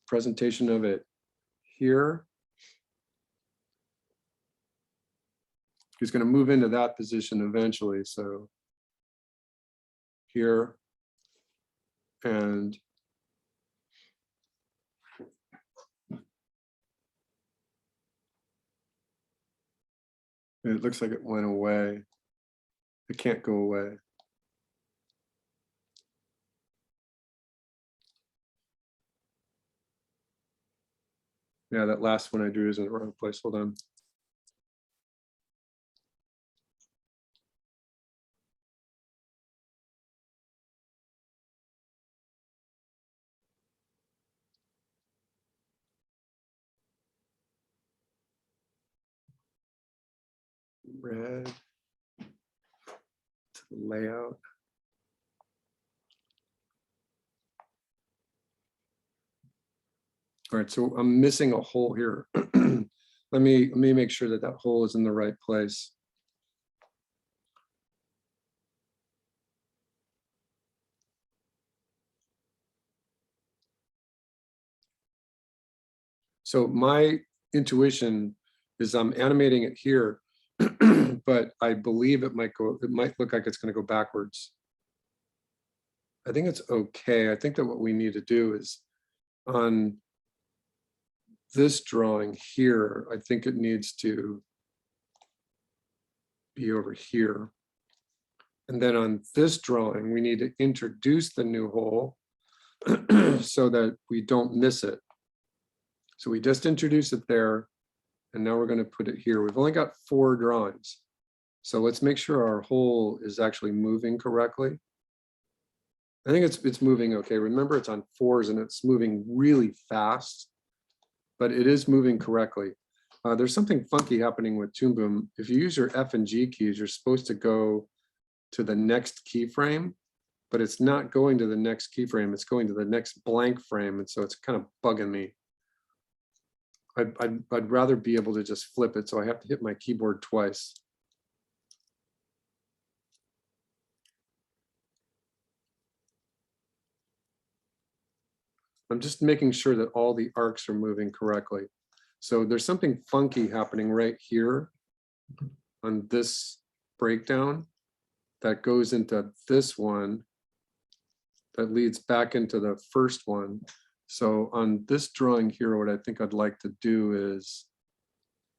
presentation of it here. He's going to move into that position eventually. So here and it looks like it went away. It can't go away. Yeah, that last one I drew is in the wrong place. Hold on. Red to the layout. All right, so I'm missing a hole here. Let me make sure that that hole is in the right place. So my intuition is I'm animating it here, but I believe it might look like it's going to go backwards. I think it's okay. I think that what we need to do is on this drawing here, I think it needs to be over here. And then on this drawing, we need to introduce the new hole so that we don't miss it. So we just introduce it there, and now we're going to put it here. We've only got 4 drawings. So let's make sure our hole is actually moving correctly. I think it's moving okay. Remember, it's on 4s and it's moving really fast, but it is moving correctly. There's something funky happening with Toon Boom. If you use your F and G keys, you're supposed to go to the next keyframe, but it's not going to the next keyframe. It's going to the next blank frame. And so it's kind of bugging me. I'd rather be able to just flip it. So I have to hit my keyboard twice. I'm just making sure that all the arcs are moving correctly. So there's something funky happening right here on this breakdown that goes into this one that leads back into the first one. So on this drawing here, what I think I'd like to do is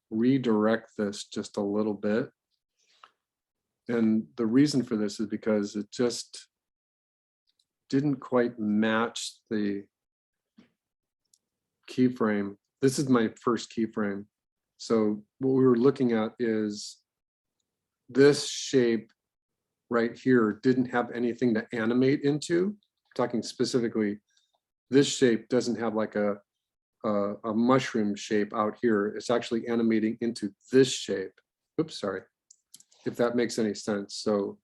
redirect this just a little bit. And the reason for this is because it just didn't quite match the keyframe. This is my first keyframe. So what we were looking at is this shape right here didn't have anything to animate into. I'm talking specifically, this shape doesn't have like a mushroom shape out here. It's actually animating into this shape. Oops, sorry, if that makes any sense. So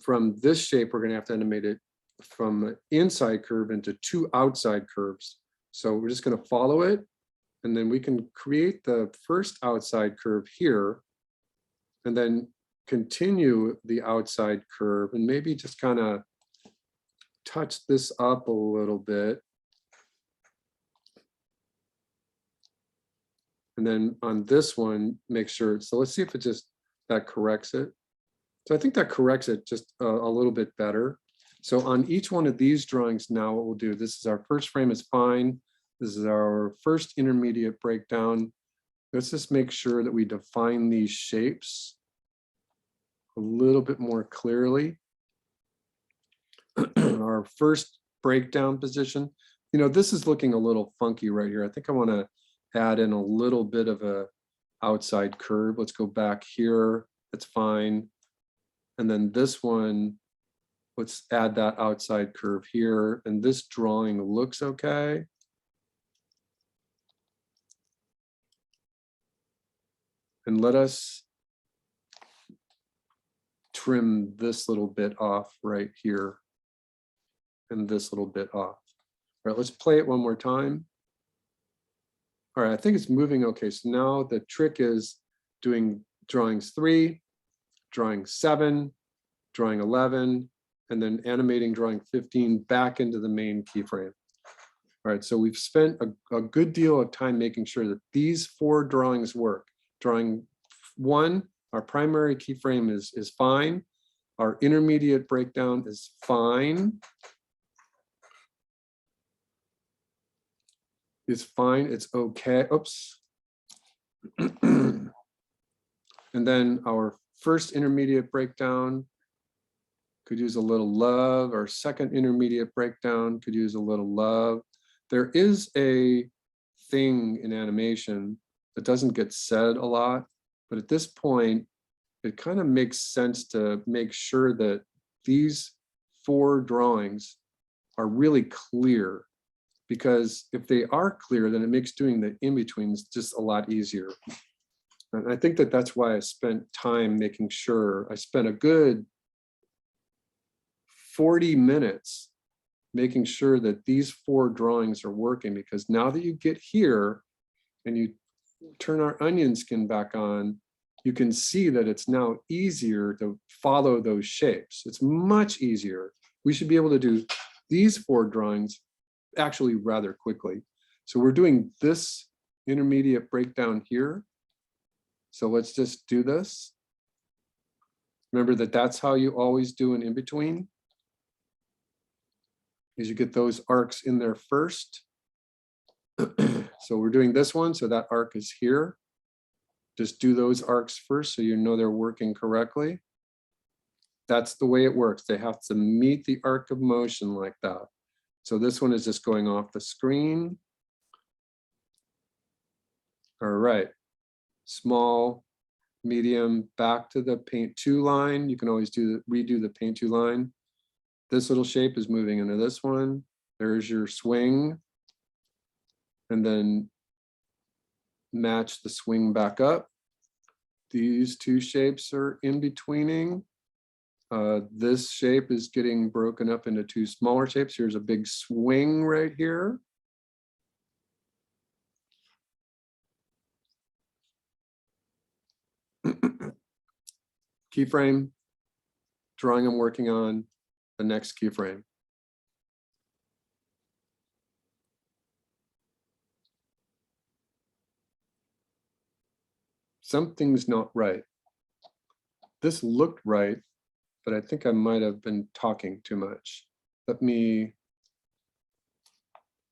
from this shape, we're gonna have to animate it from the inside curve into 2 outside curves. So we're just going to follow it, and then we can create the first outside curve here, and then continue the outside curve, and maybe just kind of touch this up a little bit. And then on this one, make sure, so let's see if it just, that corrects it. So I think that corrects it just a little bit better. So on each one of these drawings now, what we'll do, this is our first frame is fine. This is our first intermediate breakdown. Let's just make sure that we define these shapes a little bit more clearly. Our first breakdown position, you know, this is looking a little funky right here. I think I want to add in a little bit of a outside curve. Let's go back here. That's fine. And then this one, let's add that outside curve here. And this drawing looks okay. And let us trim this little bit off right here and this little bit off. All right, let's play it one more time. All right, I think it's moving okay. So now the trick is doing drawings 3, drawing 7, drawing 11, and then animating drawing 15 back into the main keyframe. All right, so we've spent a good deal of time making sure that these 4 drawings work. Drawing 1, our primary keyframe is fine. Our intermediate breakdown is fine. It's fine, it's okay. Oops. And then our first intermediate breakdown could use a little love. Our second intermediate breakdown could use a little love. There is a thing in animation that doesn't get said a lot, but at this point, it kind of makes sense to make sure that these 4 drawings are really clear, because if they are clear, then it makes doing the in-betweens just a lot easier. And I think that that's why I spent time making sure. I spent a good 40 minutes making sure that these 4 drawings are working, because now that you get here and you turn our onion skin back on, you can see that it's now easier to follow those shapes. It's much easier. We should be able to do these 4 drawings actually rather quickly. So we're doing this intermediate breakdown here. So let's just do this. Remember that that's how you always do an in-between, is you get those arcs in there first. So we're doing this one, so that arc is here. Just do those arcs first so you know they're working correctly. That's the way it works. They have to meet the arc of motion like that. So this one is just going off the screen. All right, small, medium, back to the paint 2 line. You can always redo the paint 2 line. This little shape is moving into this one. There's your swing. And then match the swing back up. These 2 shapes are in betweening. This shape is getting broken up into 2 smaller shapes. Here's a big swing right here. Keyframe, drawing I'm working on, the next keyframe. Something's not right. This looked right, but I think I might have been talking too much. Let me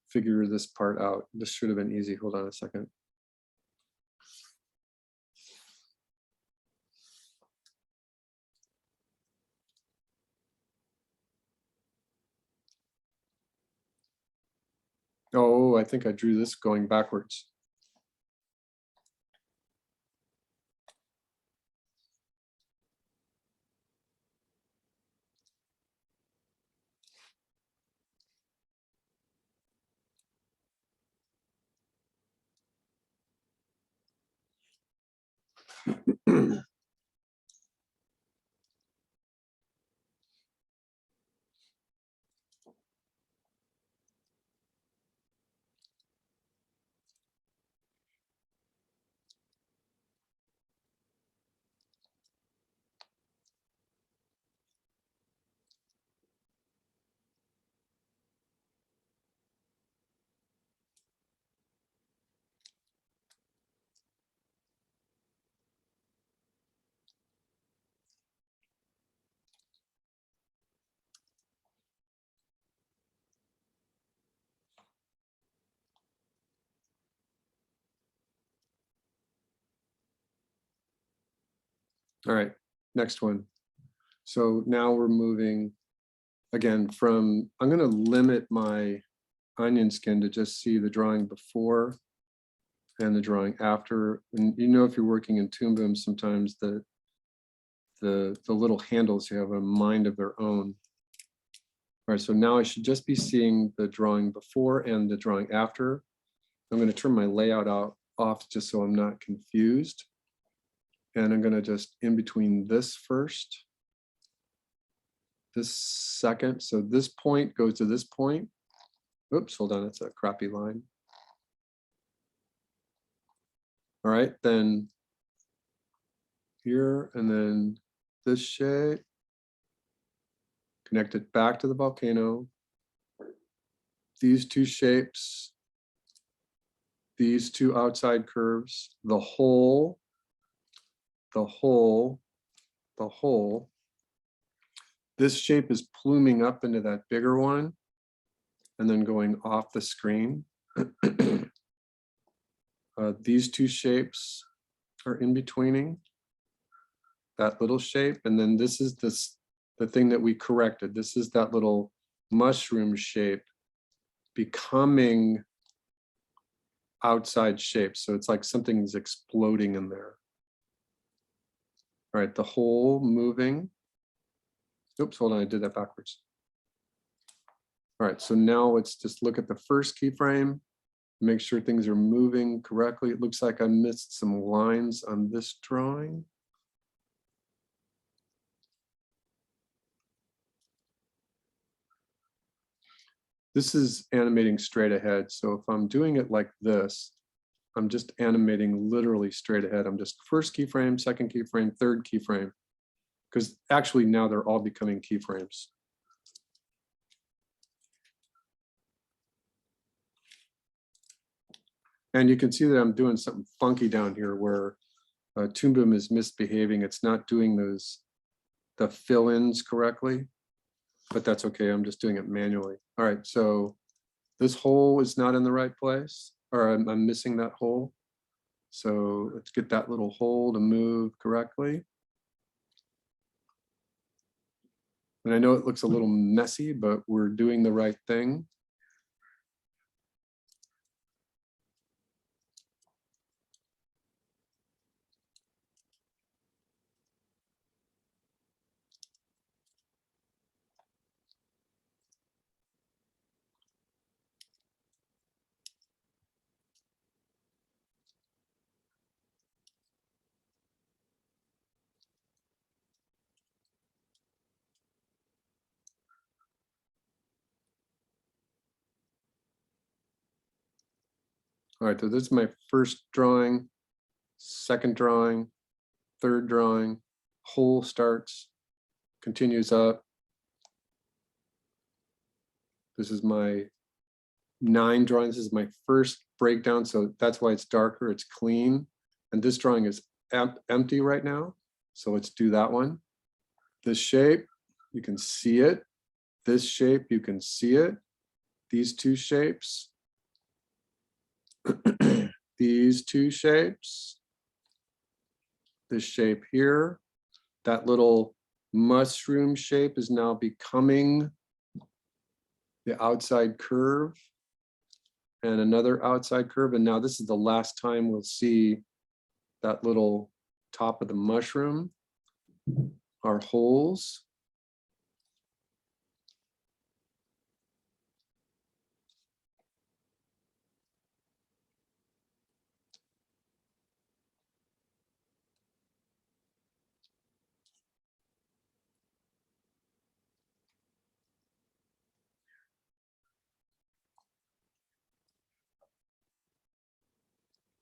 figure this part out. This should have been easy. Hold on a second. Oh, I think I drew this going backwards. All right, next one. So now we're moving again from, I'm going to limit my onion skin to just see the drawing before and the drawing after. And you know, if you're working in Toon Boom, sometimes the little handles have a mind of their own. All right, so now I should just be seeing the drawing before and the drawing after. I'm going to turn my layout off just so I'm not confused. And I'm going to just in between this first, this second. So this point goes to this point. Oops, hold on, it's a crappy line. All right, then here, and then this shape. Connect it back to the volcano. These 2 shapes, these 2 outside curves, the hole, the hole, the hole. This shape is pluming up into that bigger one and then going off the screen. These 2 shapes are in betweening that little shape. And then this is the thing that we corrected. This is that little mushroom shape becoming outside shape. So it's like something's exploding in there. All right, the hole moving. Oops, hold on, I did that backwards. All right, so now let's just look at the first keyframe, make sure things are moving correctly. It looks like I missed some lines on this drawing. This is animating straight ahead. So if I'm doing it like this, I'm just animating literally straight ahead. I'm just first keyframe, second keyframe, third keyframe, because actually now they're all becoming keyframes. And you can see that I'm doing something funky down here where Toon Boom is misbehaving. It's not doing the fill-ins correctly, but that's okay. I'm just doing it manually. All right, so this hole is not in the right place, or I'm missing that hole. So let's get that little hole to move correctly. And I know it looks a little messy, but we're doing the right thing. All right, so this is my first drawing, second drawing, third drawing, hole starts, continues up. This is my 9 drawing. This is my first breakdown, so that's why it's darker, it's clean. And this drawing is empty right now, so let's do that one. This shape, you can see it. This shape, you can see it. These 2 shapes. These 2 shapes. This shape here. That little mushroom shape is now becoming the outside curve and another outside curve. And now this is the last time we'll see that little top of the mushroom, our holes.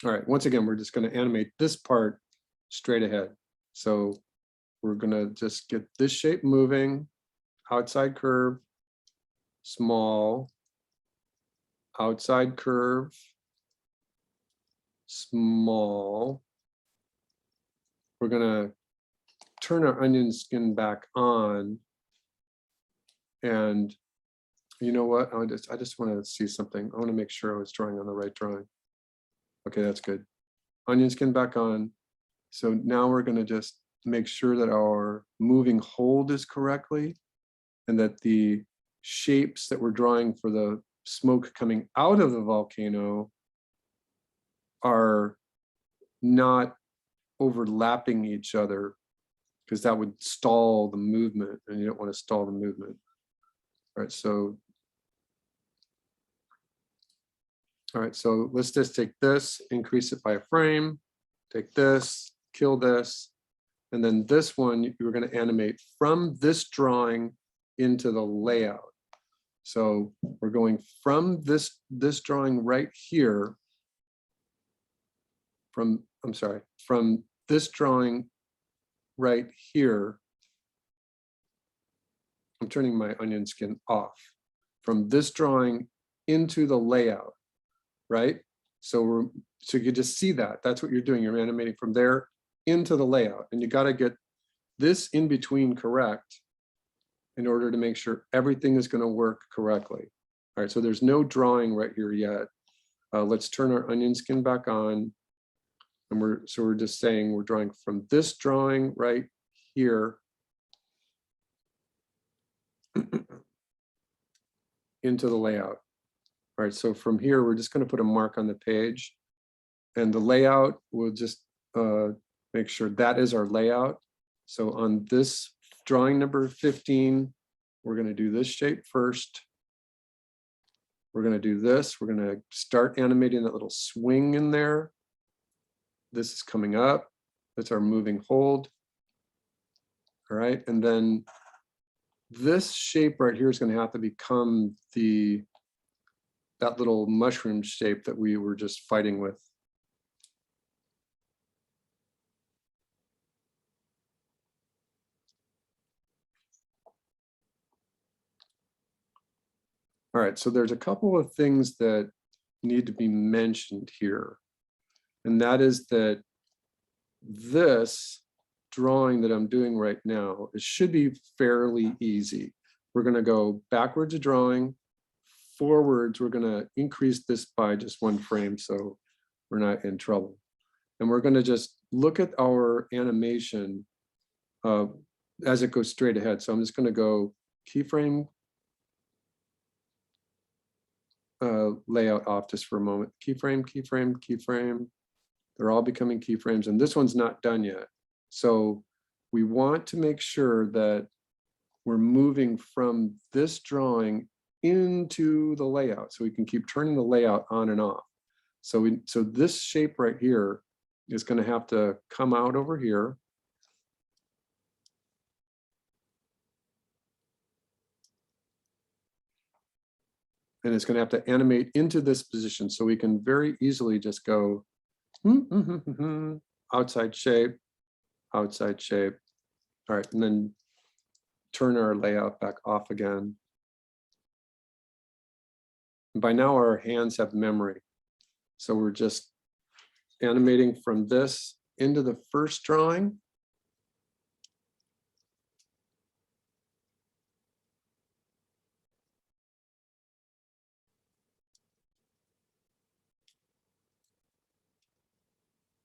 All right, once again, we're just going to animate this part straight ahead. So we're going to just get this shape moving, outside curve, small, outside curve, small. We're going to turn our onion skin back on. And you know what? I just want to see something. I want to make sure I was drawing on the right drawing. Okay, that's good. Onion skin back on. So now we're going to just make sure that our moving hold is correctly and that the shapes that we're drawing for the smoke coming out of the volcano are not overlapping each other, because that would stall the movement and you don't want to stall the movement. All right, so let's just take this, increase it by a frame, take this, kill this, and then this one you're going to animate from this drawing into the layout. So we're going from this drawing right here, from this drawing right here. I'm turning my onion skin off. From this drawing into the layout. Right? So you just see that. That's what you're doing. You're animating from there into the layout. And you got to get this in between correct in order to make sure everything is going to work correctly. All right, so there's no drawing right here yet. Let's turn our onion skin back on. And we're just saying we're drawing from this drawing right here into the layout. All right, so from here, we're just going to put a mark on the page, and the layout, we'll just make sure that is our layout. So on this drawing number 15, we're going to do this shape first. We're going to do this. We're going to start animating that little swing in there. This is coming up. That's our moving hold. All right, and then this shape right here is going to have to become that little mushroom shape that we were just fighting with. All right, so there's a couple of things that need to be mentioned here. And that is that this drawing that I'm doing right now, it should be fairly easy. We're going to go backwards a drawing, forwards, we're going to increase this by just 1 frame so we're not in trouble. And we're going to just look at our animation as it goes straight ahead. So I'm just gonna go keyframe layout off just for a moment. Keyframe, keyframe, keyframe. They're all becoming keyframes, and this one's not done yet. So we want to make sure that we're moving from this drawing into the layout, so we can keep turning the layout on and off. So this shape right here is going to have to come out over here. And it's going to have to animate into this position, so we can very easily just go outside shape, outside shape. All right, and then turn our layout back off again. And by now our hands have memory. So we're just animating from this into the first drawing.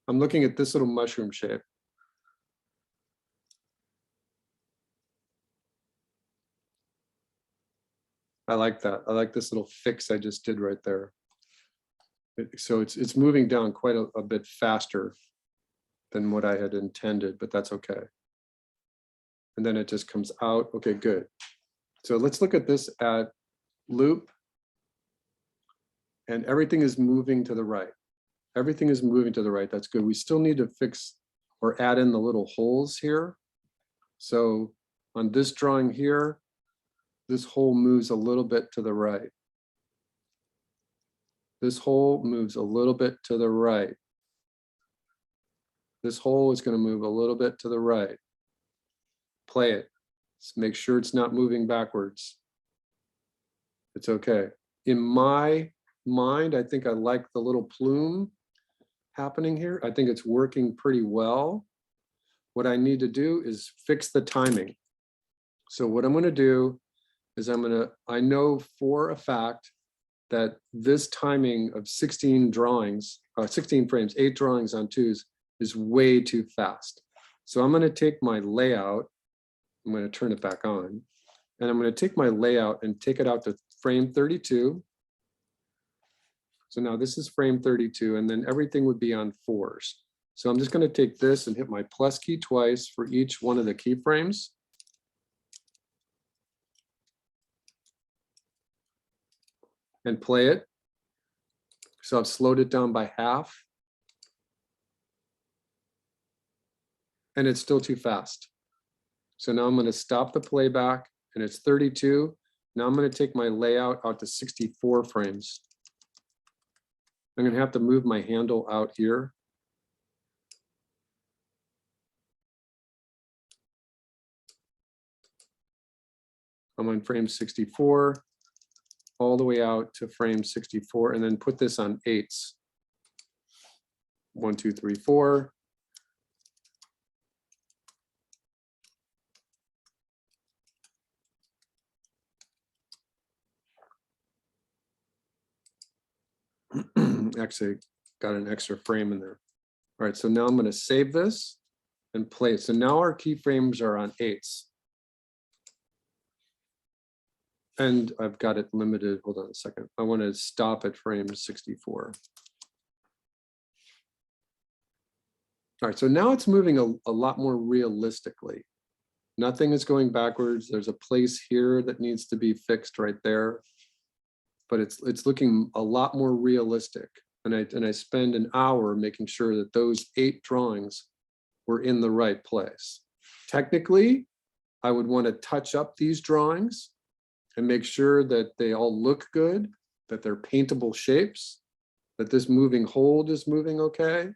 I'm looking at this little mushroom shape. I like that. I like this little fix I just did right there. So it's moving down quite a bit faster than what I had intended, but that's okay. And then it just comes out. Okay, good. So let's look at this at loop. And everything is moving to the right. Everything is moving to the right. That's good. We still need to fix or add in the little holes here. So on this drawing here, this hole moves a little bit to the right. This hole moves a little bit to the right. This hole is going to move a little bit to the right. Play it. Just make sure it's not moving backwards. It's okay. In my mind, I think I like the little plume happening here. I think it's working pretty well. What I need to do is fix the timing. So what I'm going to do is I know for a fact that this timing of 16 drawings, 16 frames, 8 drawings on 2s is way too fast. So I'm going to take my layout, I'm going to turn it back on, and I'm going to take my layout and take it out to frame 32. So now this is frame 32, and then everything would be on 4s. So I'm just going to take this and hit my plus key twice for each one of the keyframes. And play it. So I've slowed it down by half. And it's still too fast. So now I'm going to stop the playback, and it's 32. Now I'm going to take my layout out to 64 frames. I'm going to have to move my handle out here. I'm on frame 64. All the way out to frame 64, and then put this on 8s. 1, 2, 3, 4. Actually, got an extra frame in there. All right, so now I'm going to save this and play it. So now our keyframes are on 8s. And I've got it limited. Hold on a second. I want to stop at frame 64. All right, so now it's moving a lot more realistically. Nothing is going backwards. There's a place here that needs to be fixed right there. But it's looking a lot more realistic. And I spend an hour making sure that those 8 drawings were in the right place. Technically, I would want to touch up these drawings and make sure that they all look good, that they're paintable shapes, that this moving hold is moving okay.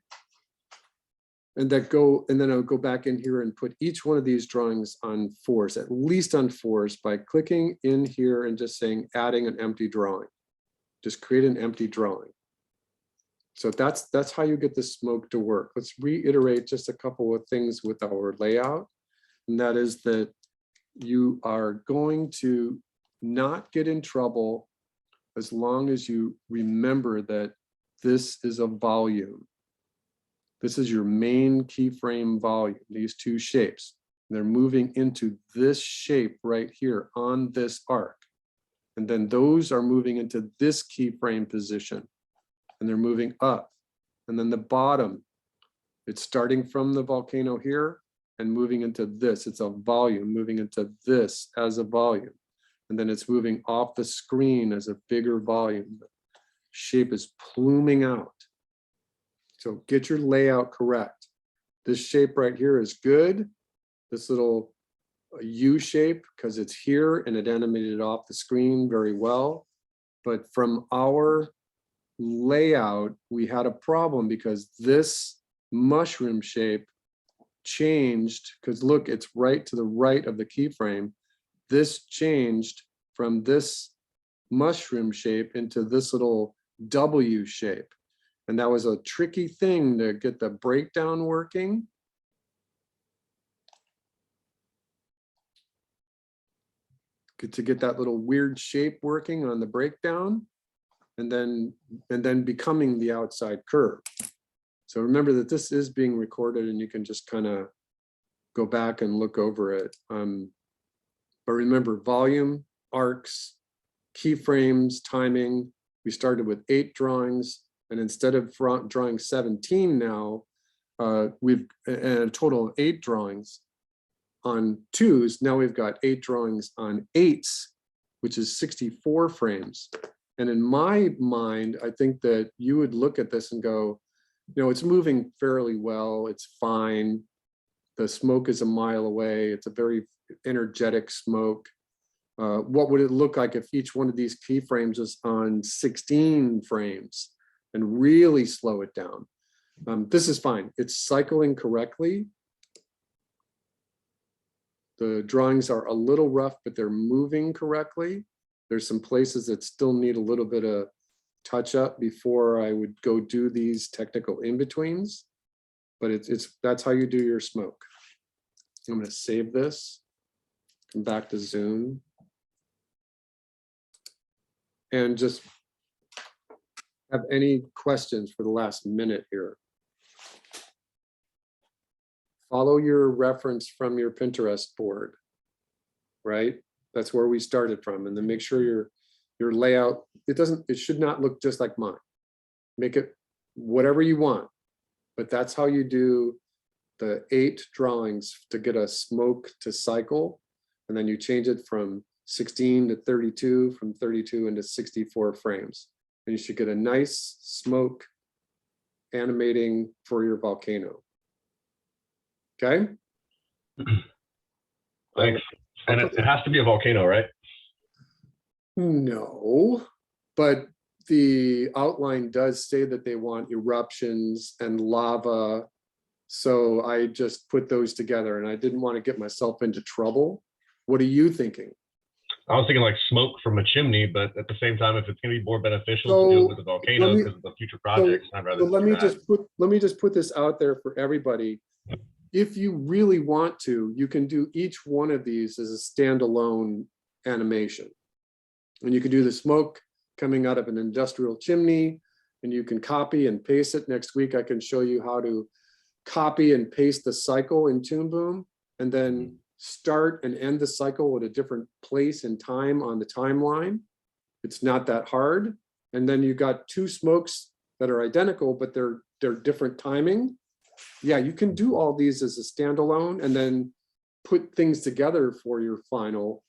And then I'll go back in here and put each one of these drawings on 4s, at least on 4s, by clicking in here and just saying adding an empty drawing. Just create an empty drawing. So that's how you get the smoke to work. Let's reiterate just a couple of things with our layout. And that is that you are going to not get in trouble as long as you remember that this is a volume. This is your main keyframe volume, these 2 shapes. They're moving into this shape right here on this arc. And then those are moving into this keyframe position. And they're moving up. And then the bottom, it's starting from the volcano here and moving into this. It's a volume moving into this as a volume. And then it's moving off the screen as a bigger volume. The shape is pluming out. So get your layout correct. This shape right here is good. This little U shape, because it's here and it animated off the screen very well. But from our layout, we had a problem because this mushroom shape changed, because look, it's right to the right of the keyframe. This changed from this mushroom shape into this little W shape. And that was a tricky thing to get the breakdown working. To get that little weird shape working on the breakdown, and then becoming the outside curve. So remember that this is being recorded and you can just kind of go back and look over it. But remember, volume, arcs, keyframes, timing. We started with 8 drawings, and instead of drawing 17 now, we've a total of 8 drawings on 2s. Now we've got 8 drawings on 8s, which is 64 frames. And in my mind, I think that you would look at this and go, you know, it's moving fairly well. It's fine. The smoke is a mile away. It's a very energetic smoke. What would it look like if each one of these keyframes was on 16 frames and really slow it down? This is fine. It's cycling correctly. The drawings are a little rough, but they're moving correctly. There's some places that still need a little bit of touch up before I would go do these technical in-betweens, but that's how you do your smoke. I'm going to save this, come back to Zoom, and just have any questions for the last minute here. Follow your reference from your Pinterest board, right? That's where we started from. And then make sure your layout, it should not look just like mine. Make it whatever you want, but that's how you do the 8 drawings to get a smoke to cycle. And then you change it from 16 to 32, from 32 into 64 frames. And you should get a nice smoke animating for your volcano. Okay. Thanks. And it has to be a volcano, right? No, but the outline does say that they want eruptions and lava. So I just put those together and I didn't want to get myself into trouble. What are you thinking? I was thinking like smoke from a chimney, but at the same time, if it's going to be more beneficial So, to do it with a volcano let me- because of the future projects, I'd rather So let do me that. just put this out there for everybody. If you really want to, you can do each one of these as a standalone animation. And you can do the smoke coming out of an industrial chimney, and you can copy and paste it. Next week, I can show you how to copy and paste the cycle in Toon Boom, and then start and end the cycle at a different place and time on the timeline. It's not that hard. And then you got 2 smokes that are identical, but they're different timing. Yeah, you can do all these as a standalone and then put things together for your final.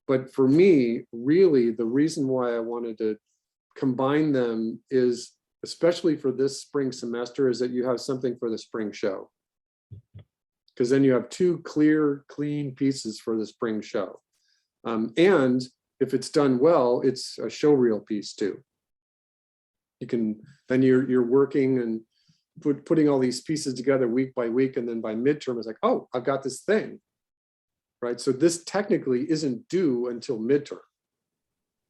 But for me, really, the reason why I wanted to combine them is, especially for this spring semester, is that you have something for the spring show. Because then you have 2 clear, clean pieces for the spring show. And if it's done well, it's a show reel piece too. You can, then you're working and putting all these pieces together week by week, and then by midterm it's like, oh, I've got this thing, right? So this technically isn't due until midterm.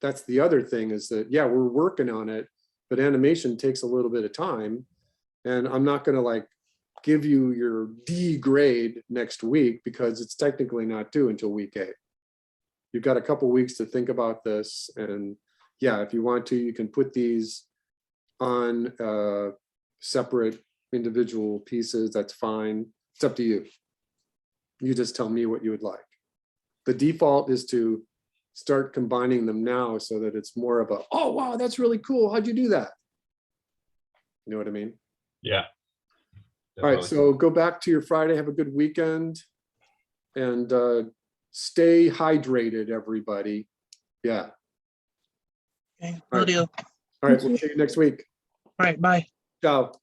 That's the other thing, is that, yeah, we're working on it, but animation takes a little bit of time, and I'm not going to like give you your D grade next week because it's technically not due until week 8. You've got a couple weeks to think about this, and yeah, if you want to, you can put these on separate individual pieces. That's fine. It's up to you. You just tell me what you would like. The default is to start combining them now so that it's more of a, oh, wow, that's really cool. How'd you do that? You know what I mean? Yeah. All right, definitely. so go back to your Friday, have a good weekend. And stay hydrated, everybody. Yeah. Okay, All will right. do. All right, we'll see you next week. All right, bye. Ciao.